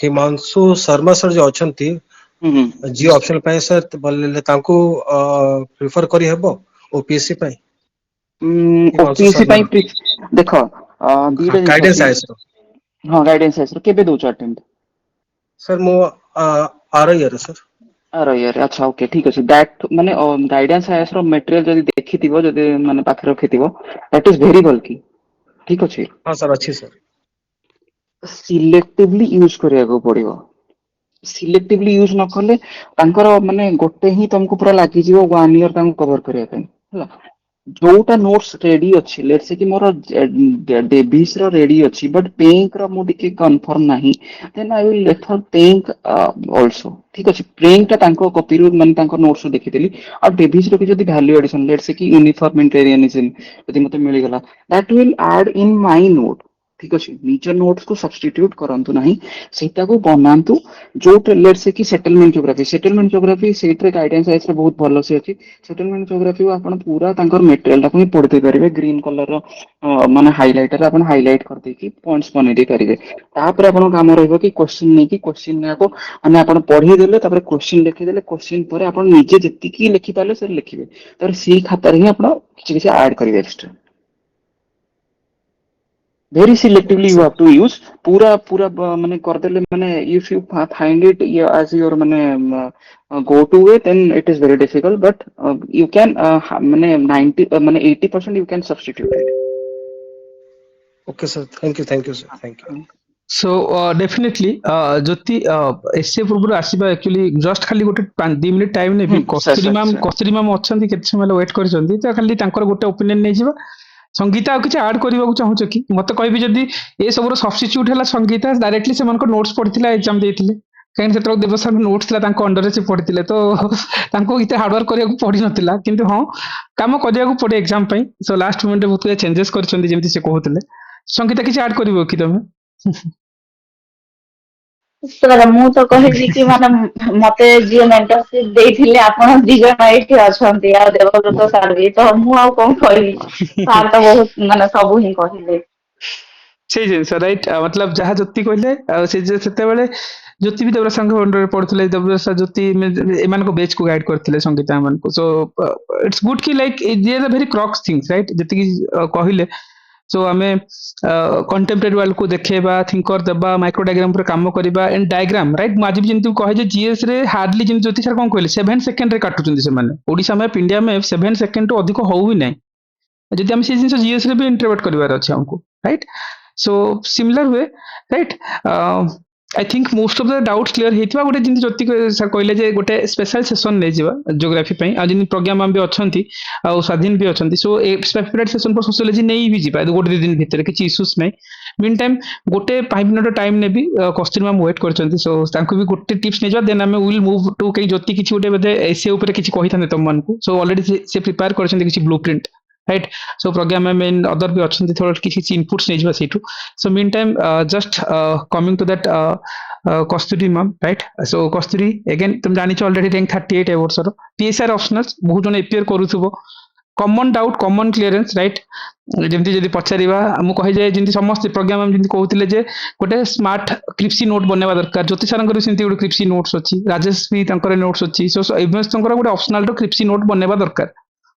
ହିମାଂଶୁ ଶର୍ମା ସାର୍ ଯୋଉ ଅଛନ୍ତି ହୁଁ ହୁଁ ଜିଓ ଅପସନ ପାଇଁ ସାର୍ ବୋଲେ ତାଙ୍କୁ ପ୍ରିଫର କରିହେବ ଓପିଏସସି ପାଇଁ ହିମାଂଶୁ ଓପିଏସସି ଶର୍ମା ପାଇଁ ଦେଖ ଦିଟା ଜିନିଷ ଗାଇଡେନ୍ସ ଅଛି। ଆଇଏସ୍ ର ହଁ ଗାଇଡେନ୍ସ ଆସିବ କେବେ ଦଉଛ ଆଟେମ୍ପ୍ଟ? ସାର୍ ମୁଁ ଆର ଇୟର ସାର୍ ଆର ଇୟର ଆଚ୍ଛା ଓକେ ଠିକ ଅଛି ଦ୍ୟାଟ ମାନେ ଗାଇଡାନ୍ସ ଆଇଏସ୍ ର ମେଟେରିଆଲ ଯଦି ଦେଖିଥିବ ଯଦି ମାନେ ପାଖରେ ରଖିଥିବ ଦ୍ୟାଟ ଇଜ ଭେରି ବଲ୍କି ଠିକ ଅଛି। ହଁ ସାର୍ ଅଛି ସାର୍ ସିଲେକ୍ଟିଭଲି ୟୁଜ କରିବାକୁ ପଡିବ। ସିଲେକ୍ଟିଭଲି ୟୁଜ ନ କଲେ ତାଙ୍କର ମାନେ ଗୋଟେ ହିଁ ତମକୁ ପୁରା ଲାଗିଯିବ 1 ଇୟର ତାଙ୍କୁ କଭର କରିବା ପାଇଁ ହେଲା। ଯୋଉଟା ନୋଟସ ରେଡି ଅଛି ଲେଟ୍ସ ସେ କି ମୋର ଡେଭିସ ର ରେଡି ଅଛି ବଟ୍ ପେଙ୍କ ର ମୁଁ ଟିକେ କନଫର୍ମ ନାହିଁ then I will refer Penck also ଠିକ ଅଛି ପେଙ୍କ ଟା ତାଙ୍କ କପିରୁ ମାନେ ତାଙ୍କ ନୋଟ୍ସ ରୁ ଦେଖିଥିଲି ଆଉ ଡେଭିସ ର ବି ଯଦି ଭାଲ୍ୟୁ ଆଡିସନ ଲେଟ୍ସ ସେ କି ୟୁନିଫର୍ମିଟେରିଆନିଜିମ ଯଦି ମତେ ମିଳିଗଲା that will add in my note ଠିକ ଅଛି ନିଜ ନୋଟ୍ସ କୁ ସବଷ୍ଟିଟ୍ୟୁଟ କରନ୍ତୁ ନାହିଁ ସେଇଟାକୁ ବନାନ୍ତୁ ଯୋଉଟା ଲେଟ୍ସ ସେ କି ସେଟଲମେଣ୍ଟ ଜୋଗ୍ରାଫି ସେଇଥିରେ ଗାଇଡାନ୍ସ ଆଇଏସ୍ ରେ ବହୁତ ଭଲ ସେ ଅଛି। ସେଟଲମେଣ୍ଟ ଜୋଗ୍ରାଫି ଆପଣ ପୁରା ତାଙ୍କର ମେଟେରିଆଲ ଟାକୁ ହିଁ ପଢିଦେଇ ପାରିବେ ଗ୍ରୀନ କଲର ର ମାନେ ହାଇଲାଇଟର ଆପଣ ହାଇଲାଇଟ କରିଦେଇକି ପଏଣ୍ଟସ ବନେଇ ଦେଇ ପାରିବେ। ତାପରେ ଆପଣଙ୍କ କାମ ରହିବ କି କୋଶ୍ଚିନ୍ ନେଇକି କୋଶ୍ଚିନ୍ କୁ ମାନେ ଆପଣ ପଢେଇ ଦେଲେ ତାପରେ କୋଶ୍ଚିନ୍ ଲେଖିଦେଲେ କୋଶ୍ଚିନ୍ ପରେ ଆପଣ ନିଜେ ଯେତିକି ଲେଖିପାରିଲେ ସେ ଲେଖିବେ। ତାପରେ ସେଇ ଖାତାରେ ହିଁ ଆପଣ କିଛି କିଛି ଆଡ କରିବେ extra. Very selectively you sir have to use ପୁରା ମାନେ କରିଦେଲେ ମାନେ ଇଫ ୟୁ ଫାଇଣ୍ଡ ଇଟ ଆଜ ୟୁର ମାନେ go to way then it is very difficult but you can ମାନେ 80% you can substitute it। Okay sir thank you sir thank you so definitely ଯଦି SA ପୂର୍ବରୁ ଆସିବା ଆକ୍ଚୁଆଲି ଜଷ୍ଟ ଖାଲି ଗୋଟେ 2 minute time ନେବି sir sir sir Kasturi ma'am ଅଛନ୍ତି କେତେ ସମୟ ହେଲା ୱେଟ୍ କରିଛନ୍ତି ତ ଖାଲି ତାଙ୍କର ଗୋଟେ ଓପିନିଅନ ନେଇଯିବା। ସଙ୍ଗୀତା ଆଉ କିଛି ଆଡ୍ କରିବାକୁ ଚାହୁଁଛ କି ମତେ କହିବି ଯଦି ଏ ସବୁର ସବଷ୍ଟିଚ୍ୟୁଟ ହେଲା ସଙ୍ଗୀତା ଡାଇରେକ୍ଟଲି ସେମାନଙ୍କ ନୋଟ୍ସ ପଢିଥିଲା ଏକ୍ଜାମ ଦେଇଥିଲେ କାହିଁକି ସେତେବେଳେ ଦେବସାର ନୋଟ୍ସ ଥିଲା ତାଙ୍କ ଅଣ୍ଡରରେ ସେ ପଢିଥିଲେ ତ ତାଙ୍କୁ ଏତେ ହାର୍ଡୱାର୍କ କରିବାକୁ ପଡିନଥିଲା କିନ୍ତୁ ହଁ କାମ କରିବାକୁ ପଡେ ଏକ୍ଜାମ ପାଇଁ ସୋ ଲାଷ୍ଟ ମୋମେଣ୍ଟରେ ବହୁତ କିଛି ଚେଞ୍ଜେସ୍ କରିଛନ୍ତି ଯେମିତି ସେ କହୁଥିଲେ ସଙ୍ଗୀତା କିଛି ଆଡ୍ କରିବ କି ତମେ? ସାର୍ ମୁଁ ତ କହିବି କି ମାନେ ମତେ ଯିଏ ମେଣ୍ଟରସିପ ଦେଇଥିଲେ ଆପଣ ଦି ଜଣ ଏଇଠି ଅଛନ୍ତି ଆଉ ଦେବବ୍ରତ ସାର୍ ବି ତ ମୁଁ ଆଉ କଣ କହିବି ସାର୍ ତ ବହୁତ ମାନେ ସବୁ ହିଁ କହିଲେ। ସେଇ ଜିନିଷ ରାଇଟ୍ ମତଲବ ଯାହା ଜ୍ୟୋତି କହିଲେ ଆଉ ସେ ସେତେବେଳେ ଜ୍ୟୋତି ବି ଦେବରାଜ ସାରଙ୍କ ଅଣ୍ଡରରେ ପଢୁଥିଲେ ଦେବରାଜ ସାର ଜ୍ୟୋତି ଏମାନଙ୍କ ବେଚ୍ କୁ ଗାଇଡ କରିଥିଲେ ସଙ୍ଗୀତା ମାନଙ୍କୁ ସୋ ଇଟ୍ସ ଗୁଡ୍ କି like this are very crux things right ଯେତିକି କହିଲେ ସୋ ଆମେ କଣ୍ଟେମ୍ପରାରୀ ୱାର୍ଲଡ କୁ ଦେଖେଇବା ଥିଙ୍କର ଦେବା ମାଇକ୍ରୋ ଡାଇଗ୍ରାମ ଉପରେ କାମ କରିବା ଏଣ୍ଡ ଡାଇଗ୍ରାମ ରାଇଟ୍ ମୁଁ ଆଜି ବି ଯେମିତି କହେ ଯେ ଜିଏସ୍ ରେ ହାର୍ଡଲି ଯେମିତି ଜ୍ୟୋତି ସାର୍ କଣ କହିଲେ 7 ସେକେଣ୍ଡରେ କାଟୁଛନ୍ତି ସେମାନେ ଓଡିଶା ମ୍ୟାପ ଇଣ୍ଡିଆ ମ୍ୟାପ 7 ସେକେଣ୍ଡରୁ ଅଧିକ ହଉ ହି ନାହିଁ ଯଦି ଆମେ ସେ ଜିନିଷ ଜିଏସ୍ ରେ ବି ଇଣ୍ଟରପ୍ରେଟ କରିବାର ଅଛି ଆମକୁ ରାଇଟ୍ ସୋ ସିମିଲାର ହୁଏ right I think most of the doubts clear ହେଇଥିବା ଗୋଟେ ଯେମିତି ଜ୍ୟୋତି ସାର୍ କହିଲେ ଯେ ଗୋଟେ ସ୍ପେଶାଲ ସେସନ ନେଇଯିବା ଜୋଗ୍ରାଫି ପାଇଁ ଆଉ ଯେମିତି ପ୍ରଜ୍ଞା ମ୍ୟାମ୍ ବି ଅଛନ୍ତି ଆଉ ସ୍ୱାଧୀନ ବି ଅଛନ୍ତି ସୋ ଏ ସେପାରେଟ ସେସନ ଫର ସୋସିଓଲୋଜି ନେଇ ବି ଯିବା ଗୋଟେ 2 ଦିନ ଭିତରେ କିଛି ଇସ୍ୟୁସ୍ ନାହିଁ ମିନ୍ ଟାଇମ୍ ଗୋଟେ 5 ମିନିଟ୍ ଟାଇମ ନେବି କସ୍ତୁରୀ ମ୍ୟାମ୍ ୱେଟ୍ କରିଛନ୍ତି ସୋ ତାଙ୍କୁ ବି ଗୋଟେ ଟିପ୍ସ ନେଇଯିବା ଦେନ୍ ଆମେ ୱିଲ୍ ମୁଭ୍ ଟୁ କେହି ଜ୍ୟୋତି କିଛି ଗୋଟେ ବୋଧେ ଏସିଆ ଉପରେ କିଛି କହିଥାନ୍ତେ ତମମାନଙ୍କୁ ସୋ ଅଲରେଡି ସେ ପ୍ରିପେୟାର କରିଛନ୍ତି କିଛି blueprint right so Pragya ma'am in other भी अच्छे थोड़ा किसी इनपुट्स नहीं सेठू so meantime just coming to that Kasturi ma'am right so Kasturi again तुम जानी ऑलरेडी रैंक 38 ए वर्षर पीएसआर ऑप्शनल्स बहुत जन एपीआर करूथबो common doubt common clearance right जमती जदि पचारिबा मु कहि जाय जमती समस्त प्रोग्राम हम जमती कहउतिले जे गोटे स्मार्ट क्रिप्सी नोट बनेवा दरकार ज्योति सरंकर सेमती गोटे क्रिप्सी नोट्स अछि राजेश भी तंकर नोट्स अछि सो एमएस तंकर गोटे ऑप्शनल रो क्रिप्सी नोट बनेवा दरकार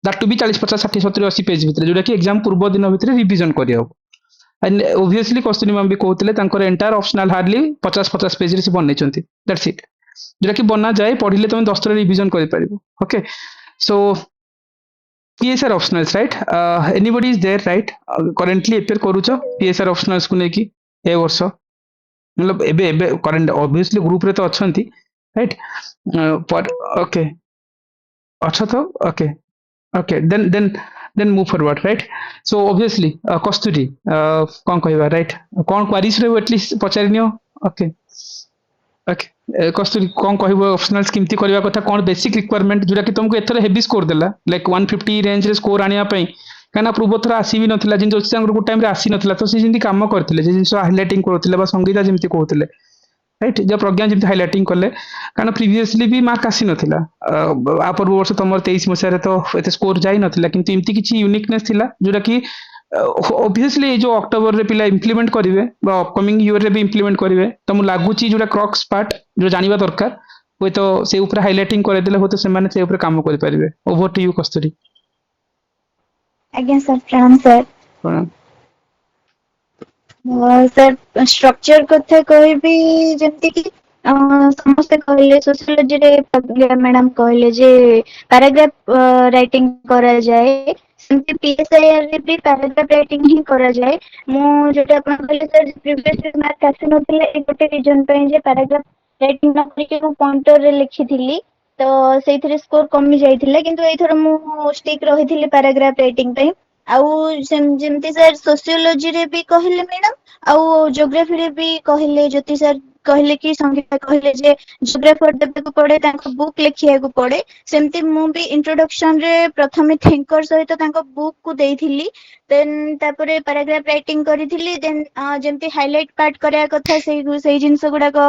दैट टू बी 40 50 60 70 80 पेज भितर जोटा कि एग्जाम पूर्व दिन भितर रिवीजन करियो एंड ऑब्वियसली कस्तूरी मैम भी कहउतिले तंकर एंटायर ऑप्शनल हार्डली 50 50 पेज रे से बनै छथि दैट्स इट जोटा कि बना जाए पढिले तुम 10 थर रिवीजन करि परिबो okay so PSR optionals, right? Anybody is there, right? Currently appear करूଛ PSR optionals को नेकी ए वर्ष मतलब एबे एबे करंट ऑब्वियसली ग्रुप रे तो अछंती राइट पर ओके अच्छा तो okay okay then move forward right so obviously Kasturi कौन कहबा राइट कौन क्वेरीज रे एटलीस्ट पचारिनियो ओके ओके कस्तूरी कौन कहबो ऑप्शनल्स किमती करबा कथा कौन बेसिक रिक्वायरमेंट जोरा कि तुमको एथर हेवी स्कोर देला लाइक 150 रेंज रे स्कोर आनिया पई काना पूर्व थरा आसी भी नथिला जिन जोति संग टाइम रे आसी नथिला तो से जिंदी काम करथिले जे जिंस हाइलाइटिंग करथिले बा संगीता जेमती कहथिले राइट जो प्रज्ञा जेमती हाइलाइटिंग करले काना प्रीवियसली भी मार्क आसी नथिला आ पूर्व वर्ष तमर 23 मसिया रे तो एते स्कोर जाई नथिला किंतु इमती किछि यूनिकनेस थिला जोरा कि ऑब्वियसली जो अक्टोबर रे पिला इंप्लीमेंट करिवे बा अपकमिंग ईयर रे भी इंप्लीमेंट करिवे तो मु लागुची जोरा क्रॉक्स पार्ट जो जानिबा दरकार होय तो से ऊपर हाइलाइटिंग करे देले हो तो से माने से ऊपर काम करि परिवे ओवर टू यू कस्तूरी ଆଜ୍ଞା ସାର୍ ପ୍ରଣାମ ସାର୍ प्रणाम ସାର୍ ଷ୍ଟ୍ରକ୍ଚର କଥା କହିବି ଯେମିତି କି ସମସ୍ତେ କହିଲେ ସୋସିଓଲୋଜିରେ ମ୍ୟାଡାମ କହିଲେ ଯେ ପାରାଗ୍ରାଫ ରାଇଟିଂ କରାଯାଏ ସେମିତି PSIR ରେ ବି ପାରାଗ୍ରାଫ ରାଇଟିଂ ହିଁ କରାଯାଏ ମୁଁ ଯୋଉଟା ଆପଣ କହିଲେ ସାର୍ ପ୍ରିଭିୟସ୍ ମାର୍କ ଆସିନଥିଲା ଏ ଗୋଟେ ରିଜନ ପାଇଁ ଯେ ପାରାଗ୍ରାଫ ରାଇଟିଂ ନ କରିକି ମୁଁ ପଏଣ୍ଟରରେ ଲେଖିଥିଲି ତ ସେଇଥିରେ ସ୍କୋର କମି ଯାଇଥିଲା କିନ୍ତୁ ଏଇଥର ମୁଁ ଷ୍ଟିକ୍ ରହିଥିଲି ପାରାଗ୍ରାଫ ରାଇଟିଂ ପାଇଁ ଆଉ ଯେମିତି ସାର୍ ସୋସିଓଲୋଜିରେ ବି କହିଲେ ମ୍ୟାଡାମ ଆଉ ଜିଓଗ୍ରାଫିରେ ବି କହିଲେ ଜ୍ୟୋତି ସାର୍ କହିଲେ କି ସଂଗୀତା କହିଲେ ଯେ ଜିଓଗ୍ରାଫର ଦେବାକୁ ପଡେ ତାଙ୍କ ବୁକ୍ ଲେଖିବାକୁ ପଡେ ସେମିତି ମୁଁ ବି ଇଣ୍ଟ୍ରୋଡକ୍ସନ ରେ ପ୍ରଥମେ ଥିଙ୍କର ସହିତ ତାଙ୍କ ବୁକ୍ କୁ ଦେଇଥିଲି ଦେନ୍ ତାପରେ ପାରାଗ୍ରାଫ ରାଇଟିଂ କରିଥିଲି ଦେନ୍ ଯେମିତି ହାଇଲାଇଟ ପାର୍ଟ କରିବା କଥା ସେଇ ଜିନିଷ ଗୁଡାକ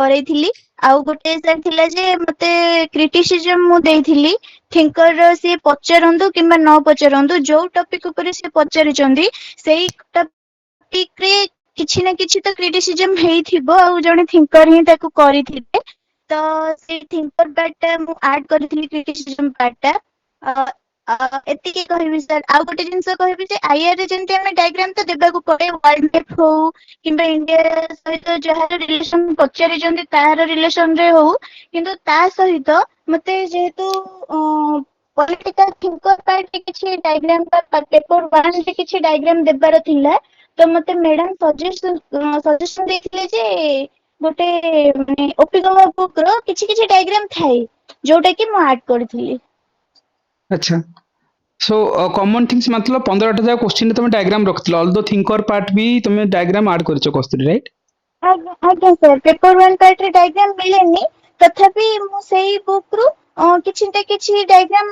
କରେଇଥିଲି ଆଉ ଗୋଟେ ସାର୍ ଥିଲା ଯେ ମତେ କ୍ରିଟିସିଜମ ମୁଁ ଦେଇଥିଲି ଥିଙ୍କର ସିଏ ପଚାରନ୍ତୁ କିମ୍ବା ନ ପଚାରନ୍ତୁ ଯୋଉ ଟପିକ ଉପରେ ସିଏ ପଚାରିଛନ୍ତି ସେଇ ଟପିକ ରେ କିଛି ନା କିଛି ତ କ୍ରିଟିସିଜମ ହେଇଥିବ ଆଉ ଜଣେ ଥିଙ୍କର ହିଁ ତାକୁ କରିଥିବେ ତ ସେଇ ଥିଙ୍କର ପାର୍ଟ ଟା ମୁଁ ଆଡ କରିଥିଲି କ୍ରିଟିସିଜମ ପାର୍ଟ ଟା ଏତିକି କହିବି ସାର୍ ଆଉ ଗୋଟେ ଜିନିଷ କହିବି ଯେ ଆଇଆର ରେ ଯେମିତି ଆମେ ଡାଇଗ୍ରାମ ତ ଦେବାକୁ ପଡେ ୱାର୍ଲଡ ମ୍ୟାପ ହଉ କିମ୍ବା ଇଣ୍ଡିଆ ସହିତ ଯାହାର ରିଲେସନ ପଚାରିଛନ୍ତି ତାହାର ରିଲେସନ ରେ ହଉ କିନ୍ତୁ ତା ସହିତ ମତେ ଯେହେତୁ ପଲିଟିକାଲ ଥିଙ୍କର ପାର୍ଟ କିଛି ଡାଇଗ୍ରାମ ବା ପେପର 1 ରେ କିଛି ଡାଇଗ୍ରାମ ଦେବାର ଥିଲା ତ ମତେ ମ୍ୟାଡାମ ସଜେସନ ଦେଇଥିଲେ ଯେ ଗୋଟେ ମାନେ ଓପି ଗଭା ବୁକ୍ ର କିଛି କିଛି ଡାଇଗ୍ରାମ ଥାଏ ଯୋଉଟା କି ମୁଁ ଆଡ କରିଥିଲି अच्छा सो कॉमन थिंग्स मतलब 15टा जाक क्वेश्चन तुम डायग्राम रखथिल ऑल द थिंकर पार्ट भी तुम डायग्राम ऐड करछो कस्तूरी राइट ଆଜ୍ଞା ସାର୍ ପେପର 1 ପାର୍ଟ ରେ ଡାଇଗ୍ରାମ ମିଳେନି ତଥାପି ମୁଁ ସେଇ ବୁକ୍ ରୁ କିଛି ଡାଇଗ୍ରାମ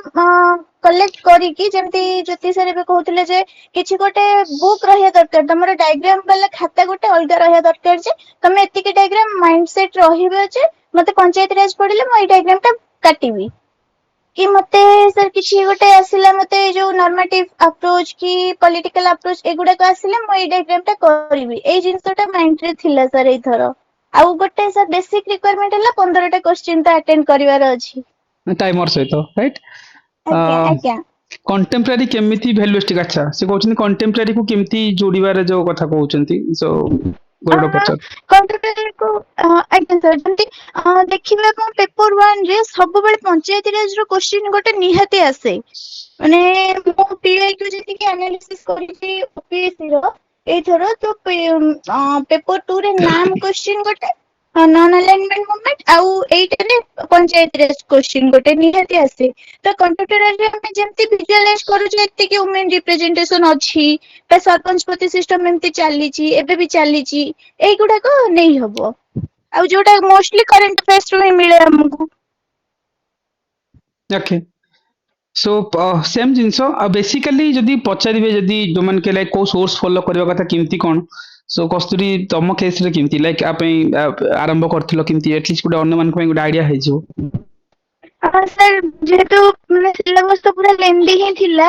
କଲେକ୍ଟ କରିକି ଯେମିତି ଜ୍ୟୋତି ସାର୍ ଏବେ କହୁଥିଲେ ଯେ କିଛି ଗୋଟେ ବୁକ୍ ରହିବା ଦରକାର ତମର ଡାଇଗ୍ରାମ ବାଲା ଖାତା ଗୋଟେ ଅଲଗା ରହିବା ଦରକାର ଯେ ତମେ ଏତିକି ଡାଇଗ୍ରାମ ମାଇଣ୍ଡ ସେଟ ରହିବ ଯେ ମତେ ପଞ୍ଚାୟତ ରାଜ ପଢିଲେ ମୁଁ ଏଇ ଡାଇଗ୍ରାମ ଟା କାଟିବି कि मते सर किसी गोटे आसिला मते जो नॉर्मेटिव अप्रोच की पॉलिटिकल अप्रोच एगुडा को आसिले मो ए डायग्राम टा करबी ए जिंसटा माइंड रे थिला सर एथर आउ गोटे सर बेसिक रिक्वायरमेंट हला 15टा क्वेश्चन ता अटेंड करिवार अछि टाइमर सहित राइट आज्ञा आज्ञा कंटेम्पररी केमिति वैल्यूस्टिक अच्छा से कहउछन कंटेम्पररी को केमिति जोड़ीबार जो कथा कहउछंती सो गोडो पचार कंप्यूटर को आज्ञा सर जंती देखिबा को पेपर 1 रे सब बेले पंचायती राज रो क्वेश्चन गोटे निहाती आसे माने मो पीआई को जति के एनालिसिस करिछि ओपीएससी रो एथरो तो पेपर 2 रे नाम क्वेश्चन गोटे नॉन अलाइनमेंट मूवमेंट आउ 8 रे पंचायती राज क्वेश्चन गोटे निहाती आसे तो कंप्यूटर रे हम जेमति विजुअलाइज करू जे एति के वुमेन रिप्रेजेंटेशन अछि बा सरपंच पति सिस्टम एमति चलीछि एबे भी चलीछि एई गुडा को नहीं हबो आ जोटा मोस्टली करंट अफेयर्स रो ही मिले हमकु ओके सो सेम जिनस बेसिकली जदि पचारे जदि जो मैंने के लाइक को सोर्स फॉलो करबा कथा केमती कोन सो कस्तूरी तुम केस रे केमती लाइक आरंभ करथिलो केमती एटलीस्ट गुटे अन्य मान गुटे आइडिया हे जो सर जेहेतु ମାନେ ସିଲାବସ ତ ପୁରା ଲେନ୍ଦି ହିଁ ଥିଲା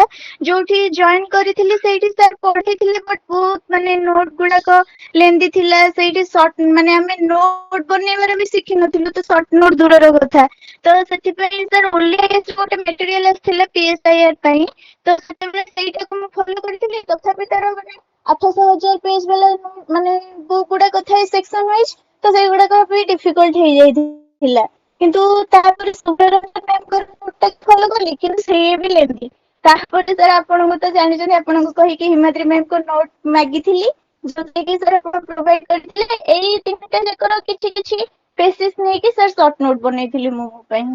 ଯୋଉଠି ଜଏନ୍ କରିଥିଲି ସେଇଠି ସାର୍ ପଢେଇଥିଲେ ବଟ୍ ବହୁତ ମାନେ ନୋଟ ଗୁଡାକ ଲେନ୍ଦି ଥିଲା ସେଇଠି ସର୍ଟ ମାନେ ଆମେ ନୋଟ ବନେଇବାରେ ବି ଶିଖିନଥିଲୁ ତ ସର୍ଟ ନୋଟ ଦୂରର କଥା ତ ସେଥିପାଇଁ ସାର୍ ଓନ୍ଲି ଗୋଟେ ମେଟେରିଆଲ ଆସିଥିଲା PSIR ପାଇଁ ତ ସେତେବେଳେ ସେଇଟାକୁ ମୁଁ ଫଲୋ କରିଥିଲି ତଥାପି ତାର ମାନେ 8,000 ପେଜ ବାଲା ମାନେ ବୁକ୍ ଗୁଡାକ ଥାଏ ସେକ୍ସନ ୱାଇଜ ତ ସେଇଗୁଡାକ ବି ଡିଫିକଲ୍ଟ ହେଇଯାଇଥିଲା କିନ୍ତୁ ତାପରେ ସୁବ୍ରତ ମ୍ୟାମଙ୍କର ନୋଟଟା ଫଲୋ କଲି କିନ୍ତୁ ସେ ବି ଲେନ୍ଦି ତାପରେ ସାର୍ ଆପଣଙ୍କୁ ତ ଜାଣିଛନ୍ତି ଆପଣଙ୍କୁ କହିକି ହିମାଦ୍ରି ମ୍ୟାମଙ୍କ ନୋଟ ମାଗିଥିଲି ଯୋଉଟାକି ସାର୍ ଆପଣ ପ୍ରୋଭାଇଡ କରିଥିଲେ ଏଇ ତିନିଟା ଯାକର କିଛି କିଛି ବେସିସ୍ ନେଇକି ସାର୍ ସର୍ଟ ନୋଟ ବନେଇଥିଲି ମୁଁ ମୋ ପାଇଁ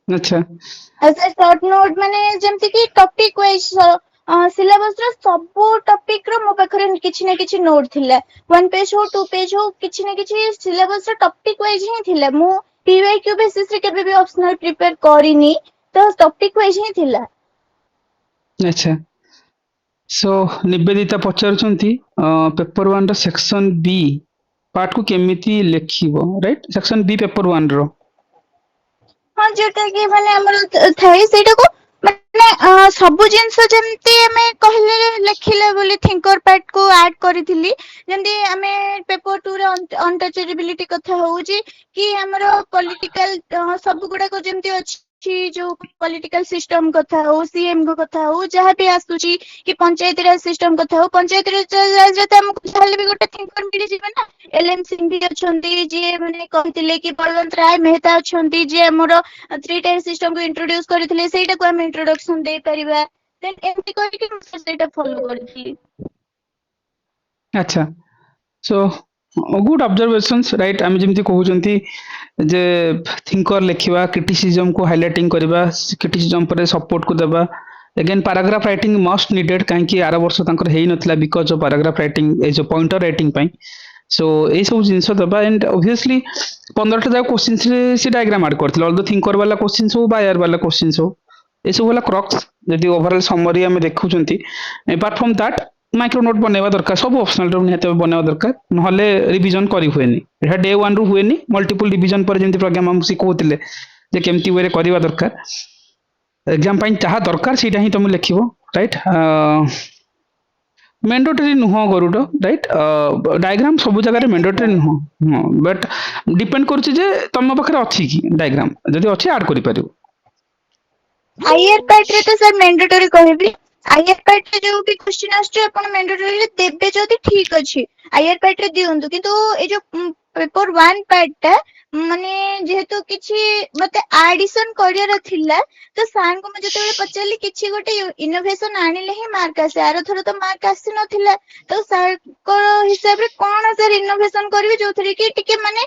अच्छा ଆଉ ସାର୍ ସର୍ଟ ନୋଟ ମାନେ ଯେମିତି କି ଟପିକ ୱାଇଜ ସିଲାବସ ର ସବୁ ଟପିକ ର ମୋ ପାଖରେ କିଛି ନା କିଛି ନୋଟ ଥିଲା 1 ପେଜ ହଉ 2 ପେଜ ହଉ କିଛି ନା କିଛି ସିଲାବସ ର ଟପିକ ୱାଇଜ ହିଁ ଥିଲା ମୁଁ PYQ ବେସିସ୍ ରେ କେବେ ବି ଅପସନାଲ ପ୍ରିପେୟାର କରିନି ତ ଟପିକ ୱାଇଜ ହିଁ ଥିଲା अच्छा सो निवेदिता पचारुचंती पेपर 1 रो सेक्शन बी पार्ट को केमिति लेखिबो राइट सेक्शन बी पेपर 1 रो ହଁ ଯୋଉଟା କି ମାନେ ଆମର ଥାଏ ସେଇଟାକୁ ମାନେ ସବୁ ଜିନିଷ ଯେମିତି ଆମେ କହିଲେ ଲେଖିଲେ ବୋଲି ଥିଙ୍କର ପାର୍ଟ କୁ ଆଡ କରିଥିଲି ଯେମିତି ଆମେ ପେପର 2 ରେ ଅନଟଚେବିଲିଟି କଥା ହଉଛି କି ଆମର ପଲିଟିକାଲ ସବୁ ଗୁଡାକ ଯେମିତି ଅଛି ଯୋଉ ପଲିଟିକାଲ ସିଷ୍ଟମ କଥା ହଉ CM ଙ୍କ କଥା ହଉ ଯାହା ବି ଆସୁଛି କି ପଞ୍ଚାୟती ରାଜ ସିଷ୍ଟମ କଥା ହଉ ପଞ୍ଚାୟती ରାଜ ତ ଆମକୁ ଯାହେଲେ ବି ଗୋଟେ ଥିଙ୍କର ମିଳିଯିବ ନା LM ସିଂ ବି ଅଛନ୍ତି ଯିଏ ମାନେ କହିଥିଲେ କି ବଳବନ୍ତ ରାୟ ମେହତା ଅଛନ୍ତି ଯିଏ ଆମର 3 tier ସିଷ୍ଟମ କୁ ଇଣ୍ଟ୍ରୋଡ୍ୟୁସ କରିଥିଲେ ସେଇଟାକୁ ଆମେ ଇଣ୍ଟ୍ରୋଡକ୍ସନ ଦେଇପାରିବା ଦେନ୍ ଏମିତି କରିକି ମୁଁ ସେଇଟା ଫଲୋ କରିଥିଲି अच्छा सो गुड ऑब्जर्वेशंस राइट आम जमी कहते जे थिंकर लिखा क्रिटिसिजम को हाइलाइटिंग करवा क्रिटिसिजम पर सपोर्ट को देवा again paragraph writing must needed कहीं आर वर्ष है नथिला बिकॉज ऑफ पैराग्राफ राइटिंग ए जो पॉइंटर राइटिंग पाई सो ये सब जिनस दबा एंड ऑब्वियसली 15टा जाक क्वेश्चन से डायग्राम ऐड करथिल ऑल द थिंकर वाला क्वेश्चन हो बायर वाला क्वेश्चन हो ये सब वाला क्रक्स जदि ओवरऑल समरी आम देखुचंती apart from that micro note बनवा दरकार सब ऑप्शनल रो निहत बनवा दरकार नहले रिवीजन करी हुएनी एटा डे 1 रु हुएनी मल्टीपल रिवीजन पर जेंति प्रोग्राम हम सिखौतिले जे केमती वे रे करवा दरकार एग्जाम पाइन जहाँ दरकार सीटा ही तुम लिखिबो राइट मैंडेटरी नुह गरुड राइट डायग्राम सब जगह मैंडेटरी नुह बट डिपेंड करुछि जे तुम पाखरे अछि कि डायग्राम जदि अछि ऐड करि परिबो आईआर पार्ट रे तो सर मैंडेटरी कहबी आईआर पार्ट रे जो भी क्वेश्चन आछे अपन मैंडेटरी रे देबे जदी ठीक अछि आईआर पार्ट रे दियंतु किंतु ए जो पेपर 1 पार्ट ता माने जेहेतु किछि मते एडिशन करियर थिला तो सार को मैं जते पचारली किछि गोटे इनोवेशन आनिले ही मार्क आसे आरो थरो तो मार्क आसी नथिला तो सर को हिसाब रे कोन सर इनोवेशन करबी जोथरे कि टिके माने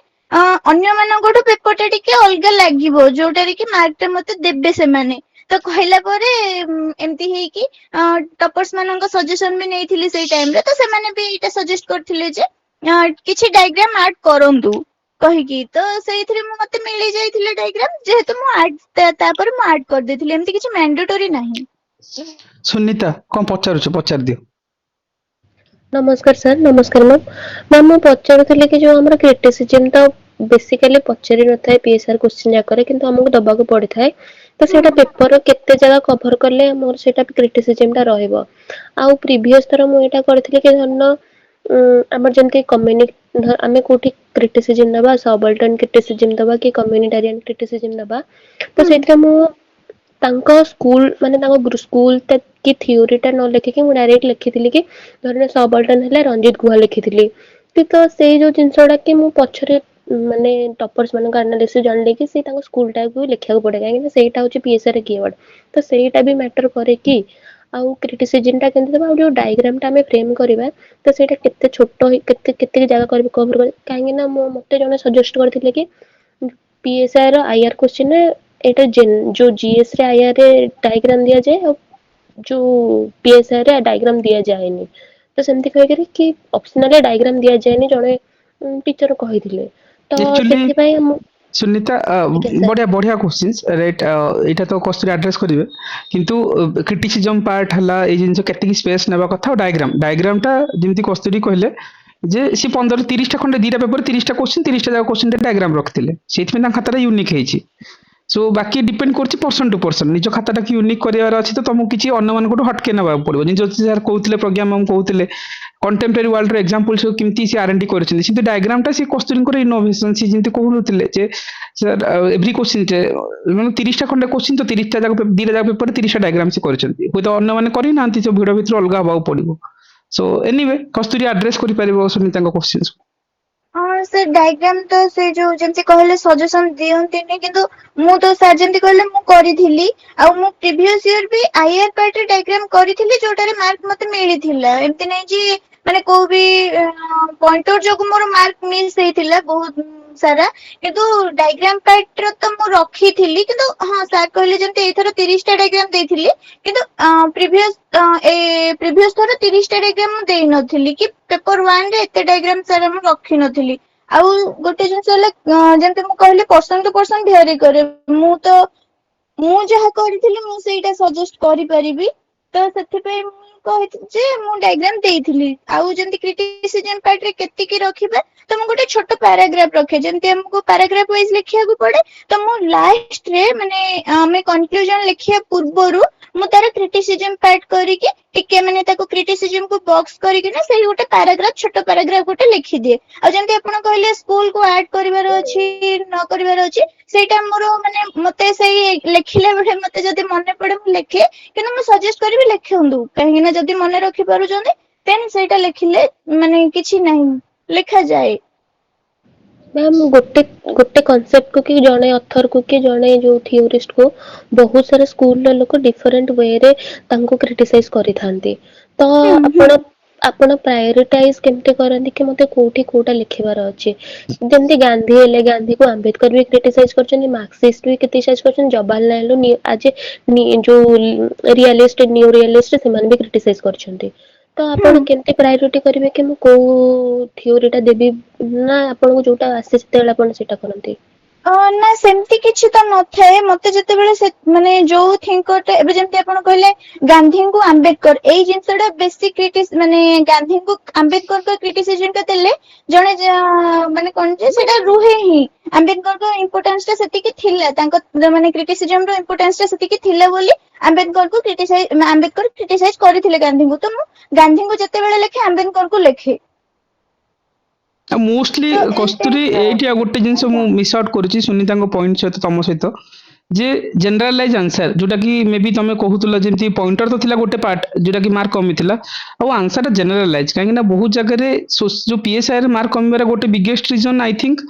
अन्य मानकोठु पेपर टा टिके अलगा लागिवो जोटारे कि मार्क टा मते देबे से माने तो कहला परे एमती हे कि टॉपर्स मानक सजेशन भी नहीं सेई टाइम रे तो से माने भी एटा सजेस्ट करथिले जे किछि डायग्राम ऐड करंतु कहिकी तो सेइथरे मते मिली जाइथिले डायग्राम जेहेतु मु ऐड तापर मु ऐड कर देथिले एमती किछि मैंडेटरी नाही सुनीता कौन पचारुछ पचार दियो नमस्कार सर नमस्कार मैम मैम मैं पचारुଥିଲି कि जो हमर क्रिटिसिज्म तो बेसिकली पचारि नथाय पीएसआर क्वेश्चन जाकरे किंतु हमको दबाको पड़ी थाए तो सेटा पेपर केते जगह कवर करले मोर सेटा क्रिटिसिज्म ता रहइबो आउ प्रीवियस थर मु एटा करथिले कि धरन हमर जेंति कम्युनिटी आमे कोठी क्रिटिसिज्म नबा सबल्टन क्रिटिसिज्म दबा कि कम्युनिटेरियन क्रिटिसिज्म नबा तो सेटा मु तांको स्कूल माने तांको स्कूल तक की थ्योरी टा न लेखि कि मु डायरेक्ट लिखिथिली कि धरन सबल्टन हेले रंजित गुहा लिखिथिली तो सेई जो जिंसडा कि मु पछरे माने टॉपर्स मानक एनालिसिस जानले कि से तांको स्कूल टा को लिखिया को पड़े काहे सेटा होची पीएसआर कीवर्ड तो सेटा भी मैटर करे कि आउ क्रिटिसिज्म टा केंते दबा जो डायग्राम टा हमें फ्रेम करबा तो सेटा केते छोटो केते केते जगह करबे कवर कर काहे ना मते जने सजेस्ट करथिले कि पीएसआर आईआर क्वेश्चन एटा जो जीएस रे आईआर रे डायग्राम दिया जाए जो पीएसआर रे डायग्राम दिया जाएनी तो सेमती कहि करी कि ऑप्शनल डायग्राम दिया जाएनी जने टीचर कहिथिले तो एक्चुअली सेति पय हम सुनीता ठीक है सर। बढ़िया बढ़िया क्वेश्चंस राइट एटा तो कस्तूरी एड्रेस करिवे किंतु क्रिटिसिज्म पार्ट हला ए जिंस केतिकी स्पेस नेबा कथा डायग्राम डायग्रामटा जेमति कस्तूरी कहले जे सी 15 30 टा खंडे दीटा पेपर 30 टा क्वेश्चन 30 टा क्वेश्चन डायग्राम रखथिले सेथमे तां खाताटा यूनिक हेछि सो बाकी डिपेंड करछि पर्सन टू पर्सन निज खाताटा कि यूनिक करिवार अछि तो तुमको किछि अन्य मानकटु हटके नेबा पड़िबो नि जो सर कहउथिले प्रज्ञा मैम कहउथिले कंटेम्पररी वर्ल्ड रो एग्जांपल सब किमती सी आरएनडी करछिन सिंतु डायग्रामटा सी कस्तूरींकर इनोवेशन सी जिंति कहउथिले जे सर एवरी क्वेश्चन मतलब 30 टा खंडे क्वेश्चन तो 30 टा जाक दीटा जाक पेपर 30 टा डायग्राम से करछन्ती होय तो अन्य माने करि नांती जो भिडियो भितर अलगा हबाउ पड़िबो सो एनीवे कस्तूरी एड्रेस करि परिबो सुनीता को क्वेश्चंस हाँ सर डायग्राम तो से जो जमती कहले सजेशन दियंतिनी किंतु मु तो सर जमती कहले मु करिथिली आ मु प्रीवियस ईयर भी आईआर पार्ट रे डायग्राम करिथिली जोटारे मार्क मते मिलिथिला एमति नै जी माने को भी पॉइंटर जो मोर मार्क मिस हेतिला बहुत सारा किंतु डायग्राम पार्ट रो तो मु रखिथिली किंतु हाँ सर कहले जमती एथरो 30 टा डायग्राम देथिली किंतु प्रीवियस थोर 30 टा डायग्राम मु देई नथिली कि पेपर 1 रे एते डायग्राम सर मु रखि नथिली आउ गोटे जिनस जमती मु कहले पर्सन टू पर्सन भेरी करे मु तो मु जहा करथिली मु सेटा सजेस्ट करि परिबी तो सेति पे मु कहि जे मु डायग्राम देइथिली आउ जमती क्रिटिसिज्म पार्ट रे केति की रखिबे तो मु गोटे छोट पैराग्राफ रखे जमती हमको पैराग्राफ वाइज लिखिया को पड़े तो मु लास्ट रे माने हमें कंक्लूजन लिखिया पूर्वरु मु तार क्रिटिसिज्म पार्ट करी के टिके माने ताको क्रिटिसिज्म को बॉक्स करी के ना सही गोटे पैराग्राफ छोट पैराग्राफ गोटे लिखि दिए आ जमती आपण कहले स्कूल को ऐड करिवार अछि न करिवार अछि सेटा मोर माने मते सही लिखिले बेले मते जदी मने पड़े मु लिखे किंतु मु सजेस्ट करबी लिखंदु कहीं ना जदी मने रखि पारु जंदे देन सेटा लिखिले माने किछि नहीं लिखा जाए मैम गोटे गोटे कॉन्सेप्ट को कि जणे ऑथर को कि जणे जो थियोरिस्ट को बहुत सारा स्कूल लोक डिफरेंट वे रे तांको क्रिटिसाइज करि थांती तो आपण आपण प्रायोरिटाइज केमते करंदी कि मते कोठी कोटा लिखिबार अछि जेमती गांधी हेले गांधी को अंबेडकर भी क्रिटिसाइज करछन मार्क्सिस्ट भी क्रिटिसाइज करछन जवाहरलाल नेहरू आज जो रियलिस्ट न्यू रियलिस्ट से भी क्रिटिसाइज करछन्ती तो आपण केमते प्रायोरिटी करिवे कि मु को थियोरीटा देबी ना आपण को जोटा आसे सेतेला आपण सेटा करंती ना सेमती किछि तो न थाए मते जते बेले से माने जो थिंकर एबे जेमती आपण कहले गांधी को अंबेडकर एई जिंसडा बेसिक क्रिटिस माने गांधी को अंबेडकर को क्रिटिसिज्म का देले जणे माने कोन जे सेटा रुहे ही अंबेडकर को इंपोर्टेंस ता सेति की थिला तांको माने क्रिटिसिज्म रो इंपोर्टेंस ता सेति की थिला बोली अंबेडकर को क्रिटिसाइज करिथिले गांधी को तो मु गांधी को जते बेले लेखे अंबेडकर को लेखे मोस्टली कस्तूरी एठी गोटे जिनस मु मिस आउट करूची सुनीता को पॉइंट सहित तुम सहित जे जनरलाइज आंसर जोटा कि मे बी तुम कहूतल जेमती पॉइंटर तो थिला गोटे पार्ट जोटा कि मार्क कमी थिला आ आंसर जनरलाइज काहे ना बहुत जगह रे जो पीएसआई रे मार्क कमीबार गोटे biggest reason I think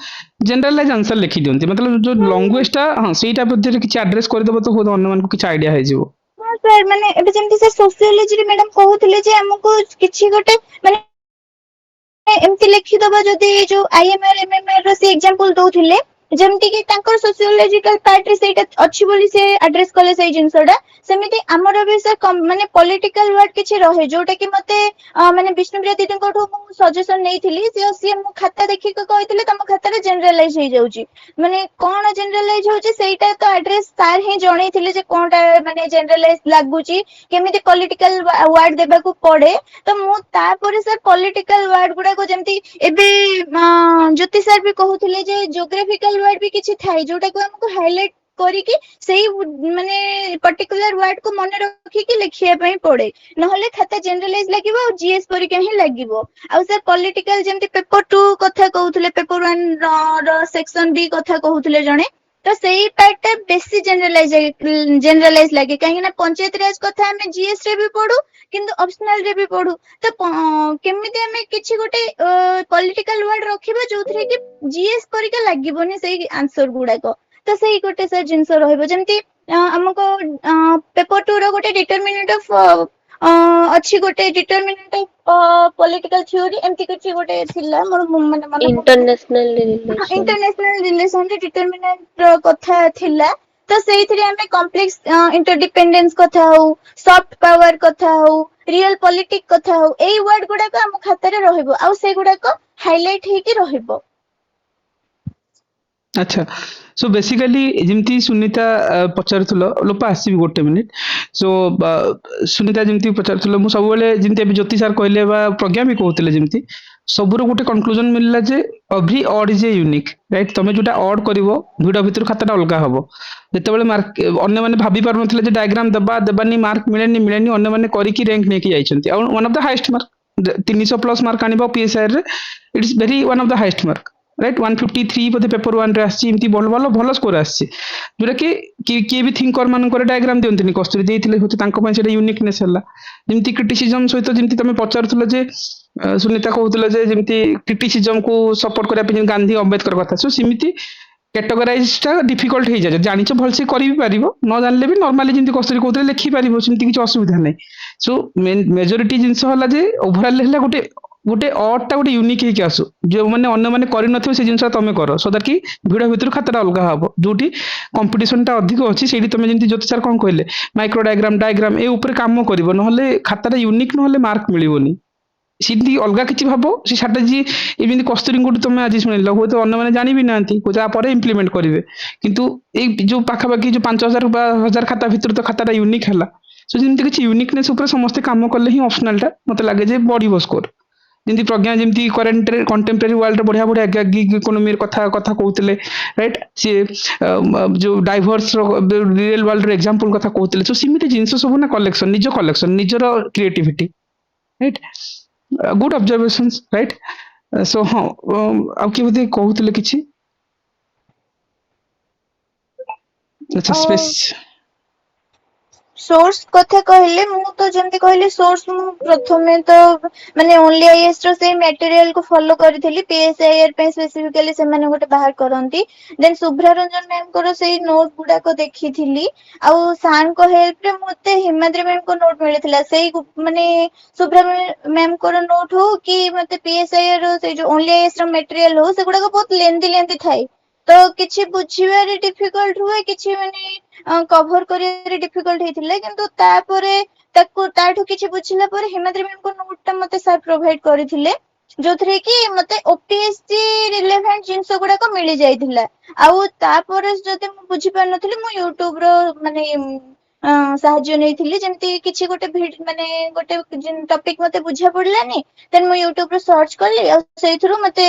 generalize answer लिखि दियंती मतलब जो लैंग्वेज टा हां सेटा मध्ये किछि एड्रेस कर देबो तो अन्य मान को किछि आईडिया हे जिवो सर माने एबे जेमती से सोशियोलॉजी रे मैडम कहूतले जे हमको किछि गोटे माने एमती लिखिदबा जदि जो आईएमआर एमएमआर रो से एग्जांपल दउथिले जेमती कि तांकर सोशियोलॉजिकल पार्ट रे सेटा अछि बोली से एड्रेस कले से जिंसडा सेमिति हमर भी से माने पॉलिटिकल वर्ड किछि रहे जोटा कि मते माने विष्णुप्रिया दीदी कोठो मु सजेशन नेइथिली से मु खाता देखि के कहिथिले तम खाता रे जनरलाइज हे जाउची माने कोन जनरलाइज होची सेटा तो एड्रेस सार ही जणैथिले जे कोनटा माने जनरलाइज लागुची केमिति पॉलिटिकल वर्ड देबा को पड़े तो मु तापर सर पॉलिटिकल वर्ड गुडा को जेमती एबे ज्योति सर भी कहउथिले जे ज्योग्राफिकल वर्ड भी किछि थाई जोटा को हमको हाईलाइट करी कि सही माने पर्टिकुलर वर्ड को मन रखी कि लिखिया पई पड़े नहले खाता जनरलाइज लागिवो और जीएस परीक्षा ही लागिवो आ सर पॉलिटिकल जेमती पेपर 2 कथा कहउथिले पेपर 1 रो सेक्शन बी कथा कहउथिले जणे तो सही पार्ट बेसी जनरलाइज लागे कहीं ना पंचायत राज कथा हमें जीएस रे भी पढ़ू किंतु ऑप्शनल रे भी पढ़ू तो केमिति हमें किछि गोटे पॉलिटिकल वर्ड रखिबा जोथरे कि जीएस परीक्षा लागिबोनी सही आंसर गुडा को तो सही गोटे सर जिंस रहइबो जेमति हमको पेपर 2 रो गोटे डिटरमिनेंट ऑफ अच्छी गोटे डिटरमिनेंट ऑफ पॉलिटिकल थ्योरी एमती किछि गोटे थिला मोर माने मन इंटरनेशनल रिलेशन रे डिटरमिनेंट कथा थिला तो सेहिथिरे हमें कॉम्प्लेक्स इंटरडिपेंडेंस कथा हो सॉफ्ट पावर कथा हो रियल पॉलिटिक कथा हो एई वर्ड गुडा को हम खाता रे रहइबो आ से गुडा को हाईलाइट हे कि रहइबो ଆଚ୍ଛା ସୋ ବେସିକାଲି ଯେମିତି ସୁନିତା ପଚାରୁଥିଲ ଲୋପା ଆସିବି ଗୋଟେ ମିନିଟ୍ ସୋ ସୁନିତା ଯେମିତି ପଚାରୁଥିଲ ମୁଁ ସବୁବେଳେ ଯେମିତି ଏବେ ଜ୍ୟୋତି ସାର୍ କହିଲେ ବା ପ୍ରଜ୍ଞା ବି କହୁଥିଲେ ଯେମିତି ସବୁର ଗୋଟେ କନକ୍ଲୁଜନ ମିଳିଲା ଯେ every odd is a unique right ତମେ ଯୋଉଟା ଅଡ୍ କରିବ ଦୁଇଟା ଭିତରୁ ଖାତାଟା ଅଲଗା ହବ ଯେତେବେଳେ ମାର୍କ ଅନ୍ୟମାନେ ଭାବି ପାରୁନଥିଲେ ଯେ ଡାଇଗ୍ରାମ ଦେବାନି ମାର୍କ ମିଳେନି ଅନ୍ୟମାନେ କରିକି ର୍ୟାଙ୍କ ନେଇକି ଯାଇଛନ୍ତି ଆଉ one of the highest mark 300 plus mark ଆଣିବ ପିଏସ୍ଆଇ ରେ it's very one of the highest mark right 153 ବୋଧେ ପେପର ୱାନ୍ରେ ଆସିଛି ଏମିତି ଭଲ ଭଲ ଭଲ ସ୍କୋର ଆସିଛି ଯୋଉଟା କି କିଏ ବି ଥିଙ୍କର ମାନଙ୍କର ଡାଇଗ୍ରାମ ଦିଅନ୍ତିନି କସ୍ତୁରୀ ଦେଇଥିଲେ ହୁଏତ ତାଙ୍କ ପାଇଁ ସେଟା ୟୁନିକନେସ୍ ହେଲା ଯେମିତି କ୍ରିଟିସିଜମ ସହିତ ଯେମିତି ତମେ ପଚାରୁଥିଲ ଯେ ସୁନିତା କହୁଥିଲେ ଯେ ଯେମିତି କ୍ରିଟିସିଜମକୁ ସପୋର୍ଟ କରିବା ପାଇଁ ଯେମିତି ଗାନ୍ଧୀ ଅମ୍ବେଦକର କଥା ସୋ ସେମିତି କ୍ୟାଟେଗୋରାଇଜଟା ଡିଫିକଲ୍ଟ ହେଇଯାଏ ଜାଣିଛ ଭଲସେ କରିବି ପାରିବ ନ ଜାଣିଲେ ବି ନର୍ମାଲି ଯେମିତି କସ୍ତୁରୀ କହୁଥିଲେ ଲେଖିପାରିବ ସେମିତି କିଛି ଅସୁବିଧା ନାହିଁ ସୋ ମେଜରିଟି ଜିନିଷ ହେଲା ଯେ ଓଭରାଲ ହେଲା ଗୋଟେ ଗୋଟେ ଅଡ୍ଟା ଗୋଟେ ୟୁନିକ୍ ହେଇକି ଆସୁ ଯୋଉମାନେ ଅନ୍ୟମାନେ କରିନଥିବେ ସେ ଜିନିଷ ତମେ କର ସୋ ଦ୍ୟାଟ୍ କି ଭିଡ଼ ଭିତରୁ ଖାତାଟା ଅଲଗା ହବ ଯୋଉଠି କମ୍ପିଟିସନଟା ଅଧିକ ଅଛି ସେଇଠି ତମେ ଯେମିତି ଜ୍ୟୋତି ସାର୍ କଣ କହିଲେ ମାଇକ୍ରୋ ଡାଇଗ୍ରାମ ଏ ଉପରେ କାମ କରିବ ନହେଲେ ଖାତାଟା ୟୁନିକ୍ ନହେଲେ ମାର୍କ ମିଳିବନି ସେମିତି ଅଲଗା କିଛି ଭାବ ସେ ଷ୍ଟ୍ରାଟେଜି ଏମିତି କସ୍ତୁରୀଙ୍କଠୁ ତମେ ଆଜି ଶୁଣିଲ ହୁଏତ ଅନ୍ୟମାନେ ଜାଣି ବି ନାହାନ୍ତି ହୁଏତ ପରେ ଇମ୍ପ୍ଲିମେଣ୍ଟ କରିବେ କିନ୍ତୁ ଏଇ ଯୋଉ ପାଖାପାଖି ଯୋଉ 5,000 ବା 1,000 ଖାତା ଭିତରେ ତ ଖାତାଟା ୟୁନିକ୍ ହେଲା ସୋ ଯେମିତି କିଛି ୟୁନିକନେସ୍ ଉପରେ ସମସ୍ତେ କାମ କଲେ ହିଁ ଅପସନାଲଟା ମତେ ଲାଗେ ଯେ ବଢିବ ସ୍କୋର ଯେମିତି ପ୍ରଜ୍ଞା ଯେମିତି କରେଣ୍ଟରେ କଣ୍ଟେମ୍ପରାରୀ ୱାର୍ଲଡରେ ବଢିଆ ବଢିଆ ଗିଗ୍ ଇକୋନୋମି କଥା କଥା କହୁଥିଲେ ରାଇଟ୍ ସିଏ ଯୋଉ ଡାଇଭର୍ସ ରିଏଲ ୱାର୍ଲଡର ଏକ୍ସାମ୍ପଲ କଥା କହୁଥିଲେ ସୋ ସେମିତି ଜିନିଷ ସବୁ ନା କଲେକ୍ସନ ନିଜର creativity right good observations right so ହଁ ଆଉ କିଏ ବୋଧେ କହୁଥିଲେ କିଛି ଆଚ୍ଛା ସ୍ପେସ୍ सोर्स କଥା କହିଲେ ମୁଁ ତ ଯେମିତି କହିଲି ସୋର୍ସ ମୁଁ ପ୍ରଥମେ ତ ମାନେ ଓନ୍ଲି ଆଇଏସ୍ ର ସେଇ ମ୍ୟାଟେରିଆଲ କୁ ଫଲୋ କରିଥିଲି ପିଏସ୍ଆଇଆର ପାଇଁ ସ୍ପେସିଫିକାଲି ସେମାନେ ଗୋଟେ ବାହାର କରନ୍ତି ଦେନ୍ ଶୁଭ୍ରା ରଞ୍ଜନ ମ୍ୟାମଙ୍କର ସେଇ ନୋଟ ଗୁଡାକ ଦେଖିଥିଲି ଆଉ ସାରଙ୍କ ହେଲ୍ପରେ ମତେ ହିମାଦ୍ରି ମ୍ୟାମଙ୍କ ନୋଟ ମିଳିଥିଲା ସେଇ ମାନେ ଶୁଭ୍ରା ମ୍ୟାମଙ୍କର ନୋଟ ହଉ କି ମତେ ପିଏସ୍ଆଇଆର ର ସେଇ ଯୋଉ ଓନ୍ଲି ଆଇଏସ୍ ର ମ୍ୟାଟେରିଆଲ ହଉ ସେଗୁଡାକ ବହୁତ ଲେନ୍ଦି ଥାଏ ତ କିଛି ବୁଝିବାରେ ଡିଫିକଲ୍ଟ ହୁଏ କିଛି ମାନେ କଭର କରିବାରେ ଡିଫିକଲ୍ଟ ହେଇଥିଲା କିନ୍ତୁ ତାପରେ ତାଠୁ କିଛି ବୁଝିଲା ପରେ ହିମାଦ୍ରି ମ୍ୟାମଙ୍କ ନୋଟ ଟା ମତେ ସାର୍ ପ୍ରୋଭାଇଡ କରିଥିଲେ ଯୋଉଥିରେ କି ମତେ ଓପିଏସସି ରିଲେଭେଣ୍ଟ ଜିନିଷ ଗୁଡାକ ମିଳି ଯାଇଥିଲା ଆଉ ତାପରେ ଯଦି ମୁଁ ବୁଝିପାରୁନଥିଲି ମୁଁ ୟୁଟ୍ୟୁବ ର ମାନେ ସାହାଯ୍ୟ ନେଇଥିଲି ଯେମିତି କିଛି ଗୋଟେ ମାନେ ଗୋଟେ ଟପିକ ମତେ ବୁଝା ପଡିଲାନି ଦେନ୍ ମୁଁ ୟୁଟ୍ୟୁବ ରୁ ସର୍ଚ୍ଚ କଲି ଆଉ ସେଇଥିରୁ ମତେ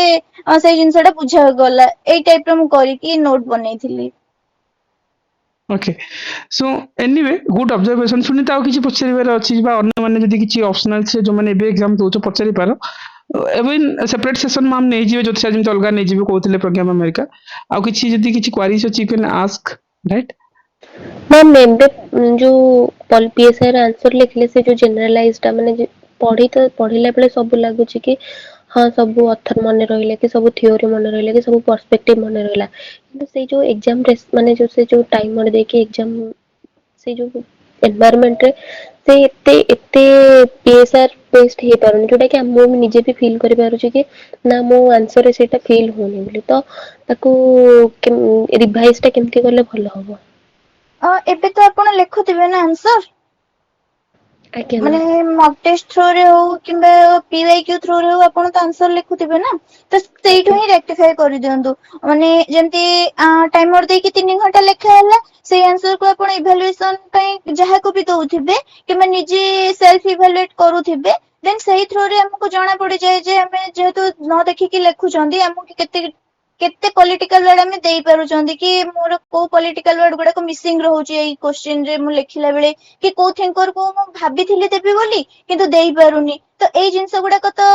ସେଇ ଜିନିଷ ଟା ବୁଝାଗଲା ଏଇ ଟାଇପ ର ମୁଁ କରିକି ନୋଟ ବନେଇଥିଲି okay so anyway good observation Sunita ଆଉ କିଛି ପଚାରିବାର ଅଛି ବା ଅନ୍ୟମାନେ ଯଦି କିଛି ଅପସନାଲ ସେ ଯୋଉମାନେ ଏବେ ଏକ୍ସାମ ଦଉଛ ପଚାରି ପାର ଏବେ ସେପାରେଟ ସେସନ ମ୍ୟାମ୍ ନେଇଯିବେ ଜ୍ୟୋତି ସାର୍ ଯେମିତି ଅଲଗା ନେଇଯିବେ କହୁଥିଲେ ପ୍ରଜ୍ଞା ମ୍ୟାମ୍ ହେରିକା ଆଉ କିଛି ଯଦି କିଛି କ୍ୱାରିଜ୍ ଅଛି you can ask right ma'am ଏବେ ଯୋଉ ପିଏସ୍ଆଇ ର ଆନ୍ସର ଲେଖିଲେ ସେ ଯୋଉ ଜେନେରାଲାଇଜ ମାନେ ପଢିଲା ବେଳେ ସବୁ ଲାଗୁଛି କି ହଁ ସବୁ ଅଥର ମନେ ରହିଲା କି ସବୁ ଥିଓରି ମନେ ରହିଲା କି ସବୁ ପର୍ସପେକ୍ଟିଭ ମନେ ରହିଲା କିନ୍ତୁ ସେଇ ଯୋଉ ଏକ୍ସାମ ମାନେ ସେ ଯୋଉ ଟାଇମର ଦେଇକି ଏକ୍ସାମ ସେଇ ଯୋଉ ଏନଭାୟରନମେଣ୍ଟରେ ସେ ଏତେ ପିଏସ୍ଆର ବେସ୍ଡ ହେଇପାରୁନି ଯୋଉଟା କି ମୁଁ ନିଜେ ବି ଫିଲ୍ କରିପାରୁଛି କି ନା ମୋ ଆନ୍ସରରେ ସେଇଟା ଫିଲ୍ ହଉନି ବୋଲି ତ ତାକୁ ରିଭାଇଜ ଟା କେମିତି କଲେ ଭଲ ହବ ଏବେ ତ ଆପଣ ଲେଖୁଥିବେ ନା ଆନ୍ସର ଆଜ୍ଞା ମାନେ ମ୍ୟାମ୍ ମକ୍ ଟେଷ୍ଟ ଥ୍ରୋରେ ହଉ କିମ୍ବା ପିୱାଇକ୍ୟୁ ଥ୍ରୋରେ ହଉ ଆପଣ ତ ଆନ୍ସର ଲେଖୁଥିବେ ନା ତ ସେଇଠୁ ଆଜ୍ଞା ହିଁ ରେକ୍ଟିଫାଇ କରିଦିଅନ୍ତୁ ମାନେ ଯେମିତି ଟାଇମର ଦେଇକି 3 ଘଣ୍ଟା ଲେଖା ହେଲା ସେଇ ଆନ୍ସର କୁ ଆପଣ ଇଭାଲୁଏସନ ପାଇଁ ଯାହାକୁ ବି ଦଉଥିବେ କିମ୍ବା ନିଜେ ସେଲ୍ଫ ଇଭାଲୁଏଟ କରୁଥିବେ ଦେନ୍ ସେଇ ଥ୍ରୋରେ ଆମକୁ ଜଣା ପଡିଯାଏ ଯେ ଆମେ ଯେହେତୁ ନ ଦେଖିକି ଲେଖୁଛନ୍ତି ଆମକୁ କେତେ ପଲିଟିକାଲ ୱାର୍ଡ ଆମେ ଦେଇପାରୁଛନ୍ତି କି ମୋର କୋଉ ପଲିଟିକାଲ ୱାର୍ଡ ଗୁଡାକ ମିସିଂ ରହୁଛି ଏଇ କୋଶ୍ଚିନ ରେ ମୁଁ ଲେଖିଲା ବେଳେ କି କୋଉ ଥିଙ୍କର କୁ ମୁଁ ଭାବିଥିଲି ଦେବି ବୋଲି କିନ୍ତୁ ଦେଇପାରୁନି ତ ଏଇ ଜିନିଷ ଗୁଡାକ ତ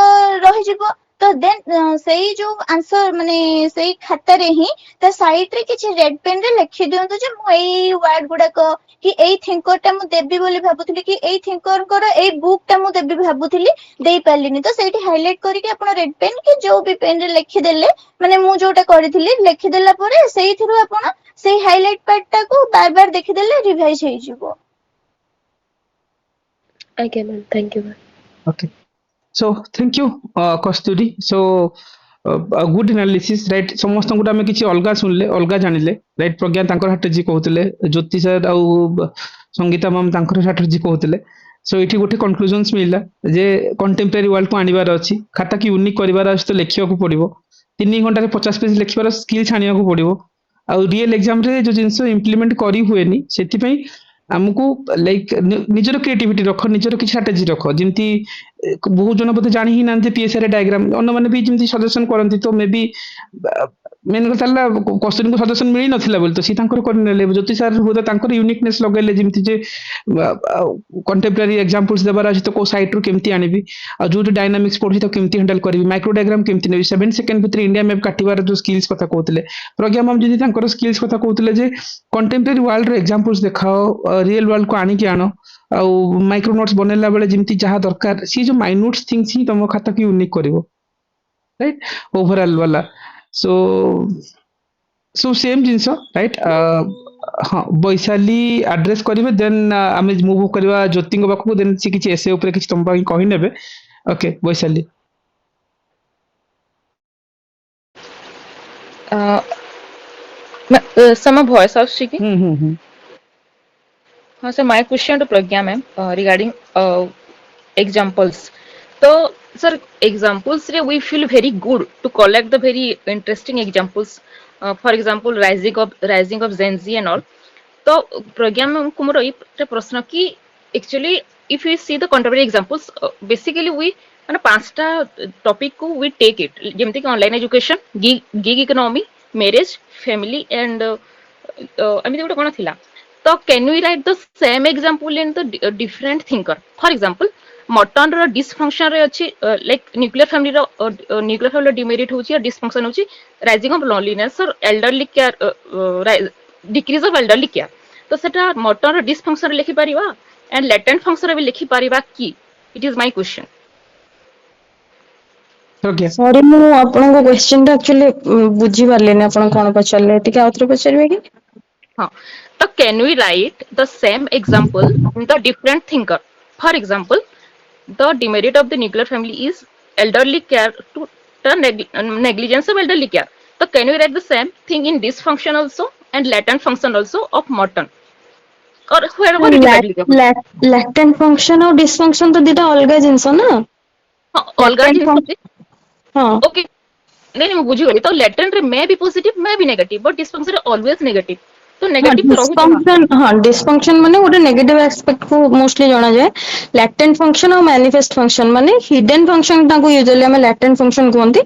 ରହିଯିବ ତ ଦେନ୍ ସେଇ ଯୋଉ ଆନ୍ସର ମାନେ ସେଇ ଖାତାରେ ହିଁ ତା ସାଇଡ ରେ କିଛି ରେଡ ପେନ ରେ ଲେଖି ଦିଅନ୍ତୁ ଯେ ମୁଁ ଏଇ ୱାର୍ଡ ଗୁଡାକ କି ଏଇ ଥିଙ୍କର ଟା ମୁଁ ଦେବି ବୋଲି ଭାବୁଥିଲି କି ଏଇ ଥିଙ୍କରଙ୍କର ଏଇ ବୁକ୍ ଟା ମୁଁ ଦେବି ଭାବୁଥିଲି ଦେଇପାରିଲିନି ତ ସେଇଠି ହାଇଲାଇଟ କରିକି ଆପଣ ରେଡ ପେନ୍ କି ଯୋଉ ବି ପେନ ରେ ଲେଖିଦେଲେ ମାନେ ମୁଁ ଯୋଉଟା କରିଥିଲି ଲେଖିଦେଲା ପରେ ସେଇଥିରୁ ଆପଣ ସେଇ ହାଇଲାଇଟ ପାର୍ଟ ଟାକୁ ବାର ବାର ଦେଖିଦେଲେ ରିଭାଇଜ ହେଇଯିବ ଆଜ୍ଞା ma'am thank you ma'am Okay. So thank you, Kasturi. So good analysis, right? ସମସ୍ତଙ୍କୁ ଆମେ କିଛି ଅଲଗା ଶୁଣିଲେ ଅଲଗା ଜାଣିଲେ ରାଇଟ୍ ପ୍ରଜ୍ଞା ତାଙ୍କର ଷ୍ଟ୍ରାଟେଜି କହୁଥିଲେ ଜ୍ୟୋତି ସାର୍ ଆଉ ସଙ୍ଗୀତା ମ୍ୟାମ୍ ତାଙ୍କର ଷ୍ଟ୍ରାଟେଜି କହୁଥିଲେ ସୋ ଏଠି ଗୋଟେ କନକ୍ଲୁଜନ୍ସ ମିଳିଲା ଯେ କଣ୍ଟେମ୍ପରାରୀ ୱାର୍ଲଡକୁ ଆଣିବାର ଅଛି ଖାତାକୁ ୟୁନିକ୍ କରିବାର ଅଛି ତ ଲେଖିବାକୁ ପଡିବ 3 घंटे 50 पेज लिखिबार स्किल छाणिବାକୁ पड़िबो ଆଉ रियल एग्जाम रे जो जिंस इंप्लीमेंट करी हुएनी सेति पई हमको लाइक निजर क्रिएटिविटी रख निजर कि स्ट्रेटजी रख जिमती बहुत जन बोधे जानी ही ना पीएसआर डायग्राम अन्न माने भी जिमती सजेशन करंती तो मे बी मेन कथा क्वेश्चन को सजेशन मिली नथिला बोल तो सी तांकर करनेले ज्योति सर बोधे तांकर यूनिकनेस लगेले जिमती जे कंटेम्पररी एग्जांपल्स देबार अछि तो को साइट रो केमती आनिबी आ जो डायनामिक्स पढी तो केमती हैंडल करबी माइक्रो डायग्राम केमती नेबी 7 सेकंड भितर इंडिया मैप काटिबार जो स्किल्स कथा कहउतले प्रज्ञा मैम जदी तांकर स्किल्स कथा कहउतले जे कंटेम्पररी वर्ल्ड रो एग्जांपल्स देखाओ रियल वर्ल्ड को आनी के आनो आ माइक्रो नोट्स बनेला बेले जिमती जहा दरकार सी जो माइन्यूट थिंग्स ही तम खाता की यूनिक करबो राइट ओवरऑल वाला सो सेम जिनस राइट हाँ वैशाली एड्रेस करेंगे देन आम मुव करवा ज्योति पाखक देन सी किसी एसे ऊपर किसी तुम कही नेबे okay Vaishali sir my voice out speaking. So my question to Pragya ma'am regarding examples. So sir, examples रे we feel very good to collect the very interesting examples. For example, rising of Gen Z and all. तो Pragya ma'am को मोर ये प्रश्न कि actually if we see the contemporary examples, basically we माने 5टा topic को we take it जेमति कि online education, gig economy, marriage, family and एमिति गोटे कोन थिला तो can we write the same example in the different thinker. For example Merton रो डिसफंक्शन रे अछि लाइक न्यूक्लियर फैमिली डिमेरिट होछि या डिसफंक्शन होछि राइजिंग ऑफ लोनलीनेस और elderly care decrease of elderly care. तो सेटा मटन रो डिसफंक्शन लिखि परिबा एंड लेटेंट फंक्शन भी लिखि परिबा कि it is my question. Okay sorry मु आपन क्वेश्चन टा एक्चुअली बुझी पारलेनी आपन कोन पचारले टिके आउथरे पचारबे कि. हाँ तो can we write the same example in the different thinker. For example the demerit of the nuclear family is elderly care to the negligence of elderly care. So can we write the same thing in dysfunction also and latent function also of mutton or wherever it is applicable? latent function और dysfunction तो दिटा अलगा जिंस ना. हाँ अलगा जिंस. हाँ okay नहीं मैं बुझी गली. तो latent रे may be positive may be negative but dysfunction रे always negative. तो नेगेटिव डिस्फंक्शन हाँ डिस्फंक्शन माने गोटे नेगेटिव एस्पेक्ट को मोस्टली जाना जाए. लैटेंट फंक्शन और मैनिफेस्ट फंक्शन माने हिडन फंक्शन ताको यूजुअली हम लैटेंट फंक्शन कहंती.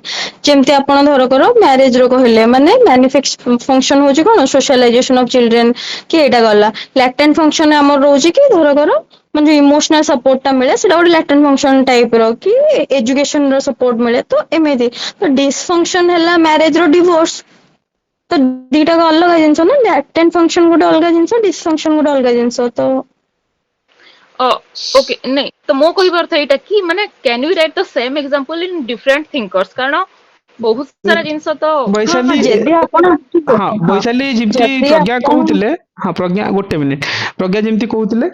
जेमति आपण धर करो मैरिज रो कहले माने मैनिफेस्ट फंक्शन होची कोन सोशलाइजेशन ऑफ चिल्ड्रन कि एटा गला. लैटेंट फंक्शन हमर रोची कि धर करो म्हणजे इमोशनल सपोर्ट टा मिले सेटा गोटे लैटेंट फंक्शन टाइप रो कि एजुकेशन रो सपोर्ट मिले. तो एमेदी तो डिसफंक्शन हैला मैरिज रो डिवोर्स तो दीटा का अलग जिनस ना. लैटेंट फंक्शन गोटे अलग जिनस डिसफंक्शन गोटे अलग जिनस. तो ओके नहीं तो मो कहि बार था एटा कि माने can we write the same example in different thinkers कारण बहुत सारा जिनस तो वैशाली यदि आपण हाँ वैशाली जिमती प्रज्ञा कहउतले हाँ प्रज्ञा गोटे मिनिट प्रज्ञा जिमती कहउतले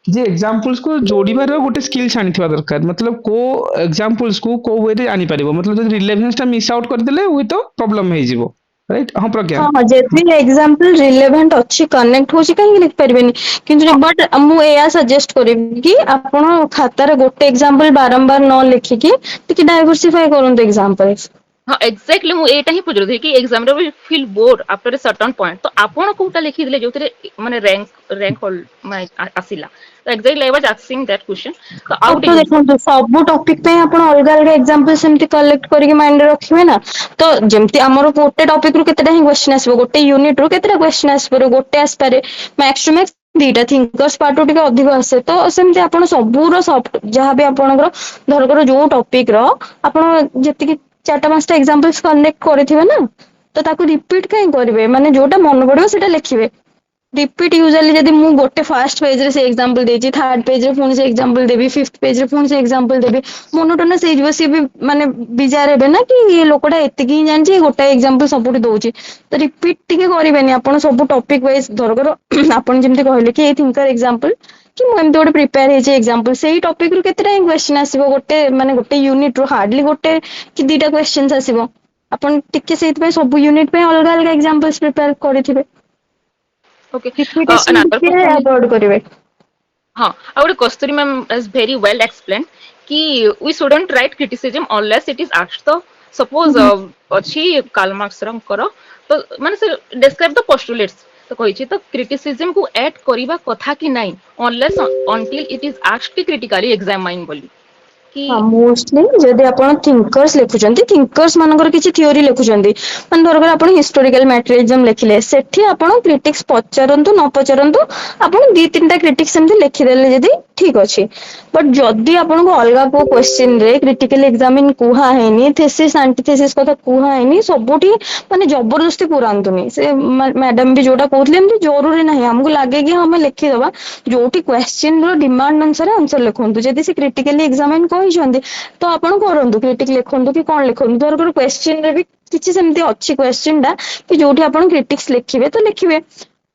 जे एग्जांपल्स को जोड़ीबार गोटे स्किल छानिथिबा दरकार. मतलब को एग्जांपल्स को वे रे आनी परिबो. मतलब जदि रिलेवेंस टा मिस आउट कर देले हुई तो प्रॉब्लम हे जिवो राइट. हाँ प्रज्ञा हाँ जेति एग्जांपल रिलेवेंट अछि कनेक्ट होछि काहे लिख परबेनी किंतु बट मु एया सजेस्ट करबी कि आपण खाता रे गोटे एग्जांपल बारंबार न लिखि कि टिके डाइवर्सिफाई करंत एग्जांपल्स. हाँ एक्जेक्टली मु एटा ही पूछ रही कि एग्जाम रे will feel bore after a certain point. तो आपण कोटा लिखि दिले जोतरे माने रैंक होल माने आसिला. तो exactly I was asking that question. तो आउट तो देखो सब टॉपिक पे आपण अलग अलग एग्जांपल सेमति कलेक्ट करके माइंड रे रखिबे ना. तो जेमति हमर गोटे टॉपिक रु केतेटा ही क्वेश्चन आसीबो गोटे यूनिट रु केतेटा क्वेश्चन आसीबो गोटे आसपारे मैक्स टू मैक्स दीटा थिंकर्स पार्ट टिके अधिक आसे. तो सेमति आपण सबुरो सॉफ्ट जहां भी आपणकर धर कर जो टॉपिक रो आपण जेति 4-5टा एग्जांपल्स कनेक्ट करथिबे ना तो ताको रिपीट काई करबे माने जोटा मन पड़िबो सेटा लिखिबे. रिपीट यूजुअली जदि मु गोटे फर्स्ट पेज रे से एग्जांपल देछि थर्ड पेज रे पुनी से एग्जांपल देबी फिफ्थ पेज रे पुनी से एग्जांपल देबी मोनोटोनस हे जिवो सी भी माने बिजार हेबे ना कि ये लोकटा एतिकी ही जानछि गोटा एग्जांपल सबुठी दोछि. तो रिपीट टिके करिवेनी आपण सब टॉपिक वाइज धर कर आपण जेमति कहले कि ए थिंकर एग्जांपल कि मु एमति गोटे प्रिपेयर हे जे एग्जांपल सेही टॉपिक रु केतेटा क्वेश्चन आसीबो गोटे माने गोटे यूनिट रु हार्डली गोटे कि दीटा क्वेश्चंस आसीबो. आपण टिके सेति पे सब यूनिट पे अलग अलग एग्जांपल्स प्रिपेयर करिथिबे. ओके अवॉइड करिवे. हाँ और Kasturi ma'am has very well explain कि we shouldn't write criticism unless it is asked. तो सपोज अछि कार्ल मार्क्स रंकर तो माने से डिस्क्राइब द पोस्टुलेट्स तो कहिछि तो क्रिटिसिज्म को ऐड करिबा कथा कि नाही unless until it is asked critically examine बोली कि ହଁ ମୋଷ୍ଟଲି ଯଦି ଆପଣ ଥିଙ୍କର୍ସ ଲେଖୁଛନ୍ତି ଥିଙ୍କର୍ସ ମାନଙ୍କର କିଛି ଥିଓରି ଲେଖୁଛନ୍ତି ମାନେ ଧରକର ଆପଣ ହିଷ୍ଟୋରିକାଲ ମ୍ୟାଟେରିଆଲିଜମ ଲେଖିଲେ ସେଠି ଆପଣ କ୍ରିଟିକ୍ସ ପଚାରନ୍ତୁ ନ ପଚାରନ୍ତୁ ଆପଣ ଦି ତିନିଟା କ୍ରିଟିକ୍ସ ସେମିତି ଲେଖିଦେଲେ ଯଦି ଠିକ ଅଛି ବଟ୍ ଯଦି ଆପଣଙ୍କୁ ଅଲଗା କୋଉ କ୍ୱେଶ୍ଚିନ ରେ କ୍ରିଟିକାଲ ଏକ୍ସାମିନ କୁହା ହେଇନି ଥେସିସ୍ ଆଣ୍ଟିଥେସିସ୍ କଥା କୁହା ହେଇନି ସବୁଠି ମାନେ ଜବରଦସ୍ତି ପୁରାନ୍ତୁନି ସେ ମ୍ୟାଡାମ ବି ଯୋଉଟା କହୁଥିଲେ ଏମିତି ଜରୁରୀ ନାହିଁ ଆମକୁ ଲାଗେ କି ହଁ ଆମେ ଲେଖିଦବା ଯୋଉଠି କ୍ୱେଶ୍ଚିନ ର ଡିମାଣ୍ଡ ଅନୁସାରେ ଆନ୍ସର ଲେଖନ୍ତୁ ଯଦି ସେ କ୍ରିଟିକାଲି ଏକ୍ସାମିନ କହିଛନ୍ତି ତ ଆପଣ କରନ୍ତୁ କ୍ରିଟିକ ଲେଖନ୍ତୁ କି କଣ ଲେଖନ୍ତୁ ଧରକର କ୍ୱେଶ୍ଚିନ ରେ ବି କିଛି ସେମିତି ଅଛି କ୍ୱେଶ୍ଚିନ ଟା କି ଯୋଉଠି ଆପଣ କ୍ରିଟିକ୍ସ ଲେଖିବେ ତ ଲେଖିବେ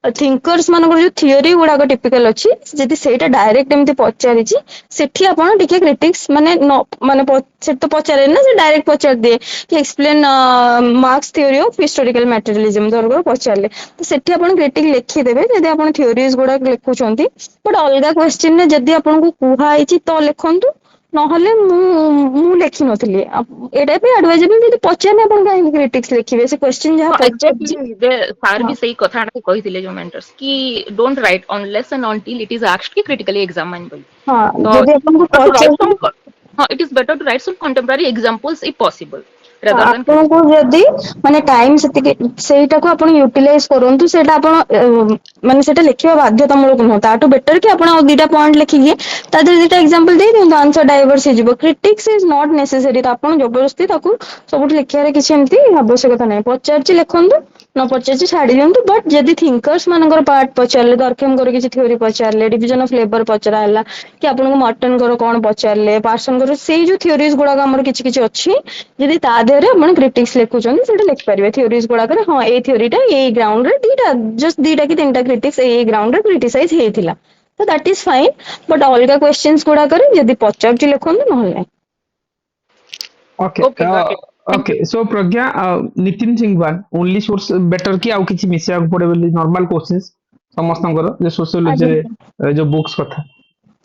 ଥିଙ୍କର୍ସ ମାନଙ୍କର ଯୋଉ ଥିଓରି ଗୁଡାକ ଟିପିକାଲ ଅଛି ଯଦି ସେଇଟା ଡାଇରେକ୍ଟ ଏମିତି ପଚାରିଛି ସେଠି ଆପଣ ଟିକେ କ୍ରିଟିକ୍ସ ମାନେ ମାନେ ସେଠି ତ ପଚାରେ ନା ସେ ଡାଇରେକ୍ଟ ପଚାରି ଦିଏ କି explain Marx theory of historical materialism ଧରକର ପଚାରିଲେ ତ ସେଠି ଆପଣ କ୍ରିଟିକ ଲେଖିଦେବେ ଯଦି ଆପଣ ଥିଓରିଜ ଗୁଡାକ ଲେଖୁଛନ୍ତି ବଟ୍ ଅଲଗା କ୍ୱେଶ୍ଚିନ ରେ ଯଦି ଆପଣଙ୍କୁ କୁହା ହେଇଛି ତ ଲେଖନ୍ତୁ ନହେଲେ ମୁଁ ଲେଖିନଥିଲି ଏଇଟା ବି ଆଡଭାଇଜେବଲ ଯଦି ପଚାରିନି ଆପଣ କାହିଁକି କ୍ରିଟିକ୍ସ ଲେଖିବେ ସେ କ୍ୱେଶ୍ଚିନ ଯାହା ହଁ ପଚାରିଛି ଏକ୍ଜାକ୍ଟଲି ସାର୍ ବି ସେଇ କଥାଟା କହିଥିଲେ ଯୋଉ ମେଣ୍ଟର୍ସ କି don't write unless and until it is asked କି କ୍ରିଟିକାଲି ଏକ୍ସାମାइन ବୋଲି ହଁ ତ ଯଦି ଆପଣଙ୍କୁ better to write ପଚାରିଛି some ହଁ it is better to write some contemporary examples if possible ହଁ rather than ଆପଣଙ୍କୁ ଯଦି ମାନେ ଟାଇମ ସେତିକି ସେଇଟାକୁ ଆପଣ ୟୁଟିଲାଇଜ କରନ୍ତୁ ସେଇଟା ଆପଣ ମାନେ ସେଇଟା ଲେଖିବା ବାଧ୍ୟତାମୂଳକ ନୁହଁ ତାଠୁ ବେଟର କି ଆପଣ ଆଉ ଦିଟା ପଏଣ୍ଟ ଲେଖିକି ତା ଦେହରେ ଦିଟା ଏକ୍ସାମ୍ପଲ ଦେଇ ଦିଅନ୍ତୁ ଆନ୍ସର ଡାଇଭର୍ସ ହେଇଯିବ କ୍ରିଟିକ୍ସ ଇଜ ନଟ୍ ନେସେସରୀ ତ ଆପଣ ଜବରଦସ୍ତି ତାକୁ ସବୁଠି ଲେଖିବାର କିଛି ଏମିତି ଆବଶ୍ୟକତା ନାହିଁ ପଚାରିଛି ଲେଖନ୍ତୁ ନ ପଚାରିଛି ଛାଡି ଦିଅନ୍ତୁ ବଟ୍ ଯଦି ଥିଙ୍କର୍ସ ମାନଙ୍କର ପାର୍ଟ ପଚାରିଲେ ଦରଖେମଙ୍କର କିଛି ଥିଓରି ପଚାରିଲେ ଡିଭିଜନ ଅଫ ଲେବର ପଚରା ହେଲା କି ଆପଣଙ୍କୁ ମର୍ଟନଙ୍କର କଣ ପଚାରିଲେ ପାର୍ସନଙ୍କର ସେଇ ଯୋଉ ଥିଓରିଜ ଗୁଡାକ ଆମର କିଛି କିଛି ଅଛି ଯଦି ତା ଦେହରେ ଆପଣ କ୍ରିଟିକ୍ସ ଲେଖୁଛନ୍ତି ସେଇଟା ଲେଖିପାରିବେ ଥିଓରିଜ ଗୁଡାକରେ ହଁ ଏଇ ଥିଓରିଟା ଏଇ ଗ୍ରାଉଣ୍ଡ ରେ ଜଷ୍ଟ ଦିଟା କି ତିନିଟା କ୍ରିଟିକ୍ସ ଏଇ ଗ୍ରାଉଣ୍ଡ ରେ କ୍ରିଟିସାଇଜ ହେଇଥିଲା ତ ଦ୍ୟାଟ ଇଜ ଫାଇନ ବଟ୍ ଅଲଗା କ୍ୱେଶ୍ଚିନ୍ସ ଗୁଡାକରେ ଯଦି ପଚାରୁଛି ଲେଖନ୍ତୁ ନହେଲେ ନାହିଁ Okay. okay got it thank Okay. you So Pragya, Nitin Singh one only source better କି ଆଉ କିଛି ମିଶିବାକୁ ପଡେ ବୋଲି normal questions ସମସ୍ତଙ୍କର ଯେ sociology ରେ ଆଜ୍ଞା ଯୋଉ books କଥା।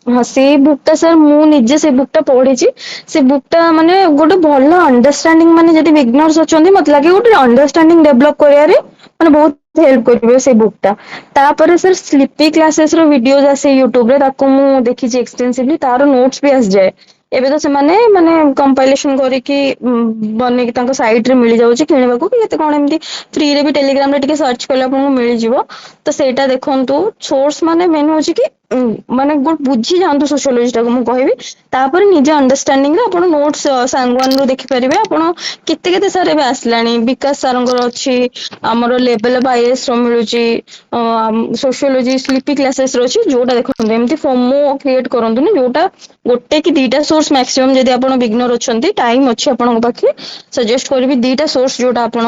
ହଁ ସେଇ ବୁକ୍ ଟା ସାର୍ ମୁଁ ନିଜେ ସେଇ ବୁକ୍ ଟା ପଢିଛି ସେ ବୁକ୍ ଟା ମାନେ ଗୋଟେ ଭଲ ଅଣ୍ଡରଷ୍ଟାଣ୍ଡିଂ ମାନେ ଯଦି ବିଗନର୍ସ ଅଛନ୍ତି ମତେ ଲାଗେ ଗୋଟେ ଅଣ୍ଡରଷ୍ଟାଣ୍ଡିଂ ଡେଭଲପ କରିବାରେ ମାନେ ବହୁତ ହେଲ୍ପ କରିବ ସେଇ ବୁକ୍ ଟା ତାପରେ ସାର୍ ସ୍ଲିପି କ୍ଲାसेସ ର ଭିଡିଓଜ ଆସେ ୟୁଟ୍ୟୁବ ରେ ତାକୁ ମୁଁ ଦେଖିଛି ଏକ୍ସଟେନ୍ସିଭଲି ତାର ନୋଟ୍ସ ବି ଆସିଯାଏ ଏବେ ତ ସେମାନେ ମାନେ କମ୍ପାଇଲେସନ କରିକି ବନେଇକି ତାଙ୍କ ସାଇଟ ରେ ମିଳିଯାଉଛି କିଣିବାକୁ କି କେତେ କଣ ଏମିତି ଫ୍ରିରେ ବି ଟେଲିଗ୍ରାମ ରେ ଟିକେ ସର୍ଚ୍ଚ କଲେ ଆପଣଙ୍କୁ ମିଳିଯିବ ତ ସେଇଟା ଦେଖନ୍ତୁ ସୋର୍ସ ମାନେ ମେନ୍ ହଉଛି କି ମାନେ ଗୋଟେ ବୁଝି ଯାଆନ୍ତୁ ସୋସିଓଲୋଜି ଟାକୁ ମୁଁ କହିବି ତାପରେ ନିଜେ ଅଣ୍ଡରଷ୍ଟାଣ୍ଡିଂ ରେ ଆପଣ ନୋଟ୍ସ ସାଙ୍ଗୱାନ ରୁ ଦେଖିପାରିବେ ଆପଣ କେତେ କେତେ ସାର୍ ଏବେ ଆସିଲାଣି ବିକାଶ ସାରଙ୍କର ଅଛି ଆମର ଲେଭେଲ ଅଫ ଆଇଏଏସ୍ ର ମିଳୁଛି ସୋସିଓଲୋଜି ସ୍ଲିପି କ୍ଲାसेସ ର ଅଛି ଯୋଉଟା ଦେଖନ୍ତୁ ଏମିତି ଫୋମୋ କ୍ରିଏଟ କରନ୍ତୁନି ଯୋଉଟା ଗୋଟେ କି ଦିଟା ସୋର୍ସ ମାକ୍ସିମମ୍ ଯଦି ଆପଣ ବିଗନର ଅଛନ୍ତି ଟାଇମ ଅଛି ଆପଣଙ୍କ ପାଖରେ ସଜେଷ୍ଟ କରିବି ଦିଟା ସୋର୍ସ ଯୋଉଟା ଆପଣ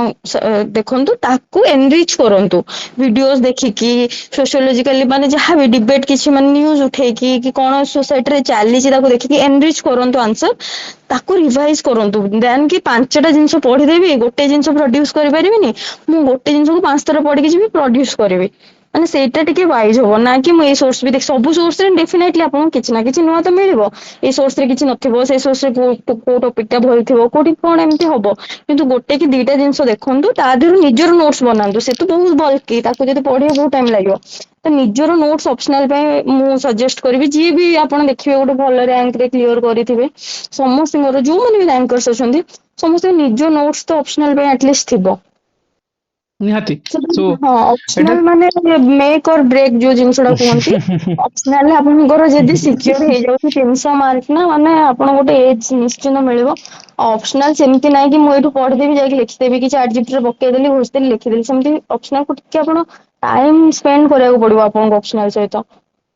ଦେଖନ୍ତୁ ତାକୁ ଏନରିଚ କରନ୍ତୁ ଭିଡିଓଜ ଦେଖିକି ସୋସିଓଲୋଜିକାଲି ମାନେ ଯାହା ବି ଡିବେଟ କିଛି ମାନେ ନ୍ୟୁଜ ଉଠେଇକି କି କଣ ସୋସାଇଟିରେ ଚାଲିଛି ତାକୁ ଦେଖିକି ଏନରିଚ କରନ୍ତୁ ଆନ୍ସର ତାକୁ ରିଭାଇଜ କରନ୍ତୁ ଦେନ୍ କି ପାଞ୍ଚଟା ଜିନିଷ ପଢିଦେବି ଗୋଟେ ଜିନିଷ ପ୍ରଡ୍ୟୁସ କରିପାରିବିନି ମୁଁ ଗୋଟେ ଜିନିଷକୁ 5 ଥର ପଢିକି ଯିବି ପ୍ରଡ୍ୟୁସ କରିବି ମାନେ ସେଇଟା ଟିକେ ୱାଇଜ ହବ ନା କି ମୁଁ ଏଇ ସୋର୍ସ ବି ଦେଖ ସବୁ ସୋର୍ସରେ ଡେଫିନେଟଲି ଆପଣଙ୍କୁ କିଛି ନା କିଛି ନୂଆ ତ ମିଳିବ ଏଇ ସୋର୍ସରେ କିଛି ନଥିବ ସେଇ ସୋର୍ସରେ କୋଉ ଟପିକ ଟା ଭଲ ଥିବ କୋଉଠି କଣ ଏମିତି ହବ କିନ୍ତୁ ଗୋଟେ କି ଦିଟା ଜିନିଷ ଦେଖନ୍ତୁ ତା ଦେହରୁ ନିଜର ନୋଟ୍ସ ବନାନ୍ତୁ ସେ ତ ବହୁତ ବଲ୍କି ତାକୁ ଯଦି ପଢିବାକୁ ବହୁତ ଟାଇମ ଲାଗିବ ତ ନିଜର ନୋଟ୍ସ ଅପସନାଲ ପାଇଁ ମୁଁ ସଜେଷ୍ଟ କରିବି ଯିଏ ବି ଆପଣ ଦେଖିବେ ଗୋଟେ ଭଲ ରାଙ୍କରେ କ୍ଲିୟର କରିଥିବେ ସମସ୍ତଙ୍କର ଯୋଉମାନେ ବି ରାଙ୍କର୍ସ ଅଛନ୍ତି ସମସ୍ତଙ୍କ ନିଜ ନୋଟ୍ସ ତ ଅପସନାଲ ପାଇଁ ଆଟଲିଷ୍ଟ ଥିବ ନିହାତି so ହଁ ଏଟା ଅପସନାଲ ମାନେ ମେକ୍ ଅର ବ୍ରେକ୍ ଯୋଉ ଜିନିଷଟା କୁହନ୍ତି ଅପସନାଲ ଆପଣଙ୍କର ଯଦି ସିକ୍ୟୁର ହେଇଯାଉଛି 300 ମାର୍କ ନା ମାନେ ଆପଣ ଗୋଟେ ଏଜ ନିଶ୍ଚିନ୍ତ ମିଳିବ ଅପସନାଲ ସେମିତି ନାହିଁ କି ମୁଁ ଏଇଠୁ ପଢିଦେବି ଯାଇକି ଲେଖିଦେବି କି ଚାଟ ଜିପିଟି ରେ ପକେଇଦେଲି ଘୋଷିଦେଲି ଲେଖିଦେଲି ସେମିତି ଅପସନାଲ କୁ ଟିକେ ଆପଣ ଟାଇମ ସ୍ପେଣ୍ଡ କରିବାକୁ ପଡିବ ଆପଣଙ୍କୁ ଅପସନାଲ ସହିତ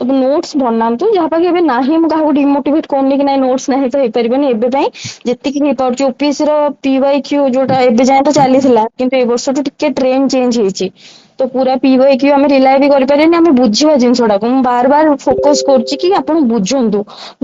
ନୋଟ୍ସ ବନାନ୍ତୁ ଯାହା ପାଖେ ଏବେ ନାହିଁ ମୁଁ କାହାକୁ ଡିମୋଟିଭେଟ କରୁନି କି ନାଇଁ ନୋଟ୍ସ ନାହିଁ ତ ହେଇପାରିବନି ଏବେ ପାଇଁ ଯେତିକି ହେଇପାରୁଛି ଓପିଏସସି ର PYQ ଯୋଉଟା ଏବେ ଯାଏଁ ତ ଚାଲିଥିଲା କିନ୍ତୁ ଏ ବର୍ଷଠୁ ଟିକେ ଟ୍ରେଣ୍ଡ ଚେଞ୍ଜ ହେଇଛି ତ ପୁରା PYQ ଆମେ ରିଲାଏ ବି କରିପାରିବାନି ଆମେ ବୁଝିବା ଜିନିଷଟାକୁ ମୁଁ ବାର ବାର ଫୋକସ କରୁଛି କି ଆପଣ ବୁଝନ୍ତୁ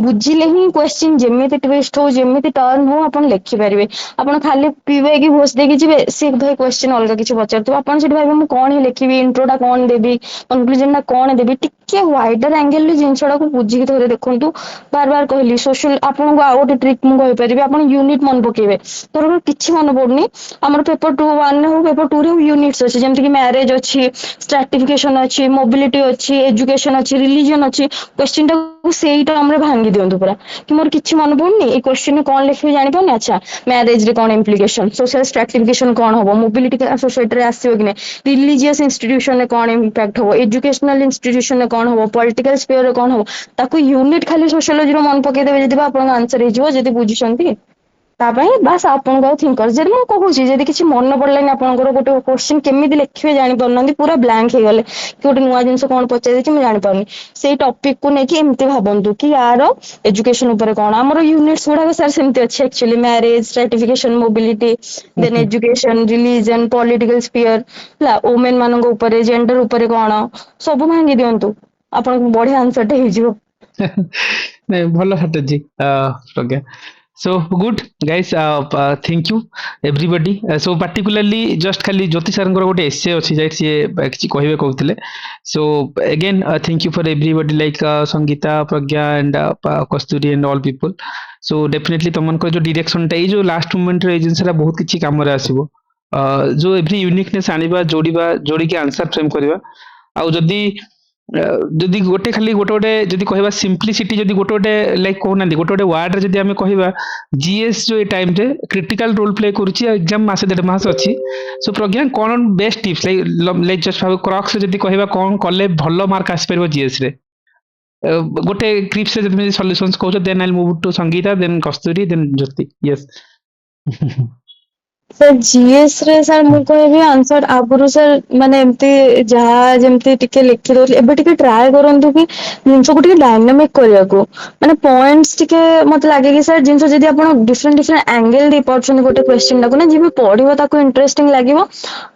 ବୁଝିଲେ ହିଁ କ୍ୱେଶ୍ଚିନ ଯେମିତି ଟୁଇଷ୍ଟ ହଉ ଯେମିତି ଟର୍ନ ହଉ ଆପଣ ଲେଖିପାରିବେ ଆପଣ ଖାଲି PYQ ଘୋଷ ଦେଇକି ଯିବେ ସେ ଭାଇ କ୍ୱେଶ୍ଚିନ ଅଲଗା କିଛି ପଚାରୁଥିବ ଆପଣ ସେଠି ଭାବିବେ ମୁଁ କଣ ହିଁ ଲେଖିବି ଇଣ୍ଟ୍ରୋ ଟା କଣ ଦେବି କନକ୍ଲୁଜନ ଟା କଣ ଦେବି ଟିକେ ଟିକେ ୱାଇଡର ଆଙ୍ଗେଲ ରେ ଜିନିଷଟାକୁ ବୁଝିକି ଥରେ ଦେଖନ୍ତୁ। ବାର ବାର କହିଲି ସୋସିଆଲ ଆପଣଙ୍କୁ ଆଉ ଗୋଟେ ଟ୍ରିକ୍ ମୁଁ କହିପାରିବି, ଆପଣ ୟୁନିଟ୍ ମନେ ପକେଇବେ। ଧର କିଛି ମନେ ପଡୁନି, ଆମର ପେପର 1 ହଉ ପେପର 2 ରେ ୟୁନିଟ୍ସ ଅଛି, ଯେମିତି କି ମ୍ୟାରେଜ ଅଛି, ଷ୍ଟ୍ରାଟିଫିକେସନ ଅଛି, ମୋବିଲିଟି ଅଛି, ଏଜୁକେସନ ଅଛି, ରିଲିଜିଅନ ଅଛି। କ୍ୱେଶ୍ଚିନ୍ ଟାକୁ ସେଇ ଟର୍ମ ରେ ଭାଙ୍ଗି ଦିଅନ୍ତୁ ପୁରା, କି ମୋର କିଛି ମନେ ପଡୁନି, ଏଇ କ୍ୱେଶ୍ଚିନ୍ ରେ କଣ ଲେଖିବି ଜାଣିପାରୁନି, ଆଚ୍ଛା ମ୍ୟାରେଜ ରେ କଣ ଇମ୍ପ୍ଲିକେସନ, ସୋସିଆଲ ଷ୍ଟ୍ରାଟିଫିକେସନ କଣ ହବ, ମୋବିଲିଟି ସୋସାଇଟିରେ ଆସିବ କି ନାହିଁ, ରିଲିଜିୟସ ଇନଷ୍ଟିଟ୍ୟୁସନ ରେ କଣ ଇମ୍ପାକ୍ଟ ହବ, ଏଜୁକେସନାଲ ଇନଷ୍ଟିଟ୍ୟୁସନ ରେ କଣ ହବ, ପଲିଟିକାଲ ସ୍ପିୟର ରେ କଣ ହବ, ତାକୁ ୟୁନିଟ୍ ଖାଲି ସୋସିଓଲୋଜି ର ମନେ ପକେଇଦେବେ ଯଦି ଆପଣଙ୍କ ଆନ୍ସର ହେଇଯିବ, ଯଦି ବୁଝିଛନ୍ତି। ତା ପାଇଁ ବାସ୍ ଆପଣଙ୍କୁ ଆଉ ଥିଙ୍କର, ଯଦି ମୁଁ କହୁଛି ଯଦି କିଛି ମନେ ପଡିଲାନି ଆପଣଙ୍କର, ଗୋଟେ କ୍ୱେଶ୍ଚିନ୍ କେମିତି ଲେଖିବେ ଜାଣିପାରୁନାହାନ୍ତି, ପୁରା ବ୍ଲାଙ୍କ ହେଇଗଲେ, କି ଗୋଟେ ନୂଆ ଜିନିଷ କଣ ପଚାରିଦେଇଛି ମୁଁ ଜାଣିପାରୁନି, ସେଇ ଟପିକ କୁ ନେଇକି ଏମିତି ଭାବନ୍ତୁ କି ୟାର ଏଜୁକେସନ ଉପରେ କଣ। ଆମର ୟୁନିଟ୍ସ ଗୁଡାକ ସାର୍ ସେମିତି ଅଛି ଆକ୍ଚୁଆଲି, ମ୍ୟାରେଜ, ଷ୍ଟ୍ରାଟିଫିକେସନ, ମୋବିଲିଟି, ଦେନ୍ ଏଜୁକେସନ, ରିଲିଜନ, ପଲିଟିକାଲ ସ୍ପିୟର, ହେଲା, ଓମେନ ମାନଙ୍କ ଉପରେ, ଜେଣ୍ଡର ଉପରେ କଣ, ସବୁ ଭାଙ୍ଗି ଦିଅନ୍ତୁ, ଆପଣଙ୍କୁ ବଢିଆ ଆନ୍ସର ଟେ ହେଇଯିବ। ନାଇଁ ଭଲ strategy, Pragya. So good guys, thank you everybody. So particularly just ଖାଲି ଜ୍ୟୋତି ସାରଙ୍କର ଗୋଟେ ଏସେ ଅଛି ଯାଇ ସିଏ କିଛି କହିବେ କହୁଥିଲେ। So again thank you for everybody like Sangeeta, Pragya and Kasturi and all people. So definitely ତମଙ୍କର ଯୋଉ ଡିରେକ୍ସନ ଟା, ଏଇ ଯୋଉ ଲାଷ୍ଟ ମୋମେଣ୍ଟରେ ଏଇ ଜିନିଷଟା ବହୁତ କିଛି କାମରେ ଆସିବ। ଯୋଉ ଏଭ୍ରି ୟୁନିକନେସ୍ ଆଣିବା, ଯୋଡ଼ିକି ଆନ୍ସର ଫ୍ରେମ୍ କରିବା। ଆଉ ଯଦି ଗୋଟେ ଖାଲି ଗୋଟେ ଯଦି କହିବା ସିମ୍ପଲିସିଟି, ଯଦି ଗୋଟେ ଲାଇକ୍ କହୁନାହାନ୍ତି ଗୋଟେ ୱାର୍ଡରେ ଯଦି ଆମେ କହିବା, ଜିଏସ୍ ଯୋଉ ଏ ଟାଇମରେ କ୍ରିଟିକାଲ ରୋଲ ପ୍ଲେ କରୁଛି, ଆଉ ଏକ୍ସାମ ମାସେ 1.5 ମାସ ଅଛି। ସୋ ପ୍ରଜ୍ଞା କଣ best tips like just crux ଯଦି କହିବା କଣ କଲେ ଭଲ ମାର୍କ ଆସିପାରିବ ଜିଏସ୍ ରେ, ଗୋଟେ କ୍ରିପ୍ସ ରେ ଯଦି ସଲ୍ୟୁସନ୍ସ କହୁଛ, ଦେନ୍ ଆଇଲ୍ ମୁଭ୍ ଟୁ ସଙ୍ଗୀତା, ଦେନ୍ କସ୍ତୁରୀ, ଦେନ୍ ଜ୍ୟୋତି। ୟେସ୍। ସାର୍ ଜିଏସ୍ ରେ ସାର୍ ମୁଁ କହିବି ଆନ୍ସର ଆଗରୁ ସାର୍ ମାନେ ଏମିତି ଯାହା ଯେମିତି ଟିକେ ଲେଖି ଦଉଥିଲି, ଏବେ ଟିକେ ଟ୍ରାଏ କରନ୍ତୁ କି ଜିନିଷକୁ ଟିକେ ଡାଇନାମିକ କରିବାକୁ, ମାନେ ପଏଣ୍ଟସ ଟିକେ ମତେ ଲାଗେ କି ସାର୍ ଜିନିଷ ଯଦି ଆପଣ ଡିଫରେଣ୍ଟ ଆଙ୍ଗେଲ ଦେଇପାରୁଛନ୍ତି ଗୋଟେ କ୍ୱେଶ୍ଚିନ୍ ଟାକୁ, ନା ଯିଏ ବି ପଢିବ ତାକୁ ଇଣ୍ଟରେଷ୍ଟିଂ ଲାଗିବ।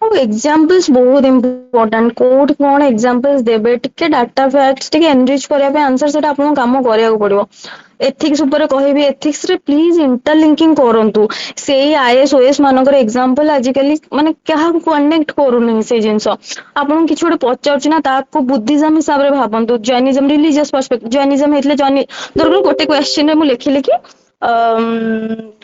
ଆଉ ଏକ୍ସାମ୍ପଲ୍ସ ବହୁତ ଇମ୍ପୋର୍ଟାଣ୍ଟ, କୋଉଠି କଣ ଏକ୍ସାମ୍ପଲ୍ସ ଦେବେ, ଟିକେ ଡାଟା ଫ୍ୟାକ୍ଟସ ଟିକେ ଏନରିଚ କରିବା ପାଇଁ ଆନ୍ସର, ସେଟା ଆପଣଙ୍କୁ କାମ କରିବାକୁ ପଡିବ। ଏଥିକ୍ସ ଉପରେ କହିବି, ଏଥିକ୍ସ ରେ ପ୍ଲିଜ ଇଣ୍ଟରଲିଙ୍କିଂ କରନ୍ତୁ। ସେଇ ଆଇଏଏସ୍ ଓଏଏସ୍ ମାନଙ୍କର ଏକ୍ସାମ୍ପଲ ଆଜିକାଲି ମାନେ କାହାକୁ କନେକ୍ଟ କରୁନି ସେଇ ଜିନିଷ। ଆପଣଙ୍କୁ କିଛି ଗୋଟେ ପଚାରୁଛି ନା, ତାକୁ ବୁଦ୍ଧିଜମ ହିସାବରେ ଭାବନ୍ତୁ, ଜୈନିଜମ ରିଲିଜିୟସ ପର୍ସପେକ୍ଟିଭ, ଜୈନିଜମ ହେଇଥିଲେ ଧର ଗୋଟେ କ୍ୱେଶ୍ଚିନ୍ ରେ ମୁଁ ଲେଖିଲି କି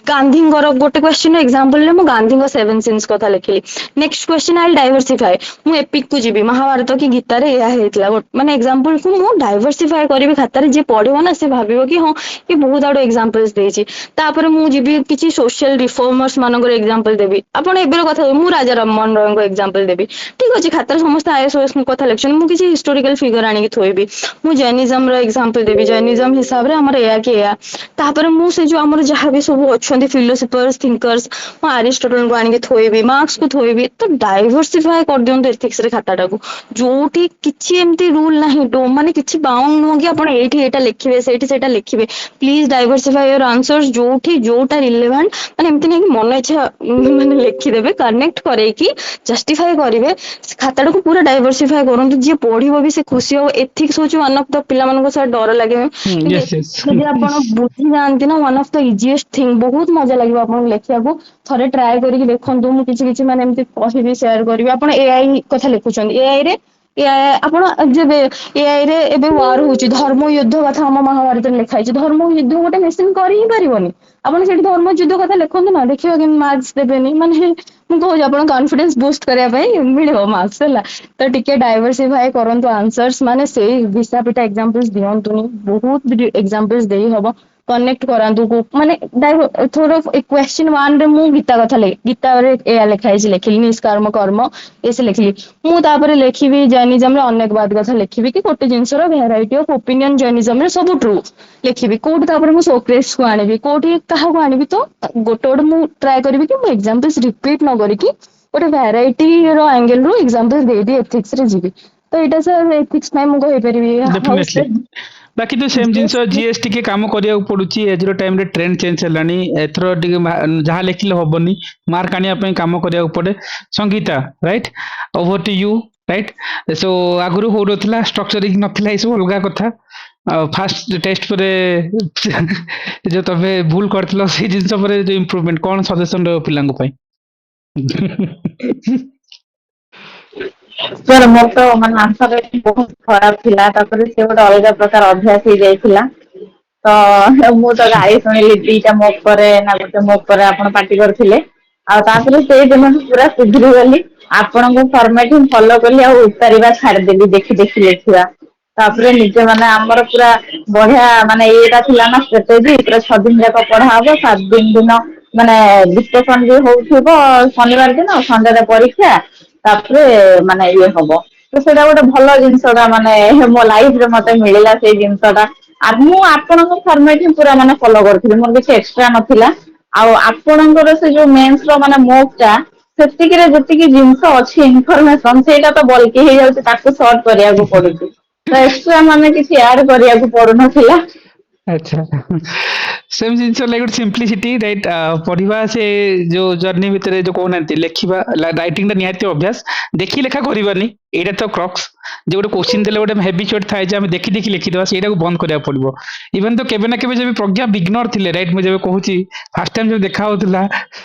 ଗାନ୍ଧୀଙ୍କର ଗୋଟେ କ୍ୱେଶ୍ଚିନ୍ ଏକ୍ସାମ୍ପଲରେ ମୁଁ ଗାନ୍ଧୀଙ୍କ 7 ସିନ୍ସ କଥା ଲେଖିଲି। ନେକ୍ସଟ କ୍ୱେଶ୍ଚିନ୍ ଆଇଲ୍ ଡାଇଭରସିଫାଏ, ମୁଁ ଏପିକ କୁ ଯିବି, ମହାଭାରତ କି ଗୀତାରେ ଏହା ହେଇଥିଲା, ମାନେ ଏକ୍ସାମ୍ପଲକୁ ମୁଁ ଡାଇଭରସିଫାଏ କରିବି ଖାତାରେ, ଯିଏ ପଢିବ ନା ସେ ଭାବିବ କି ହଁ ଏ ବହୁତ ଆଡୁ ଏକ୍ସାମ୍ପଲ୍ସ ଦେଇଛି। ତାପରେ ମୁଁ ଯିବି କିଛି ସୋସିଆଲ ରିଫର୍ମର୍ସ ମାନଙ୍କର ଏକ୍ସାମ୍ପଲ ଦେବି। ଆପଣ ଏବେର କଥା ମୁଁ ରାଜା ରାମମୋହନ ରାୟଙ୍କ ଏକ୍ସାମ୍ପଲ ଦେବି, ଠିକ ଅଛି ଖାତାରେ ସମସ୍ତେ ଆଇଏଏସ୍ ଓଏଏସ୍ କଥା ଲେଖିଛନ୍ତି, ମୁଁ କିଛି ହିଷ୍ଟୋରିକାଲ ଫିଗର ଆଣିକି ଥୋଇବି। ମୁଁ ଜୈନିଜମ ର ଏକ୍ସାମ୍ପଲ ଦେବି, ଜୈନିଜମ ହିସାବରେ ଆମର ଏୟା କି ଏୟା। ତାପରେ ମୁଁ ସେ ଯୋଉ ଆମର ଯାହାବି ସବୁ ଅଛନ୍ତି ଫିଲୋସଫର୍ସ ଥିଙ୍କର୍ସ, ମୁଁ ଆରିଷ୍ଟଟଲଙ୍କୁ ଆଣିକି ଥୋଇବି, ମାର୍କ୍ସ କୁ ଥୋଇବି। ତ ଡାଇଭରସିଫାଏ କରିଦିଅନ୍ତୁ ଏଥିକ୍ସ ରେ ଖାତାଟାକୁ, ଯୋଉଠି କିଛି ଏମିତି ରୁଲ ନାହିଁ, ମାନେ କିଛି ବାଉଣ୍ଡ ନୁହଁ କି ଆପଣ ଏଇଠି ଏଇଟା ଲେଖିବେ ସେଇଠି ସେଇଟା ଲେଖିବେ। ପ୍ଲିଜ ଡାଇଭରସିଫାଏ ୟୋର ଆନ୍ସର୍ସ, ଯୋଉଠି ଯୋଉଟା ରିଲେଭାଣ୍ଟ, ମାନେ ଏମିତି ନାହିଁ କି ମନ ଇଚ୍ଛା ମାନେ ଲେଖିଦେବେ, କନେକ୍ଟ କରେଇକି ଜଷ୍ଟିଫାଏ କରିବେ। ଖାତାଟାକୁ ପୁରା ଡାଇଭରସିଫାଏ କରନ୍ତୁ, ଯିଏ ପଢିବ ବି ସେ ଖୁସି ହବ। ଏଥିକ୍ସ ହଉଛି ୱାନ ଅଫ ଦ, ପିଲାମାନଙ୍କୁ ସାର୍ ଡର ଲାଗେ କିନ୍ତୁ ୟେସ୍ ଏଥିକ୍ସ ୟେସ୍। ଯଦି ଆପଣ ବୁଝି ଯାଆନ୍ତି ନା, one of the easiest thing, ବହୁତ ମଜା ଲାଗିବ ଆପଣଙ୍କୁ ଲେଖିବାକୁ। ଥରେ ଟ୍ରାଏ କରିକି ଦେଖନ୍ତୁ, ମୁଁ କିଛି ମାନେ ଏମିତି କହିବି, ସେୟାର କରିବି। ଆପଣ ଏଆଇ କଥା ଲେଖୁଛନ୍ତି, ଏଆଇ ରେ ଆପଣ ଯେବେ ଏଆଇ ରେ ଏବେ ୱାର ହଉଛି, ଧର୍ମ ଯୁଦ୍ଧ କଥା ଆମ ମହାଭାରତରେ ଲେଖା ହେଇଛି, ଧର୍ମ ଯୁଦ୍ଧ ଗୋଟେ ମେସିନ କରି ହିଁ ପାରିବନି। ଆପଣ ସେଠି ଧର୍ମ ଯୁଦ୍ଧ କଥା ଲେଖନ୍ତୁ ନା, ଦେଖିବା କେମିତି ମାର୍କ୍ସ ଦେବେନି। ମାନେ ମୁଁ କହୁଛି ଆପଣ କନଫିଡେନ୍ସ ବୁଷ୍ଟ କରିବା ପାଇଁ ମିଳିବ ମାର୍କ୍ସ, ହେଲା। ତ ଟିକେ ଡାଇଭରସିଫାଏ କରନ୍ତୁ ଆନ୍ସର୍ସ, ମାନେ ସେଇ ଘିସା ପିଟା ଏକ୍ସାମ୍ପଲ୍ସ ଦିଅନ୍ତୁନି, ବହୁତ ଏକ୍ସାମ୍ପଲ୍ସ ଦେଇ ହବ। କନେକ୍ଟ କରାନ୍ତୁ, ମାନେ ଥୋର କ୍ୱେଶ୍ଚିନ୍ 1 ରେ ମୁଁ ଗୀତା କଥା ଗୀତାରେ ଏୟା ଲେଖା ହେଇଛି ଲେଖିଲି, ନିଷ୍କର୍ମ କର୍ମ ଏସେ ଲେଖିଲି। ମୁଁ ତାପରେ ଲେଖିବି ଜୈନିଜମରେ ଅନେକବାଦ କଥା ଲେଖିବି, କି ଗୋଟେ ଜିନିଷର ଭେରାଇଟି ଅଫ ଓପିନିଅନ ଜୈନିଜମରେ ସବୁ ଟ୍ରୁ ଲେଖିବି। କୋଉଠି ତାପରେ ମୁଁ ସୋକ୍ରେଟ୍ସକୁ ଆଣିବି, କୋଉଠି କାହାକୁ ଆଣିବି। ତ ଗୋଟେ ମୁଁ ଟ୍ରାଏ କରିବି କି ମୁଁ ଏକ୍ସାମ୍ପଲ୍ସ ରିପିଟ ନ କରିକି ଗୋଟେ ଭ୍ୟାରାଇଟିର ଆଙ୍ଗେଲରୁ ଏକ୍ସାମ୍ପଲ ଦେଇଦିଏ, ଏଥିକ୍ସ ରେ ଯିବି। ତ ଏଇଟା ସାର୍ ଏଥିକ୍ସ ପାଇଁ ମୁଁ କହିପାରିବି। ଆଉ ଡେଫିନେଟଲି। ବାକି ତ ସେମ୍ ଜିନିଷ ଜିଏସ୍ ଟିକେ କାମ କରିବାକୁ ପଡୁଛି, ଆଜିର ଟାଇମରେ ଟ୍ରେଣ୍ଡ ଚେଞ୍ଜ ହେଲାଣି। ଏଥର ଟିକେ ଯାହା ଲେଖିଲେ ହବନି, ମାର୍କ ଆଣିବା ପାଇଁ କାମ କରିବାକୁ ପଡେ। Sangeeta right, over to you right. So ଆଗରୁ ହଉନଥିଲା, ଷ୍ଟ୍ରକ୍ଚରିଂ ନଥିଲା, ଏସବୁ ଅଲଗା କଥା। ଫାଷ୍ଟ ଟେଷ୍ଟ ପରେ ଯୋଉ ତମେ ଭୁଲ କରିଥିଲ, ସେଇ ଜିନିଷ ପରେ ଯୋଉ ଇମ୍ପ୍ରୁଭମେଣ୍ଟ, କଣ ସଜେସନ ରହିବ ପିଲାଙ୍କ ପାଇଁ? ସାର୍ ମୋର ତ ମାନେ ଆନ୍ସର ବହୁତ ଖରାପ ଥିଲା, ତାପରେ ସେ ଗୋଟେ ଅଲଗା ପ୍ରକାର ଅଭ୍ୟାସ ହେଇଯାଇଥିଲା। ତ ମୁଁ ତ ଗାଳି ଶୁଣିଲି 2ଟା ମୋକ୍ ପରେ ନା ଗୋଟେ ମୋକ୍ ପରେ ଆପଣ ପାର୍ଟି କରିଥିଲେ। ଆଉ ତାପରେ ସେଇ ଦିନଠୁ ପୁରା ସୁଧୁରି ଗଲି। ଆପଣଙ୍କ ଫର୍ମାଟ ହିଁ ଫଲୋ କଲି ଆଉ ଉତାରିବା ଛାଡିଦେଲି ଦେଖି ଦେଖି ଲେଖିବା। ତାପରେ ନିଜେ ମାନେ ଆମର ପୁରା ବଢିଆ ମାନେ ଏଇଟା ଥିଲା ନା ଷ୍ଟ୍ରାଟେଜି ପୁରା 6 ଦିନ ଯାକ ପଢା ହବ, 7 ଦିନ ମାନେ ଡିସକସନ ବି ହଉଥିବ ଶନିବାର ଦିନ, ସଣ୍ଡେରେ ପରୀକ୍ଷା। ତାପରେ ମାନେ ଇଏ ହବ। ତ ସେଇଟା ଗୋଟେ ଭଲ ଜିନିଷଟା ମାନେ ମୋ ଲାଇଫରେ ମତେ ମିଳିଲା ସେଇ ଜିନିଷଟା। ଆଉ ମୁଁ ଆପଣଙ୍କ ଫର୍ମାଟ ହିଁ ପୁରା ମାନେ ଫଲୋ କରିଥିଲି, ମୋର କିଛି ଏକ୍ସଟ୍ରା ନଥିଲା। ଆଉ ଆପଣଙ୍କର ସେ ଯୋଉ ମେନ୍ସ ର ମାନେ ମୋକ୍ ଟା ସେତିକିରେ ଯେତିକି ଜିନିଷ ଅଛି ଇନଫରମେସନ ସେଇଟା ତ ବଲ୍କି ହେଇଯାଉଛି, ତାକୁ ସର୍ଟ କରିବାକୁ ପଡୁଛି। ତ ଏକ୍ସଟ୍ରା ମାନେ କିଛି ଆଡ କରିବାକୁ ପଡୁନଥିଲା। ଆଚ୍ଛା ସେମ୍ ଜିନିଷ ଲାଗି ଗୋଟେ ସିମ୍ପ୍ଲିସିଟି ରାଇଟ୍ ପଢିବା ସେ ଯୋଉ ଜର୍ଣ୍ଣି ଭିତରେ ଯୋଉ କହୁନାହାନ୍ତି ଲେଖିବା ରାଇଟିଂ ଟା ନିହାତି ଅଭ୍ୟାସ ଦେଖି ଲେଖା କରିବାନି ଏଇଟା ତ କ୍ରକ୍ସ ଯେ ଗୋଟେ କୋଶ୍ଚିନ୍ ଦେଲେ ଗୋଟେ ହେବିଚୁଏଟ ଥାଏ ଯେ ଆମେ ଦେଖି ଦେଖି ଲେଖିଦେବା ସେଇଟାକୁ ବନ୍ଦ କରିବାକୁ ପଡିବ ଇଭେନ୍ ତ କେବେ ନା କେବେ ଯେବେ ପ୍ରଜ୍ଞା ବିଗ୍ନର ଥିଲେ ରାଇଟ୍ ମୁଁ ଯେବେ କହୁଛି ଫାର୍ଷ୍ଟ ଟାଇମ ଯେବେ ଦେଖା ହଉଥିଲା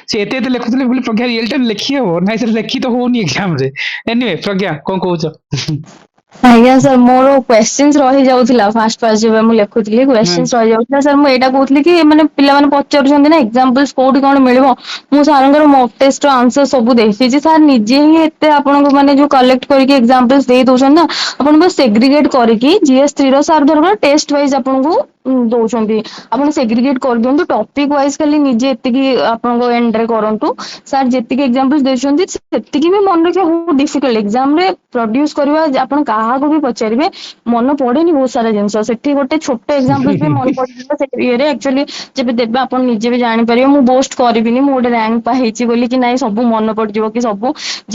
ସେ ଏତେ ଏତେ ଲେଖୁଥିଲେ ବୋଲି ପ୍ରଜ୍ଞା ରିଏଲ ଟାଇମ ଲେଖି ହବ ନାଇଁ ସେଟା ଲେଖି ତ ହଉନି ଏକ୍ସାମ ରେ ଏନିୱେ ପ୍ରଜ୍ଞା କଣ କହୁଛ ଆଜ୍ଞା ସାର୍ ମୋର କ୍ୱେଶ୍ଚିନ୍ସ ରହିଯାଉଥିଲା ଫାଷ୍ଟ ଫାଷ୍ଟ ଯେବେ ମୁଁ ଲେଖୁଥିଲି କ୍ୱେଶ୍ଚିନ୍ସ ରହିଯାଉଥିଲା ସାର୍ ମୁଁ ଏଇଟା କହୁଥିଲି କି ମାନେ ପିଲାମାନେ ପଚାରୁଛନ୍ତି ନା ଏକ୍ସାମ୍ପଲ୍ସ କୋଉଠି କଣ ମିଳିବ ମୁଁ ସାରଙ୍କର ମକ୍ ଟେଷ୍ଟ ର ଆନ୍ସର ସବୁ ଦେଖିଛି ସାର୍ ନିଜେ ହିଁ ଏତେ ଆପଣଙ୍କୁ ମାନେ ଯୋଉ କଲେକ୍ଟ କରିକି ଏକ୍ସାମ୍ପଲ୍ସ ଦେଇ ଦଉଛନ୍ତି ନା ଆପଣ ବସ୍ ସେଗ୍ରିଗେଟ କରିକି GS3 ର ସାର୍ ଧର ଟେଷ୍ଟ ୱାଇଜ ଆପଣଙ୍କୁ ଦଉଛନ୍ତି ଆପଣ ସେଗ୍ରିଗେଟ କରିଦିଅନ୍ତୁ ଟପିକ ୱାଇଜ ଖାଲି ନିଜେ ଏତିକି ଆପଣଙ୍କ ଏଣ୍ଡରେ କରନ୍ତୁ ସାର୍ ଯେତିକି ଏକ୍ସାମ୍ପଲ୍ସ ଦେଇଛନ୍ତି ସେତିକି ବି ମନେ ରଖିବା ବହୁତ ଡିଫିକଲ୍ଟ ଏକ୍ସାମ ରେ ପ୍ରଡ୍ୟୁସ କରିବା ଆପଣ କାହାକୁ ବି ପଚାରିବେ ମନେ ପଡେନି ବହୁତ ସାରା ଜିନିଷ ସେଠି ଗୋଟେ ଛୋଟ ଏକ୍ସାମ୍ପଲ ବି ମନେ ପଡିଯିବ ସେ ଇଏରେ ଆକ୍ଚୁଆଲି ଯେବେ ଦେବେ ଆପଣ ନିଜେ ବି ଜାଣିପାରିବେ ମୁଁ ବୋଷ୍ଟ କରିବିନି ମୁଁ ଗୋଟେ ରାଙ୍କ ପାଇଛି ବୋଲି କି ନାଇଁ ସବୁ ମନେ ପଡିଯିବ କି ସବୁ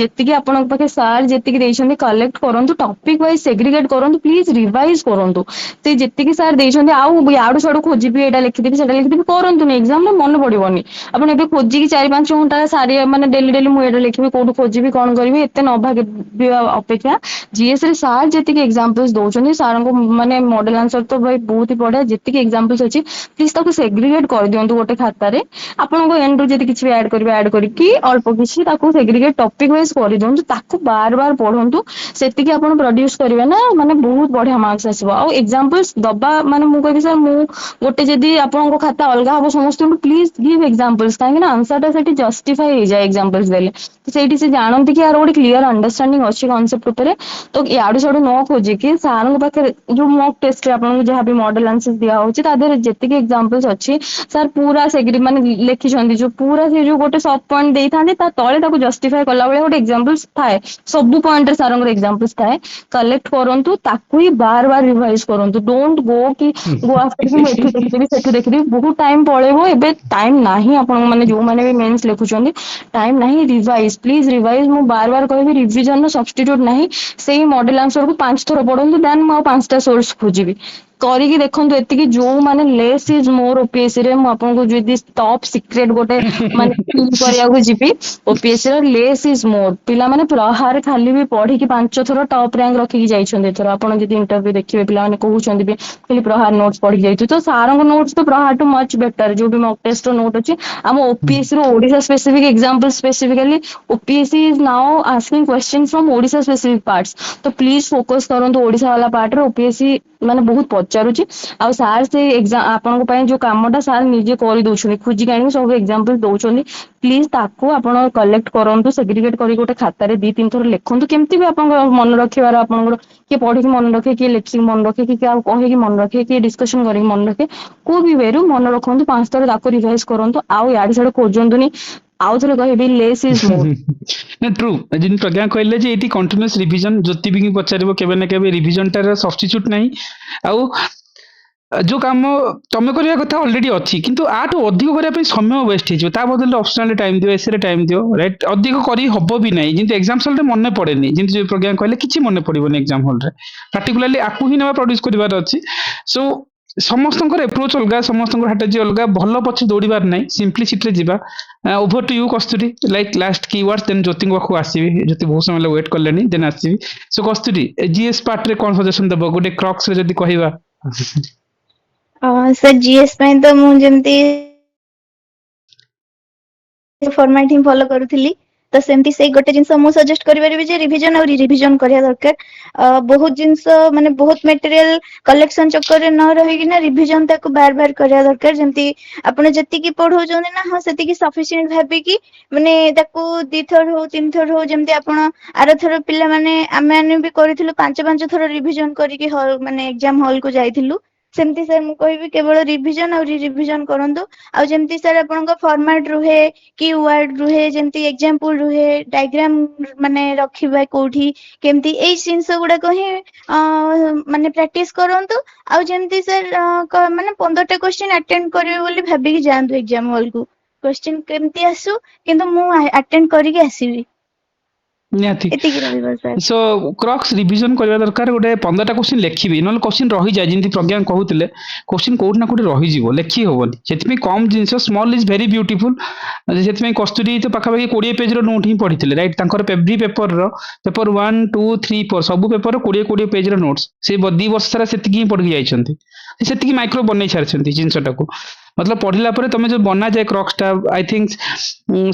ଯେତିକି ଆପଣଙ୍କ ପାଖେ ସାର୍ ଯେତିକି ଦେଇଛନ୍ତି କଲେକ୍ଟ କରନ୍ତୁ ଟପିକ ୱାଇଜ ସେଗ୍ରିଗେଟ କରନ୍ତୁ ପ୍ଲିଜ ରିଭାଇଜ କରନ୍ତୁ ସେ ଯେତିକି ସାର୍ ଦେଇଛନ୍ତି ଆଉ ୟାଡୁ ସ୍ୟାଡୁ ଖୋଜିବି ଏଇଟା ଲେଖିଦେବି ସେଇଟା ଲେଖିଦେବି କରନ୍ତୁନି ଏକ୍ସାମରେ ମନେ ପଡିବନି ଆପଣ ଏବେ ଖୋଜିକି 4-5 ଘଣ୍ଟା ସାରି ମାନେ ଡେଲି ଡେଲି ମୁଁ ଏଇଟା ଲେଖିବି କୋଉଠୁ ଖୋଜିବି କଣ କରିବି ଏତେ ନ ଭାବିବା ଅପେକ୍ଷା GS ରେ ସାର୍ ଯେତିକି ଏକ୍ସାମ୍ପଲ୍ସ ଦଉଛନ୍ତି ସାରଙ୍କ ମାନେ ମଡେଲ ଆନ୍ସର ତ ଭାଇ ବହୁତ ହି ବଢିଆ ଯେତିକି ଏକ୍ସାମ୍ପଲ୍ସ ଅଛି ପ୍ଲିଜ ତାକୁ ସେଗ୍ରିଗେଟ କରିଦିଅନ୍ତୁ ଗୋଟେ ଖାତାରେ ଆପଣଙ୍କ ଏଣ୍ଡ ରୁ ଯଦି କିଛି ବି ଆଡ କରିବେ ଆଡ କରିକି ଅଳ୍ପ କିଛି ତାକୁ ସେଗ୍ରିଗେଟ ଟପିକ ୱାଇଜ କରିଦିଅନ୍ତୁ ତାକୁ ବାର ବାର ପଢନ୍ତୁ ସେତିକି ଆପଣ ପ୍ରଡ୍ୟୁସ କରିବେ ନା ମାନେ ବହୁତ ବଢିଆ ମାର୍କସ ଆସିବ ଆଉ ଏକ୍ସାମ୍ପଲ୍ସ ଦବା ମାନେ ମୁଁ କହିବି ସାର୍ ମୁଁ ଗୋଟେ ଯଦି ଆପଣଙ୍କ ଖାତା ଅଲଗା ହବ ସମସ୍ତଙ୍କୁ ପ୍ଲିଜ ଗିଭ୍ ଏକ୍ସାମ୍ପଲ୍ସ କାହିଁକି ନା ଆନ୍ସର ଟା ସେଠି ଜଷ୍ଟିଫାଇ ହେଇଯାଏ ଏକ୍ସାମ୍ପଲ୍ସ ଦେଲେ ସେଇଠି ସେ ଜାଣନ୍ତି କି ଆର ଗୋଟେ କ୍ଲିୟର ଅଣ୍ଡରଷ୍ଟାଣ୍ଡିଂ ଅଛି କନସେପ୍ଟ ଉପରେ ତ ୟାଡୁ ସ୍ୟାଡୁ ନ ଖୋଜିକି ସାରଙ୍କ ପାଖରେ ଯୋଉ ମକ୍ ଟେଷ୍ଟରେ ଆପଣଙ୍କୁ ଯାହାବି ମଡେଲ ଆନ୍ସର ଦିଆ ହଉଛି ତା ଦେହରେ ଯେତିକି ଏକ୍ସାମ୍ପଲ୍ସ ଅଛି ସାର୍ ପୁରା ସେଗ୍ରି ମାନେ ଲେଖିଛନ୍ତି ଯୋଉ ପୁରା ସେ ଯୋଉ ଗୋଟେ ସବ୍ ପଏଣ୍ଟ ଦେଇଥାନ୍ତି ତା ତଳେ ତାକୁ ଜଷ୍ଟିଫାଏ କଲା ଭଳିଆ ଗୋଟେ ଏକ୍ସାମ୍ପଲ୍ସ ଥାଏ ସବୁ ପଏଣ୍ଟରେ ସାରଙ୍କର ଏକ୍ସାମ୍ପଲ୍ସ ଥାଏ କଲେକ୍ଟ କରନ୍ତୁ ତାକୁ ହିଁ ବାର ବାର ରିଭାଇଜ କରନ୍ତୁ ଡୋଣ୍ଟ ଗୋ କି ଗୋ ଆଫ୍ଟର କି ମୁଁ ଏଠୁ ଦେଖିଦେବି ସେଠୁ ଦେଖିଦେବି ବହୁତ ଟାଇମ ପଳେଇବ ଏବେ ଟାଇମ ନାହିଁ ଆପଣଙ୍କ ମାନେ ଯୋଉମାନେ ବି ମେନ୍ସ ଲେଖୁଛନ୍ତି ଟାଇମ ନାହିଁ ରିଭାଇଜ ପ୍ଲିଜ ରିଭାଇଜ ମୁଁ ବାର ବାର କହିବି ରିଭିଜନର ସବଷ୍ଟିଟ୍ୟୁଟ ନାହିଁ ସେଇ ମଡେଲ ଆନ୍ସରକୁ 5 ଥର ପଢନ୍ତୁ ଦେନ୍ ମୁଁ ଆଉ 5ଟା ସୋର୍ସ ଖୋଜିବି କରିକି ଦେଖନ୍ତୁ ଏତିକି ଯୋଉମାନେ ଲେସ୍ ଇଜ ମୋର OPSC ରେ ମୁଁ ଆପଣଙ୍କୁ ଯଦି ଟପ୍ ସିକ୍ରେଟ ଗୋଟେ ମାନେ ଫିଲ୍ କରିବାକୁ ଯିବି OPSC ର ଲେସ୍ ଇଜ ମୋର ପିଲାମାନେ ପ୍ରହାର ଖାଲି ବି ପଢିକି 5 ଥର ଟପ୍ ରାଙ୍କ ରଖିକି ଯାଇଛନ୍ତି ଏଥର ଆପଣ ଯଦି ଇଣ୍ଟରଭ୍ୟୁ ଦେଖିବେ ପିଲାମାନେ କହୁଛନ୍ତି ବି ଖାଲି ପ୍ରହାର ନୋଟ୍ସ ପଢିକି ଯାଇଛୁ ତ ସାରଙ୍କ ନୋଟ୍ସ ତ ପ୍ରହାର ଟୁ ମଚ୍ ବେଟର ଯୋଉଠି ମକ୍ ଟେଷ୍ଟ ର ନୋଟ୍ ଅଛି ଆମ OPSC ର Odisha specific example specifically OPSC is now asking questions from Odisha specific parts ତ ପ୍ଲିଜ ଫୋକସ କରନ୍ତୁ ଓଡିଶା ବାଲା ପାର୍ଟରେ OPSC ମାନେ ବହୁତ ପଚାରୁଛି ଆଉ ସାର୍ ସେ ଏକ୍ସାମ ଆପଣଙ୍କ ପାଇଁ ଯୋଉ କାମଟା ସାର୍ ନିଜେ କରିଦଉଛନ୍ତି ଖୋଜିକି ଆଣିକି ସବୁ ଏକ୍ସାମ୍ପଲ ଦଉଛନ୍ତି ପ୍ଲିଜ ତାକୁ ଆପଣ କଲେକ୍ଟ କରନ୍ତୁ ସେଗ୍ରିଗେଟ କରିକି ଗୋଟେ ଖାତାରେ 2-3 ଥର ଲେଖନ୍ତୁ କେମିତି ବି ଆପଣଙ୍କ ମନେ ରଖିବାର ଆପଣଙ୍କର କିଏ ପଢିକି ମନେ ରଖେ କିଏ ଲେଖିକି ମନେ ରଖେ କିଏ ଆଉ କହିକି ମନେ ରଖେ କିଏ ଡିସ୍କସନ କରିକି ମନେ ରଖେ କୋଉ ବି ୱେରୁ ମନେ ରଖନ୍ତୁ 5 ଥର ତାକୁ ରିଭାଇଜ କରନ୍ତୁ ଆଉ ୟାଡୁ ସ୍ୟାଡୁ ଖୋଜନ୍ତୁନି ଆଉ ଥରେ କହିବି ଲେସ୍ ଇଜ ମୋର ନା ଟ୍ରୁ ଯେମିତି ପ୍ରଜ୍ଞା କହିଲେ ଯେ ଏଇଠି କଣ୍ଟିନ୍ୟୁଅସ୍ ରିଭିଜନ ଜ୍ୟୋତି ବି ପଚାରିବ କେବେ ନା କେବେ ରିଭିଜନଟାର ସବଷ୍ଟିଚ୍ୟୁଟ ନାହିଁ ଆଉ ଯୋଉ କାମ ତମେ କରିବା କଥା ଅଲରେଡି ଅଛି କିନ୍ତୁ ଆଠୁ ଅଧିକ କରିବା ପାଇଁ ସମୟ ୱେଷ୍ଟ ହେଇଯିବ ତା ବଦଳରେ ଅପସନାଲରେ ଟାଇମ ଦିଅ ଏସରେ ଟାଇମ ଦିଅ ରାଇଟ୍ ଅଧିକ କରି ହବ ବି ନାହିଁ ଯେମିତି ଏକ୍ସାମ ହଲରେ ମନେ ପଡେନି ଯେମିତି ଯୋଉ ପ୍ରଜ୍ଞା କହିଲେ କିଛି ମନେ ପଡିବନି ଏକ୍ସାମ ହଲରେ ପାର୍ଟିକୁଲାରଲି ଆକୁ ହିଁ ନେବା ପ୍ରଡ୍ୟୁସ କରିବାର ଅଛି ସୋ ସମସ୍ତଙ୍କର ଏପ୍ରୋଚ ଅଲଗା ସମସ୍ତଙ୍କର ଷ୍ଟ୍ରାଟେଜି ଅଲଗା ଭଲ ପଛେ ଦୌଡ଼ିବାର ନାହିଁ ସିମ୍ପ୍ଲିସିଟିରେ ଯିବା over to you Kasturi like last keyword then ଜ୍ୟୋତିଙ୍କ ପାଖକୁ ଆସିବି ଜ୍ୟୋତି ବହୁତ ସମୟ ହେଲା ୱେଟ୍ କଲେଣି ଦେନ୍ ଆସିବି ସୋ କସ୍ତୁରୀ GS ପାର୍ଟରେ କଣ ସଜେସନ ଦେବ ଗୋଟେ କ୍ରକ୍ସରେ ଯଦି କହିବା ସାର୍ GS ପାଇଁ ତ ମୁଁ ଯେମିତି ଫର୍ମାଟ ହିଁ ଫଲୋ କରୁଥିଲି तो सेमती से गोटे जिनस मु सजेस्ट करि परिबि जे रिवीजन और रिवीजन करिया दरकार बहुत जिनस माने बहुत मटेरियल कलेक्शन चक्कर न रही कि ना रिवीजन ताको बार बार करिया दरकार जेमती आपण जति की पढौजोने ना हां सेति की सफिशिएंट भाबी कि माने ताको दी थर हो तीन थर हो जेमती आपण आर थर पिला माने आमे आने भी करिथिलु पांच पांच थर रिवीजन करिके हॉल माने एग्जाम हॉल को जाइथिलु सेमती सर मु कहबी केवल रिवीजन और रिवीजन करंतु आ जेमती सर आपनका फॉर्मेट रुहे कि वर्ड रुहे जेमती एग्जांपल रुहे डायग्राम माने रखिबा कोठी केमती एई जिंस गुडा कहि माने प्रैक्टिस करंतु आ जेमती सर माने 15 टा क्वेश्चन अटेंड करिवे बोली भाबी कि जांतु एग्जाम हॉल को क्वेश्चन केमती आसु किंतु मु अटेंड करिके आसीबी निहाती एति कि रहबा सर सो क्रक्स रिवीजन करबा दरकार गोटे 15टा क्वेश्चन लेखिबी नल क्वेश्चन रही जाय जिंती प्रज्ञा कहूतिले क्वेश्चन कोठ ना कोठ रही जीवो लेखि होबनी सेति कम जिंस स्मॉल इज वेरी ब्यूटीफुल सेति कस्तूरी तो पाखापाखि 20 पेज रो नोट ही पढ़िथिले राइट तांकर एवरी पेपर रो पेपर 1 2 3 4 सब पेपर 20 पेज रो नोट्स से 2 वर्ष सारा सेति ही पढ़ि जाइछंती सेति माइक्रो बनै छारछंती जिंसटा को मतलब पढ़िला परे तमे जो बना जाए क्रक्सटा आई थिंक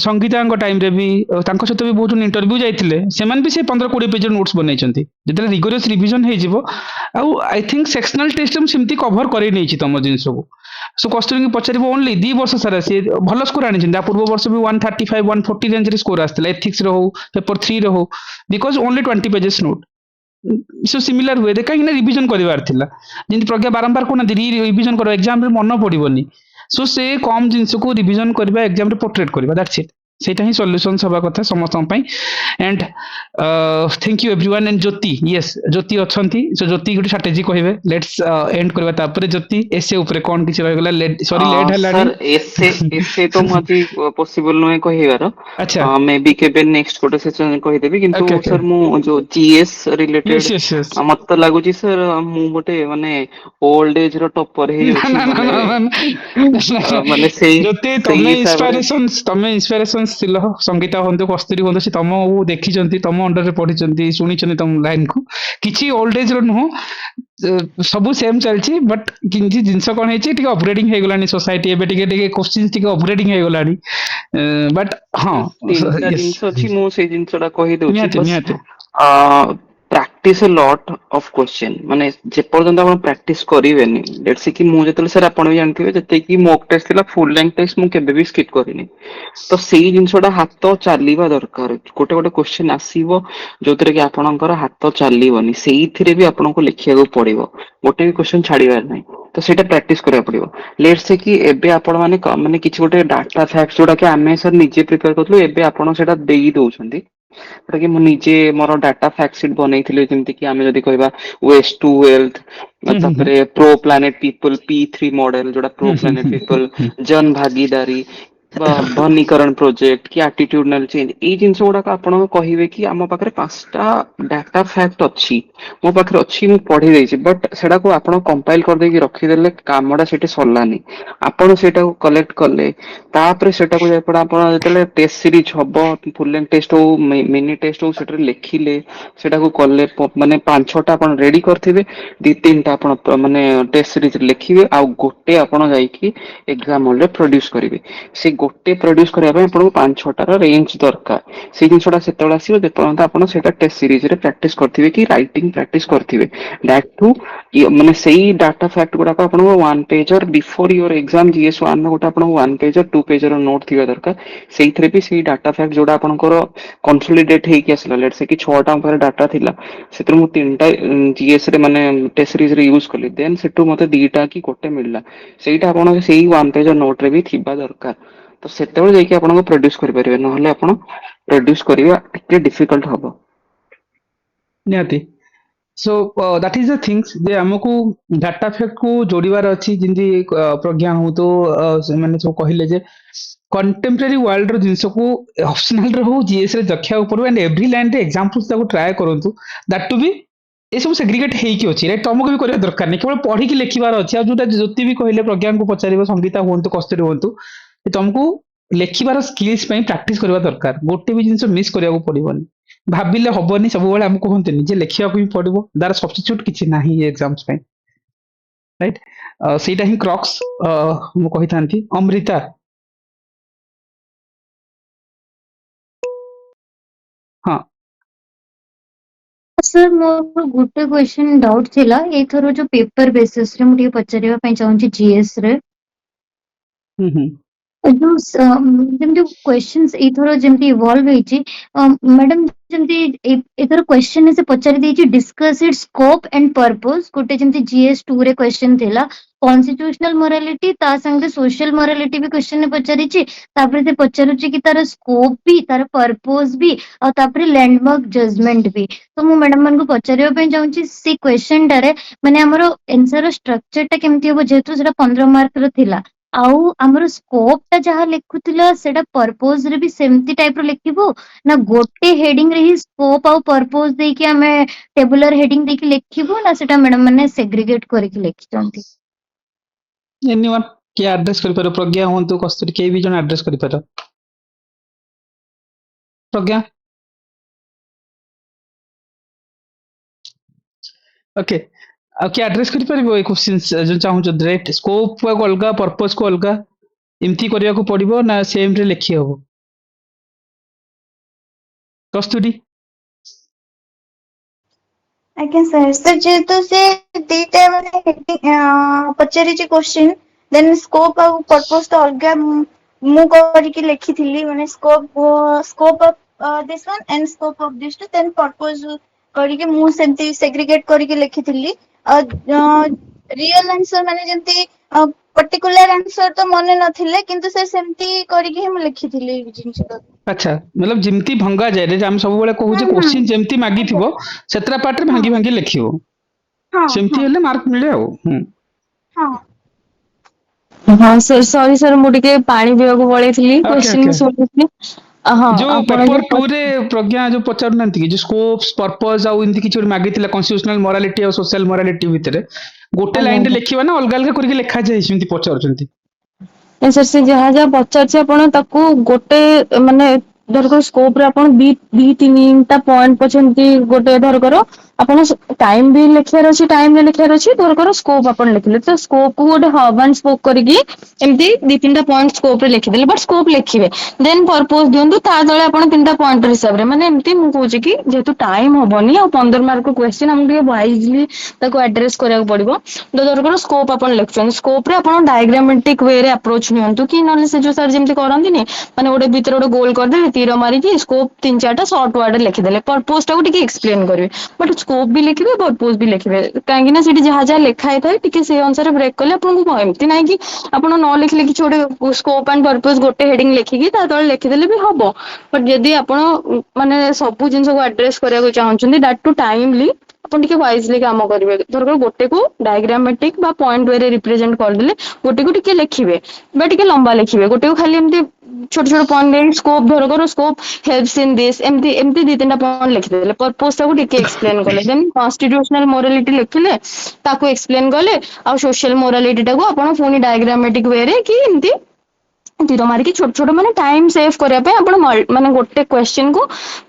संगीता टाइम रे भी तांको सहित भी बहुत इंटरव्यू जाइथिले सेमान भी से 15-20 पेज नोट्स बनैछंती जेतले रिगोरियस रिवीजन हे जिवो आई थिंक सेक्शनल टेस्ट हम सिमती कवर करे नै छि तम जिंस को सो कस्तूरी की पचारिबो ओनली 2 वर्ष सारा से भलो स्कोर आनि छिन पूर्व वर्ष भी 135 140 रेंज रे स्कोर आस्थिला एथिक्स रो पेपर 3 रो because only 20 pages note so similar हुए कहीं रिवीजन करवार थिला जिंती प्रज्ञा बारंबार कोना रिवीजन करो एग्जाम रे मन पड़िबोनी सो से कम जिंस को रिवीजन करबा एग्जाम रे पोर्ट्रेट करबा दैट्स इट सेटा ही सॉल्यूशन सभा कथा समस्त पई and thank you everyone and Jyoti yes Jyoti अछंती सो ज्योति गुटे स्ट्रेटजी कहबे लेट्स एंड करबा तापर ज्योति एसे ऊपर कोन किछ रह गेला सॉरी लेट हलानी सर एसे तो मती पॉसिबल नय कहिवार अच्छा मे बी केबे नेक्स्ट कोटे सेशन कहि देबी किंतु Okay, okay. सर मु जो GS related yes yes yes मत लागु छी सर मु गोटे माने ओल्ड एज रो टॉपर हे ना अछि ना ना ना माने सेही ज्योति सेही हिसाब रे तमे इंस्पिरेशन थिल संगीता हंतु कस्तूरी हंतु से तम देखी तम अंडर रे पढ़ी शुणी तम लाइन को किछि ओल्ड एज रो नुह सब सेम चलछि बट किंछि जिंस कोन हेछि टिके अपग्रेडिंग हे गलानी सोसाइटी एबे टिके क्वेश्चंस टिके अपग्रेडिंग हे गलानी बट हां तीनटा यस जिंस अछि मु से जिंसटा कहि दउछि निहाती बस निहाती practice a lot of question माने जे पर्यंत आपण प्रैक्टिस करिवेनी लेट्स से कि मु जेतले सर आपण भी जानथिबे जते कि मॉक टेस्ट थिला फुल लेंथ टेस्ट मु केबे भी स्किप करिनी तो सेही जिंसटा हाथ चलीबा दरकार गोटे गोटे क्वेश्चन आसीबो जोतरे कि आपणकर हाथ चलीबनी सेहीथिरे भी आपनको लिखिया को पड़िबो गोटे भी क्वेश्चन छाड़ीबार नै तो सेटा प्रैक्टिस करिया पड़िबो लेट्स से कि एबे आपण माने माने किछि गोटे डाटा फैक्ट्स जोडा कि आमे सर निजे प्रिपेयर करथलो एबे आपण सेटा देई दउछंती कि मु निजे मोर डाटा फैक्ट शीट बनैथिले जेमति कि आमे जदी कहबा वेस्ट टू वेल्थ तापरे pro planet people P3 model जोडा प्रो प्लैनेट पीपल जन भागीदारी वनीकरण प्रोजेक्ट कि एटीट्यूडनल चेंज ए जिंस गुडा आपण कहिबे कि आम पाखरे पांचटा डाटा फैक्ट अछि मो पाखरे अछि मु पढी देछि बट सेडा को आपण कंपाइल कर देकी रखी देले कामडा सेटे सरलानी आपण सेटा को कलेक्ट करले तापरे सेटा को जेपडा आपण जेतले टेस्ट सीरीज हबो फुल लेंथ टेस्ट हो मिनी टेस्ट हो सेटे लिखिले सेटा को करले माने पांच छटा आपण रेडी करथिबे दी तीनटा आपण माने टेस्ट सीरीज लिखिबे आ गोटे आपण जाईकी एग्जाम हॉल रे प्रोड्यूस करिवे से गोटे प्रोड्यूस करबा पय आपण पांच छटा रेंज दरकार से जिंसटा सेतबेला आसीबो जेपर्यंत आपण सेटा टेस्ट सीरीज रे प्रैक्टिस करथिबे कि राइटिंग प्रैक्टिस करथिबे दैट टू माने सेही डाटा फैक्ट गुडा आपण one pager before your exam GS 1 गोटा आपण one pager two pager note थिबा दरकार सेहीथरे भी सेही डाटा फैक्ट जोडा आपणकर कंसोलिडेट हेकि आसला लेट से कि 6टा पर डाटा थिला सेतर मु तीनटा जीएस रे माने टेस्ट सीरीज रे यूज करली देन सेटू मते दीटा कि गोटे मिलला सेहीटा आपण सेही वन पेजर नोट रे भी थिबा दरकार तो सेतेबेले जाइके आपण प्रोड्यूस करि परिबे नहले आपण प्रोड्यूस करिवा टिके डिफिकल्ट हबो निहाती so that is the things जे हमको डाटा फैक्ट को जोड़ीबार अछि जिंदी प्रज्ञा हो तो माने सब कहिले जे कंटेम्पररी वर्ल्ड रो जिंस को ऑप्शनल रे हो जीएस रे दख्या ऊपर एंड एवरी लाइन रे एग्जांपल्स ताको ट्राई करंतु दैट टू बी ए सब सेग्रीगेट हेकि अछि राइट तुमको भी करिया दरकार नहीं केवल पढ़ी कि लिखिबार अछि आ जोटा ज्योति भी कहले प्रज्ञा को पचारिबो संगीता होंतु कस्तूरी होंतु तुमको लेखिबार स्किल्स पई प्रैक्टिस करबा दरकार गोटे भी जिंस मिस करिया को पड़िबोनी भाबिले हबनी सब बेले हमको कहंतनी जे लेखिया को भी पड़िबो दार सब्स्टिट्यूट किछि नाही एग्जाम्स पई राइट सेटा ही क्रक्स मु कहिथांती अमृता सर मोर गोटे क्वेश्चन डाउट थिला एथरो जो पेपर बेसिस रे मु ଟିକେ ପଚାରିବା ପାଇଁ ଚାହୁଁଛି जीएस रे ହୁଁ ହୁଁ जो ଯେମିତି क्वेश्चंस ଏଇଥର ଯେମିତି ଇଭଲ୍ଭ ହେଇଛି ମ୍ୟାଡାମ ଯେମିତି ଏଥର क्वेश्चन ସେ ପଚାରି ଦେଇଛି discuss it's scope and purpose ଗୋଟେ ଯେମିତି जीएस 2 ରେ क्वेश्चन ଥିଲା कॉन्स्टिट्यूशनल मोरालिटी ता संगे सोशल मोरालिटी भी क्वेश्चन ने पचारिଛି तापर से पचारुଛି कि तार स्कोप भी तार पर्पस भी और तापर लैंडमार्क जजमेंट भी तो मु मैडम मान को पचारिबा ପାଇଁ ଚାହୁଁଛି ସେ क्वेश्चन टारे माने हमरो आंसर स्ट्रक्चर टा केमती हो जेतु सेटा 15 मार्क ର ଥିଲା ଆଉ ଆମର ସ୍କୋପ ଟା ଯାହା ଲେଖୁଥିଲା ସେଟା ପର୍ପୋଜ ରେ ବି ସେମିତି ଟାଇପ ର ଲେଖିବୁ ନା ଗୋଟେ ହେଡିଂ ରେ ହିଁ ସ୍କୋପ ଆଉ ପର୍ପୋଜ ଦେଇକି ଆମେ ଟେବୁଲାର ହେଡିଂ ଦେଇକି ଲେଖିବୁ ନା ସେଟା ମ୍ୟାଡମ ମାନେ ସେଗ୍ରିଗେଟ କରିକି ଲେଖିଛନ୍ତି ଏନିୱାନ୍ କିଏ ଆଡ୍ରେସ କରିପାରିବ? ପ୍ରଜ୍ଞା ହୁଅନ୍ତୁ, କସ୍ତୁରୀ, କେହି ବି ଜଣେ ଆଡ୍ରେସ କରିପାରିବ। ପ୍ରଜ୍ଞା ଓକେ, ଆଉ କିଏ ଆଡ୍ରେସ କରିପାରିବ ଏଇ କ୍ୱେଶ୍ଚିନ୍ସ ଯୋଉ ଚାହୁଁଛ? ଡାଇରେକ୍ଟ ସ୍କୋପ କୁ ଅଲଗା, ପର୍ପସ କୁ ଅଲଗା ଏମିତି କରିବାକୁ ପଡିବ ନା ସେମ ରେ ଲେଖି ହବ? କସ୍ତୁରୀ ଆଜ୍ଞା ସାର୍ ସାର୍ ଯେହେତୁ ସେ ଦିଟା ମାନେ ପଚାରିଛି କ୍ୱେଶ୍ଚିନ୍ ଦେନ୍ ସ୍କୋପ ଆଉ ପର୍ପସ ତ ଅଲଗା ମୁଁ କରିକି ଲେଖିଥିଲି ମାନେ scope of this one and scope of this two then purpose କରିକି ମୁଁ ସେମିତି ସେଗ୍ରିଗେଟ କରିକି ଲେଖିଥିଲି ରିଅଲ ଆନ୍ସର ମାନେ ଯେମିତି ପର୍ଟିକୁଲାର ଆନ୍ସର ତ ମନେ ନଥିଲେ କିନ୍ତୁ ସେ ସେମିତି କରିକି ହିଁ ମୁଁ ଲେଖିଥିଲି ଏଇ ଜିନିଷଟା ଆଚ୍ଛା, मतलब ଯେମିତି ଭଙ୍ଗା ଯାଏ ଆମେ ସବୁବେଳେ କହୁଛେ ହୁଁ କ୍ୱେଶ୍ଚିନ୍ ଯେମିତି ମାଗିଥିବ ଆଜ୍ଞା ସେତେଟା ପାର୍ଟରେ ହଁ ଭାଙ୍ଗି ଭାଙ୍ଗି ଲେଖିବ, ହଁ ସେମିତି ହଁ ହେଲେ ମାର୍କ ମିଳେ ଆଉ। ହଁ ହଁ ସାର୍ ସରି ସାର୍ ମୁଁ ଟିକେ ପାଣି ପିଇବାକୁ ପଳେଇଥିଲି ଓକେ କ୍ୱେଶ୍ଚିନ୍ ଓକେ, ଶୁଣୁଥିଲି ହଁ ଯୋଉ ଆପଣ ପେପର ଯୋଉ 2 ରେ ପ୍ରଜ୍ଞା ଯୋଉ ପଚାରୁନାହାନ୍ତି କି ଯୋଉ ସ୍କୋପ୍ସ ପର୍ପସ ଆଉ ଏମିତି କିଛି ଗୋଟେ ମାଗିଥିଲା କନଷ୍ଟିଟ୍ୟୁସନାଲ ମୋରାଲିଟି ଆଉ ସୋସିଆଲ ମୋରାଲିଟି ଭିତରେ ଗୋଟେ ଆଜ୍ଞା ଲାଇନ ରେ ଆଜ୍ଞା ଲେଖିବା ନା ଅଲଗା ଅଲଗା କରିକି ଲେଖାଯାଏ ସେମିତି ପଚାରୁଛନ୍ତି? ସାର୍ ସେ ଯାହା ଯାହା ପଚାରୁଛି ଆପଣ ତାକୁ ଗୋଟେ ମାନେ ଧରକର ସ୍କୋପ ରେ ଆପଣ ଦି ତିନିଟା ପଏଣ୍ଟ ପଛନ୍ତି ଗୋଟେ ଧରକର ଆପଣ ଟାଇମ ବି ଲେଖିବାର ଅଛି ଟାଇମ ରେ ଲେଖିବାର ଅଛି ଧରକର ସ୍କୋପ ଆପଣ ଲେଖିଲେ ତ ସ୍କୋପ କୁ ଗୋଟେ ହବ ଆଣ୍ଡ ସ୍ପୋକ କରିକି ଏମିତି ଦି ତିନିଟା ପଏଣ୍ଟ ସ୍କୋପ ରେ ଲେଖିଦେଲେ ବଟ୍ ସ୍କୋପ ଲେଖିବେ ଦେନ୍ ପର୍ପୋଜ ଦିଅନ୍ତୁ ତା ତଳେ ଆପଣ ତିନିଟା ପଏଣ୍ଟ ହିସାବରେ ମାନେ ଏମିତି ମୁଁ କହୁଛି କି ଯେହେତୁ ଟାଇମ ହବନି ଆଉ 15 ମାର୍କ କ୍ୱେଶ୍ଚିନ୍ ଆମକୁ ଟିକେ ୱାଇଜଲି ତାକୁ ଆଡ୍ରେସ କରିବାକୁ ପଡିବ ତ ଧରକର ସ୍କୋପ ଆପଣ ଲେଖୁଛନ୍ତି ସ୍କୋପ ରେ ଆପଣ ଡାଇଗ୍ରାମେଟିକ ୱେ ରେ ଆପ୍ରୋଚ ନିଅନ୍ତୁ କି ନହେଲେ ସେ ଯୋଉ ସାର୍ ଯେମିତି କରନ୍ତିନି ମାନେ ଗୋଟେ ଭିତରେ ଗୋଟେ ଗୋଲ କରିଦେଲେ ତୀର ମାରିକି ସ୍କୋପ 3-4ଟା ସର୍ଟ ୱାର୍ଡରେ ଲେଖିଦେଲେ ପର୍ପୋଜ ଟାକୁ ଟିକେ ଏକ୍ସପ୍ଲେନ କରିବେ ବଟ୍ ସ୍କୋପ ବି ଲେଖିବେ ପର୍ପୋଜ ବି ଲେଖିବେ କାହିଁକି ନା ସେଠି ଯାହା ଯାହା ଲେଖା ହେଇଥାଏ ଟିକେ ସେଇ ଅନୁସାରେ ବ୍ରେକ୍ କଲେ ଆପଣଙ୍କୁ ଏମିତି ନାହିଁ କି ଆପଣ ନ ଲେଖିଲେ କିଛି ଗୋଟେ ସ୍କୋପ ଆଣ୍ଡ ପର୍ପୋଜ ଗୋଟେ ହେଡିଂ ଲେଖିକି ତା ତଳେ ଲେଖିଦେଲେ ବି ହବ ବଟ୍ ଯଦି ଆପଣ ମାନେ ସବୁ ଜିନିଷକୁ ଆଡ୍ରେସ କରିବାକୁ ଚାହୁଁଛନ୍ତି ଦ୍ୟାଟ୍ ଟୁ ଟାଇମଲି ଆପଣ ଟିକେ ୱାଇଜଲି କାମ କରିବେ ଧରକର ଗୋଟେକୁ ଡାଇଗ୍ରାମେଟିକ ବା ପଏଣ୍ଟ ୱେ ରେ ରିପ୍ରେଜେଣ୍ଟ କରିଦେଲେ ଗୋଟେକୁ ଟିକେ ଲେଖିବେ ବା ଟିକେ ଲମ୍ବା ଲେଖିବେ ଗୋଟେକୁ ଖାଲି ଏମିତି ଛୋଟ ଛୋଟ ପଏଣ୍ଟ ଦେଇ ସ୍କୋପ ଧରକର ସ୍କୋପ ହେଲ୍ପସ ଇନ ଦିସ୍ ଏମିତି ଏମିତି ଦି ତିନିଟା ପଏଣ୍ଟ ଲେଖିଦେଲେ ପର୍ପୋଜ ଟାକୁ ଟିକେ ଏକ୍ସପ୍ଲେନ କଲେ ଦେନ୍ କନଷ୍ଟିଟ୍ୟୁସନାଲ ମୋରାଲିଟି ଲେଖିଲେ ତାକୁ ଏକ୍ସପ୍ଲେନ କଲେ ଆଉ ସୋସିଆଲ ମୋରାଲିଟି ଟାକୁ ଆପଣ ପୁଣି ଡାଇଗ୍ରାମେଟିକ ୱେ ରେ କି ଏମିତି ତୀର ମାରିକି ଛୋଟ ଛୋଟ ମାନେ ଟାଇମ ସେଭ୍ କରିବା ପାଇଁ ଆପଣ ମାନେ ଗୋଟେ କ୍ୱେଶ୍ଚିନ୍ କୁ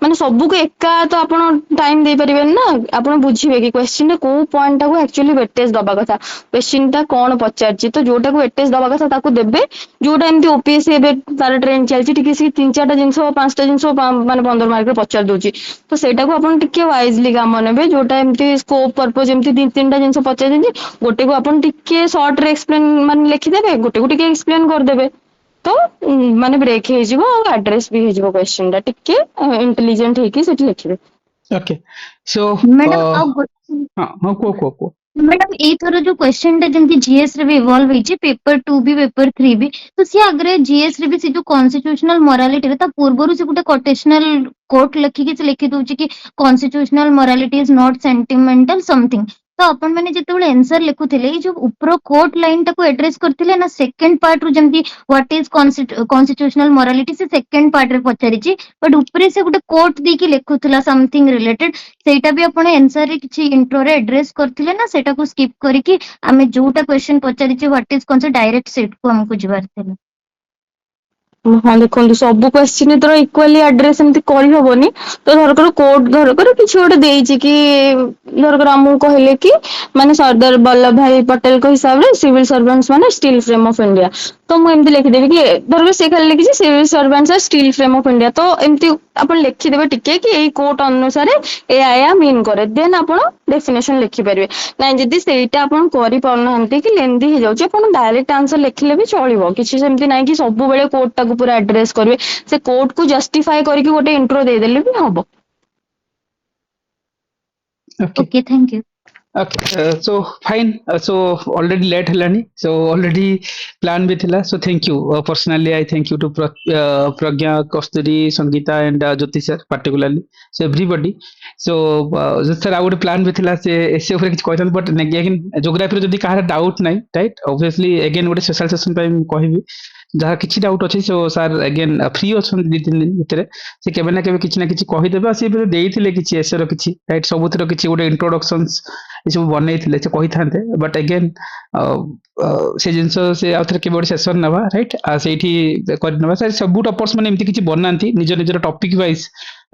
ମାନେ ସବୁକୁ ଏକା ତ ଆପଣ ଟାଇମ ଦେଇପାରିବେନି ନା ଆପଣ ବୁଝିବେ କି କ୍ୱେଶ୍ଚିନ୍ ରେ କୋଉ ପଏଣ୍ଟ ଟାକୁ ଆକ୍ଚୁଆଲି ୱେଟେଜ ଦବା କଥା କ୍ୱେଶ୍ଚିନ୍ ଟା କଣ ପଚାରିଛି ତ ଯୋଉଟାକୁ ୱେଟେଜ ଦବା କଥା ତାକୁ ଦେବେ ଯୋଉଟା ଏମିତି ଓପିଏସସି ଏବେ ତାର ଟ୍ରେଣ୍ଡ ଚାଲିଛି ଟିକେ ସେ 3-4ଟା ଜିନିଷ 5ଟା ଜିନିଷ ମାନେ 15 ମାର୍କରେ ପଚାରି ଦଉଛି ତ ସେଇଟାକୁ ଆପଣ ଟିକେ ୱାଇଜଲି କାମ ନେବେ ଯୋଉଟା ଏମିତି ସ୍କୋପ ପର୍ପୋଜ ଏମିତି 2-3ଟା ଜିନିଷ ପଚାରିଛନ୍ତି ଗୋଟେକୁ ଆପଣ ଟିକେ ସର୍ଟ ରେ ଏକ୍ସପ୍ଲେନ ମାନେ ଲେଖିଦେବେ ଗୋଟେକୁ ଟିକେ ଏକ୍ସପ୍ଲେନ କରିଦେବେ ତ ମାନେ ବ୍ରେକ୍ ହେଇଯିବ ଆଉ ଆଡ୍ରେସ ବି ହେଇଯିବ କ୍ୱେଶ୍ଚିନ୍ ଟା ଟିକେ ଇଣ୍ଟେଲିଜେଣ୍ଟ ହେଇକି ସେଠି ଲେଖିବେ ଓକେ ସୋ ମ୍ୟାଡାମ ଆଉ ହଁ ହଁ କୁହ କୁହ କୁହ। मैडम ଏଇଥର ଯୋଉ क्वेश्चन ଟା ଯେମିତି जीएस ରେ ବି ଇଭଲ୍ଭ ହେଇଛି पेपर 2 ବି पेपर 3 ବି ତ ସିଏ ଆଗରେ जीएस ରେ ବି ସେ ଯୋଉ କନଷ୍ଟିଟ୍ୟୁସନାଲ ମୋରାଲିଟି ରେ ତା ପୂର୍ବରୁ ସେ ଗୋଟେ କୋଟେସନାଲ କୋଟ ଲେଖିକି ସେ ଲେଖି ଦଉଛି କି constitutional morality is not sentimental something ତ ଆପଣ ମାନେ ଯେତେବେଳେ ଆନ୍ସର ଲେଖୁଥିଲେ ଏଇ ଯୋଉ ଉପର କୋଟ ଲାଇନ ଟାକୁ ଆଡ୍ରେସ କରିଥିଲେ ନା ସେକେଣ୍ଡ ପାର୍ଟ ରୁ ଯେମିତି ହ୍ୱାଟ ଇଜ କନଷ୍ଟିଟ୍ୟୁସନାଲ ମୋରାଲିଟି ସେ ସେକେଣ୍ଡ ପାର୍ଟ ରେ ପଚାରିଛି ବଟ୍ ଉପରେ ସେ ଗୋଟେ କୋଟ ଦେଇକି ଲେଖୁଥିଲା ସମଥିଙ୍ଗ ରିଲେଟେଡ ସେଇଟା ବି ଆପଣ ଆନ୍ସର ରେ କିଛି ଇଣ୍ଟ୍ରୋରେ ଆଡ୍ରେସ କରିଥିଲେ ନା ସେଟାକୁ ସ୍କିପ୍ କରିକି ଆମେ ଯୋଉଟା କ୍ୱେଶ୍ଚନ ପଚାରିଛେ ହ୍ୱାଟ ଇଜ କଣ ଡାଇରେକ୍ଟ ସେଟକୁ ଆମକୁ ଯିବାର ଥିଲା ହଁ ଦେଖନ୍ତୁ ସବୁ କ୍ୱେଶ୍ଚିନ୍ ତ ଇକ୍ୱାଲି ଆଡ୍ରେସ ଏମିତି କରିହବନି ତ ଧରକର କୋଡ ଧରକର କିଛି ଗୋଟେ ଦେଇଛି କି ଧରକର ଆମକୁ କହିଲେ କି ମାନେ ସର୍ଦ୍ଦାର ବଲ୍ଲଭ ଭାଇ ପଟେଲଙ୍କ ହିସାବରେ ସିଭିଲ ସର୍ଭାଣ୍ଟସ ମାନେ ଷ୍ଟିଲ ଫ୍ରେମ ଅଫ ଇଣ୍ଡିଆ तो ମୁଁ ଏମିତି ଲେଖିଦେବି କି ଧର ସେ ଖାଲି ଲେଖିଛି civil servants are steel frame of India, ତ ଏମିତି ଆପଣ ଲେଖିଦେବେ ଟିକେ କି ଏଇ କୋର୍ଟ ଅନୁସାରେ ଏୟା ମିନ୍ କରେ, ଦେନ୍ ଆପଣ ଡେଫିନେସନ ଲେଖିପାରିବେ। ନାଇଁ ଯଦି ସେଇଟା ଆପଣ କରିପାରୁନାହାନ୍ତି କି ଲେନ୍ଦି ହେଇଯାଉଛି, ଆପଣ ଡାଇରେକ୍ଟ ଆନ୍ସର ଲେଖିଲେ ବି ଚଳିବ, କିଛି ସେମିତି ନାହିଁ କି ସବୁବେଳେ କୋର୍ଟ ଟାକୁ ପୁରା ଆଡ୍ରେସ କରିବେ, ସେ କୋର୍ଟ କୁ ଜଷ୍ଟିଫାଏ କରିକି ଗୋଟେ ଇଣ୍ଟ୍ରୋ ଦେଇଦେଲେ ବି ହବ। Okay. Okay, thank you. Okay, so fine. So already late helani. So already plan भी थिला. So thank you. Personally, I thank you to Pragya, Kasturi, Sangeeta, and Jyoti sir particularly. So everybody. So just sir, I would plan भी थिला से ऐसे ऊपर कुछ कहते हैं, but again geography रे जदि काहर doubt नहीं, right? Obviously again ଗୋଟେ special session ପାଇଁ ମୁଁ କହିବି। ଯାହା କିଛି ଡାଉଟ୍ ଅଛି ସୋ ସାର୍ ଆଗେନ୍ ଫ୍ରି ଅଛନ୍ତି 2-3 ଦିନ ଭିତରେ, ସେ କେବେ ନା କେବେ କିଛି ନା କିଛି କହିଦେବେ। ଆଉ ସେ ଦେଇଥିଲେ କିଛି ଏସର କିଛି ରାଇଟ୍, ସବୁଥିର କିଛି ଗୋଟେ ଇଣ୍ଟ୍ରୋଡକ୍ସନ୍ସ ଏସବୁ ବନେଇଥିଲେ, ସେ କହିଥାନ୍ତେ। ବଟ୍ ଆଗେନ୍ ସେ ଜିନିଷ ସେ ଆଉ ଥରେ କେବେ ଗୋଟେ ସେସନ ନେବା ରାଇଟ୍, ଆଉ ସେଇଠି କରିନେବା। ସାର୍ ସବୁ ଟପର୍ସ ମାନେ ଏମିତି କିଛି ବନାନ୍ତି ନିଜ ନିଜର ଟପିକ୍ ୱାଇଜ୍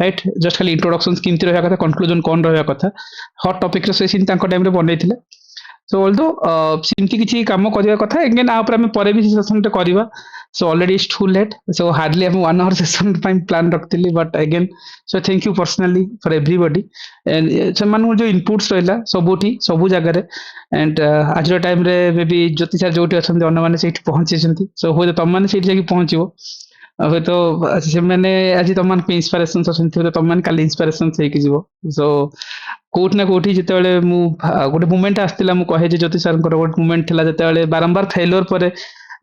ରାଇଟ୍, ଜଷ୍ଟ ଖାଲି ଇଣ୍ଟ୍ରୋଡକ୍ସନ୍ସ କେମିତି ରହିବା କଥା, କନକ୍ଲୁଜନ କ'ଣ ରହିବା କଥା, ହଟ୍ ଟପିକ୍ର ସେ ସିନ୍ ତାଙ୍କ ଟାଇମ୍ରେ ବନେଇଥିଲେ। So although ସେମିତି କିଛି କାମ କରିବା କଥା, again ଆ ଉପରେ ଆମେ ପରେ ବି ସେସନଟେ କରିବା। So already it's too late, so hardly ଆମେ 1 hour session ପାଇଁ ପ୍ଲାନ୍ ରଖିଥିଲି, but again so thank you personally for everybody and ସେମାନଙ୍କୁ ଯୋଉ ଇନପୁଟ୍ସ ରହିଲା ସବୁଠି ସବୁ ଜାଗାରେ, and ଆଜିର ଟାଇମରେ ମେ ବି ଜ୍ୟୋତି ସାର୍ ଯୋଉଠି ଅଛନ୍ତି ଅନ୍ୟମାନେ ସେଇଠି ପହଞ୍ଚିଛନ୍ତି। so ହୁଏତ ତମମାନେ ସେଇଠି ଯାଇକି ପହଞ୍ଚିବ, ହୁଏତ ସେମାନେ ଆଜି ତମମାନଙ୍କୁ ଇନ୍ସପାରେସନ ଅଛନ୍ତି, ହୁଏତ ତମମାନେ କାଲି ଇନ୍ସପାରେସନ ହେଇକି ଯିବ। so କୋଉଠି ନା କୋଉଠି ଯେତେବେଳେ ମୁଁ ଗୋଟେ ମୁଭମେଣ୍ଟ ଆସିଥିଲା, ମୁଁ କହେ ଯେ ଜ୍ୟୋତି ସାର୍ଙ୍କର ଗୋଟେ ମୁଭମେଣ୍ଟ ଥିଲା ଯେତେବେଳେ ବାରମ୍ବାର ଫେଲୁଅର ପରେ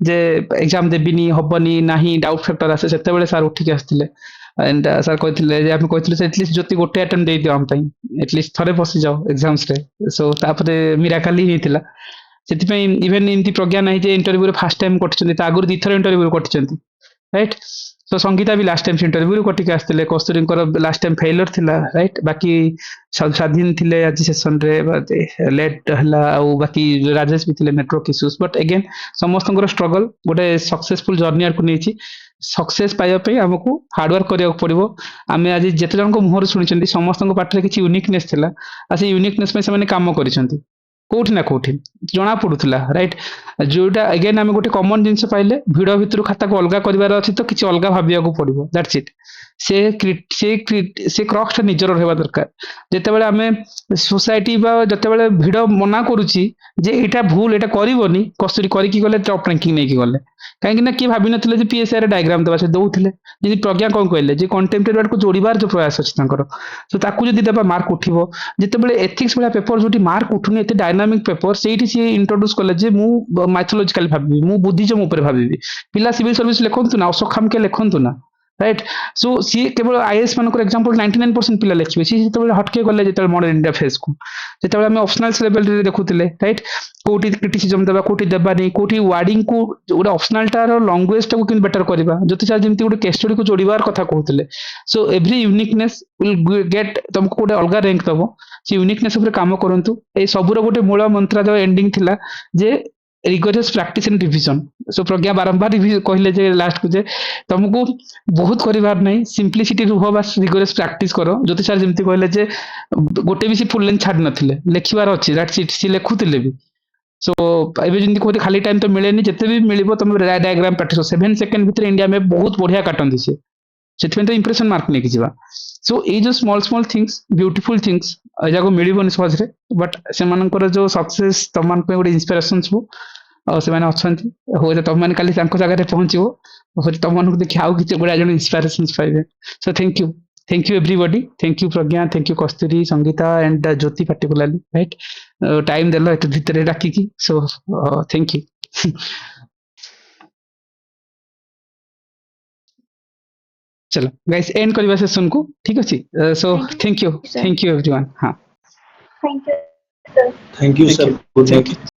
ଯେ ଏକ୍ଜାମ ଦେବିନି ହବନି ନାହିଁ ଡାଉଟ୍ ଫ୍ୟାକ୍ଟର ଆସେ, ସେତେବେଳେ ସାର୍ ଉଠିକି ଆସିଥିଲେ ଆଣ୍ଡ ସାର୍ କହିଥିଲେ ଯେ ଆମେ କହିଥିଲେ ଯେ ଏଟଲିଷ୍ଟ ଜ୍ୟୋତି ଗୋଟେ ଆଟେମ୍ପ୍ଟ ଦେଇଦିଅ ଆମ ପାଇଁ, ଏଟଲିଷ୍ଟ ଥରେ ପଶିଯାଅ ଏକ୍ଜାମ୍ସରେ। ସୋ ତାପରେ ମିରାକଲ ହେଇଥିଲା। ସେଥିପାଇଁ ଇଭେନ୍ ଏମିତି ପ୍ରଜ୍ଞା ନାହିଁ ଯେ ଇଣ୍ଟରଭ୍ୟୁରେ ଫାର୍ଷ୍ଟ ଟାଇମ୍ କଟିଛନ୍ତି, ତା ଆଗରୁ 2 ଥର ଇଣ୍ଟରଭ୍ୟୁରେ କଟିଛନ୍ତି ରାଇଟ୍। ତ ସଙ୍ଗୀତା ବି ଲାଷ୍ଟ ଟାଇମ୍ ଇଣ୍ଟରଭ୍ୟୁରୁ କଟିକି ଆସିଥିଲେ, କସ୍ତୁରୀଙ୍କର ଲାଷ୍ଟ ଟାଇମ୍ ଫେଲୁଅର ଥିଲା ରାଇଟ୍। ବାକି ସ୍ୱାଧୀନ ଥିଲେ ଆଜି ସେସନରେ ଲେଟ୍ ହେଲା, ଆଉ ବାକି ରାଜେଶ ବି ଥିଲେ ନେଟୱାର୍କ ଇସ୍ୟୁସ୍। ବଟ୍ ଏଗେନ୍ ସମସ୍ତଙ୍କର ଷ୍ଟ୍ରଗଲ ଗୋଟେ ସକ୍ସେସଫୁଲ ଜର୍ଣ୍ଣି ଆଡ଼କୁ ନେଇଛି। ସକ୍ସେସ୍ ପାଇବା ପାଇଁ ଆମକୁ ହାର୍ଡୱାର୍କ କରିବାକୁ ପଡ଼ିବ। ଆମେ ଆଜି ଯେତେ ଜଣଙ୍କ ମୁହଁରୁ ଶୁଣିଛନ୍ତି ସମସ୍ତଙ୍କ ପାଠରେ କିଛି ୟୁନିକନେସ୍ ଥିଲା, ଆଉ ସେଇ ୟୁନିକନେସ୍ ପାଇଁ ସେମାନେ କାମ କରିଛନ୍ତି କୋଉଠି ନା କୋଉଠି ଜଣା ପଡୁଥିଲା ରାଇଟ୍। ଯୋଉଟା ଏଗେନ୍ ଆମେ ଗୋଟେ କମନ ଜିନିଷ ପାଇଲେ, ଭିଡ ଭିତରୁ ଖାତାକୁ ଅଲଗା କରିବାର ଅଛି ତ କିଛି ଅଲଗା ଭାବିବାକୁ ପଡିବ, ଦ୍ୟାଟ୍ସ ଇଟ୍। ସେ କ୍ରକ୍ସଟା ନିଜର ରହିବା ଦରକାର। ଯେତେବେଳେ ଆମେ ସୋସାଇଟି ବା ଯେତେବେଳେ ଭିଡ ମନା କରୁଛି ଯେ ଏଇଟା ଭୁଲ ଏଇଟା କରିବନି, କସ୍ତୁରୀ କରିକି ଗଲେ ଟପ୍ ର୍ୟାଙ୍କିଂ ନେଇକି ଗଲେ, କାହିଁକି ନା କିଏ ଭାବିନଥିଲେ ଯେ ପିଏସ୍ଆଇରେ ଡାଇଗ୍ରାମ ଦେବା, ସେ ଦଉଥିଲେ। ଯେମିତି ପ୍ରଜ୍ଞା କ'ଣ କହିଲେ ଯେ କଣ୍ଟେମ୍ପୋରାରୀ ଆଡକୁ ଯୋଡ଼ିବାର ଯୋଉ ପ୍ରୟାସ ଅଛି ତାଙ୍କର, ତ ତାକୁ ଯଦି ଦେବା ମାର୍କ ଉଠିବ। ଯେତେବେଳେ ଏଥିକ୍ସ ଭଳିଆ ପେପର ଯୋଉଠି ମାର୍କ ଉଠୁନି, ଏତେ ଡାଇନାମିକ ପେପର, ସେଇଠି ସିଏ ଇଣ୍ଟ୍ରୋଡ୍ୟୁସ କଲେ ଯେ ମୁଁ ମାଇଥୋଲୋଜିକାଲି ଭାବିବି, ମୁଁ ବୁଦ୍ଧିଜମ ଉପରେ ଭାବିବି। ପିଲା ସିଭିଲ ସର୍ଭିସ ଲେଖନ୍ତୁ ନା, ଅସକ୍ଷାମକେ ଲେଖନ୍ତୁ ନା ରାଇଟ୍। ସୋ ସିଏ କେବଳ ଆଇଏଏସ୍ ମାନଙ୍କର ଏକ୍ସାମ୍ପଲ 99% ପିଲା ଲେଖିବେ। ସିଏ ଯେତେବେଳେ ହଟକେ ଗଲେ, ଯେତେବେଳେ ମଡର୍ନ ଇଣ୍ଡିଆ ଫେଜକୁ, ଯେତେବେଳେ ଆମେ ଅପସନାଲ୍ସ ଲେଭେଲରେ ଦେଖୁଥିଲେ ରାଇଟ୍, କୋଉଠି କ୍ରିଟିସିଜମ ଦେବା କୋଉଠି ଦେବାନି, କୋଉଠି ୱାର୍ଡିଂକୁ ଗୋଟେ ଅପସନାଲଟାର ଲାଙ୍ଗୁଏଜଟାକୁ କେମିତି ବେଟର କରିବା, ଜ୍ୟୋତି ସାର୍ ଯେମିତି ଗୋଟେ କେସ୍ ଷ୍ଟଡିକୁ ଯୋଡ଼ିବାର କଥା କହୁଥିଲେ। Show every uniqueness will gate ତମକୁ ଗୋଟେ ଅଲଗା ର୍ୟାଙ୍କ ଦବ। ସେ ୟୁନିକନେସ୍ ଉପରେ କାମ କରନ୍ତୁ। ଏଇ ସବୁର ଗୋଟେ ମୂଳ ମନ୍ତ୍ରାର ଏଣ୍ଡିଂ ଥିଲା ଯେ rigorous practice and revision. So Pragya ବାରମ୍ବାର କହିଲେ ଯେ ଲାଷ୍ଟକୁ ଯେ ତମକୁ ବହୁତ କରିବାର ନାହିଁ, ସିମ୍ପ୍ଲିସିଟି ରୁହ, ବାସ୍ ରିଗରିୟସ୍ ପ୍ରାକ୍ଟିସ କର। ଜ୍ୟୋତି ସାର୍ ଯେମିତି କହିଲେ ଯେ ଗୋଟେ ବି ସେ ଫୁଲ ଲେନ୍ଥ ଛାଡି ନଥିଲେ, ଲେଖିବାର ଅଛି ଦ୍ୟାଟ୍ସ ଇଟ୍, ସେ ଲେଖୁଥିଲେ ବି। ସୋ ଏବେ ଯେମିତି କହୁଥିଲେ ଖାଲି ଟାଇମ୍ ତ ମିଳେନି, ଯେତେ ବି ମିଳିବ ତମେ ଡାୟାଗ୍ରାମ ପ୍ରାକ୍ଟିସ 7 ସେକେଣ୍ଡ ଭିତରେ ଇଣ୍ଡିଆ ମ୍ୟାପ୍ ବହୁତ ବଢିଆ କାଟନ୍ତି ସେ, ସେଥିପାଇଁ ତ ଇମ୍ପ୍ରେସନ ମାର୍କ ନେଇକି ଯିବା। ସୋ ଏଇ ଯୋଉ ସ୍ମଲ୍ ଥିଙ୍ଗସ୍, ବ୍ୟୁଟିଫୁଲ ଥିଙ୍ଗସ୍ ଯାହାକୁ ମିଳିବନି ସହଜରେ, ବଟ୍ ସେମାନଙ୍କର ଯୋଉ ସକ୍ସେସ୍ ତମମାନଙ୍କ ପାଇଁ ଗୋଟେ ଇନ୍ସପିରେସନ ସବୁ, ଆଉ ସେମାନେ ଅଛନ୍ତି। ହୁଏତ ତମମାନେ କାଲି ତାଙ୍କ ଜାଗାରେ ପହଞ୍ଚିବ, ହୁଏତ ତମମାନଙ୍କୁ ଦେଖି ଆଉ କିଛି ଗୁଡା ଜଣ ଇନ୍ସପିରେସନ ପାଇବେ। So thank you everybody, thank you Pragya, thank you Kasturi, Sangeeta and Jyoti particularly right, time ଦେଲ ଏତେ ଭିତରେ ଡାକିକି। So thank you. चलो गाइस एंड करवा सेशन को, ठीक अच्छे। So thank you everyone. हाँ Thank you, sir. Thank you, sir. Good night.